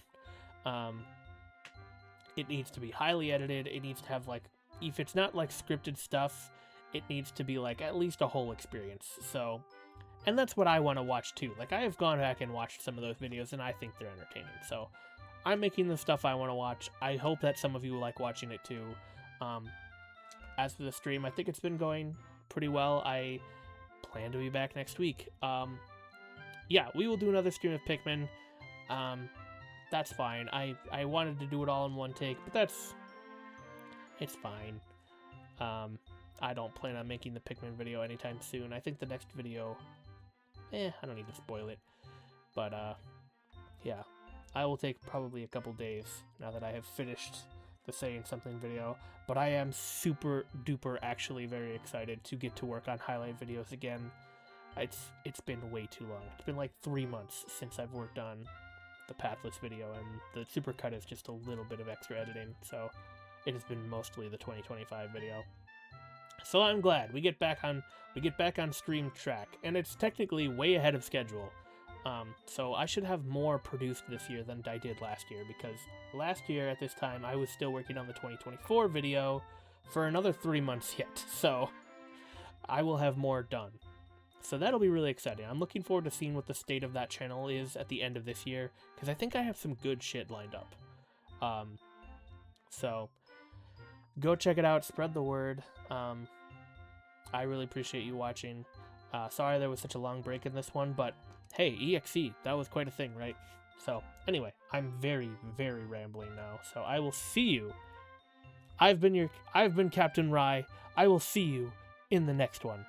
It needs to be highly edited. It needs to have like, if it's not like scripted stuff, it needs to be like at least a whole experience. So, and that's what I want to watch too. Like, I have gone back and watched some of those videos and I think they're entertaining. So I'm making the stuff I want to watch. I hope that some of you like watching it too. As for the stream, I think it's been going pretty well. I plan to be back next week. Yeah, we will do another stream of Pikmin. That's fine. I wanted to do it all in one take, but it's fine. I don't plan on making the Pikmin video anytime soon. I think the next video, I don't need to spoil it. But, yeah. I will take probably a couple days now that I have finished the Saying Something video. But I am super duper actually very excited to get to work on highlight videos again. It's been way too long. It's been like 3 months since I've worked on the Pathless video, and the supercut is just a little bit of extra editing. So it has been mostly the 2025 video. So I'm glad we get back on stream track, and it's technically way ahead of schedule. So I should have more produced this year than I did last year, because last year at this time I was still working on the 2024 video for another 3 months yet. So I will have more done. So that'll be really exciting. I'm looking forward to seeing what the state of that channel is at the end of this year, because I think I have some good shit lined up. So go check it out, spread the word. I really appreciate you watching. Sorry there was such a long break in this one, but hey, EXE, that was quite a thing, right? So anyway, I'm very, very rambling now. So I will see you. I've been Captain Rye. I will see you in the next one.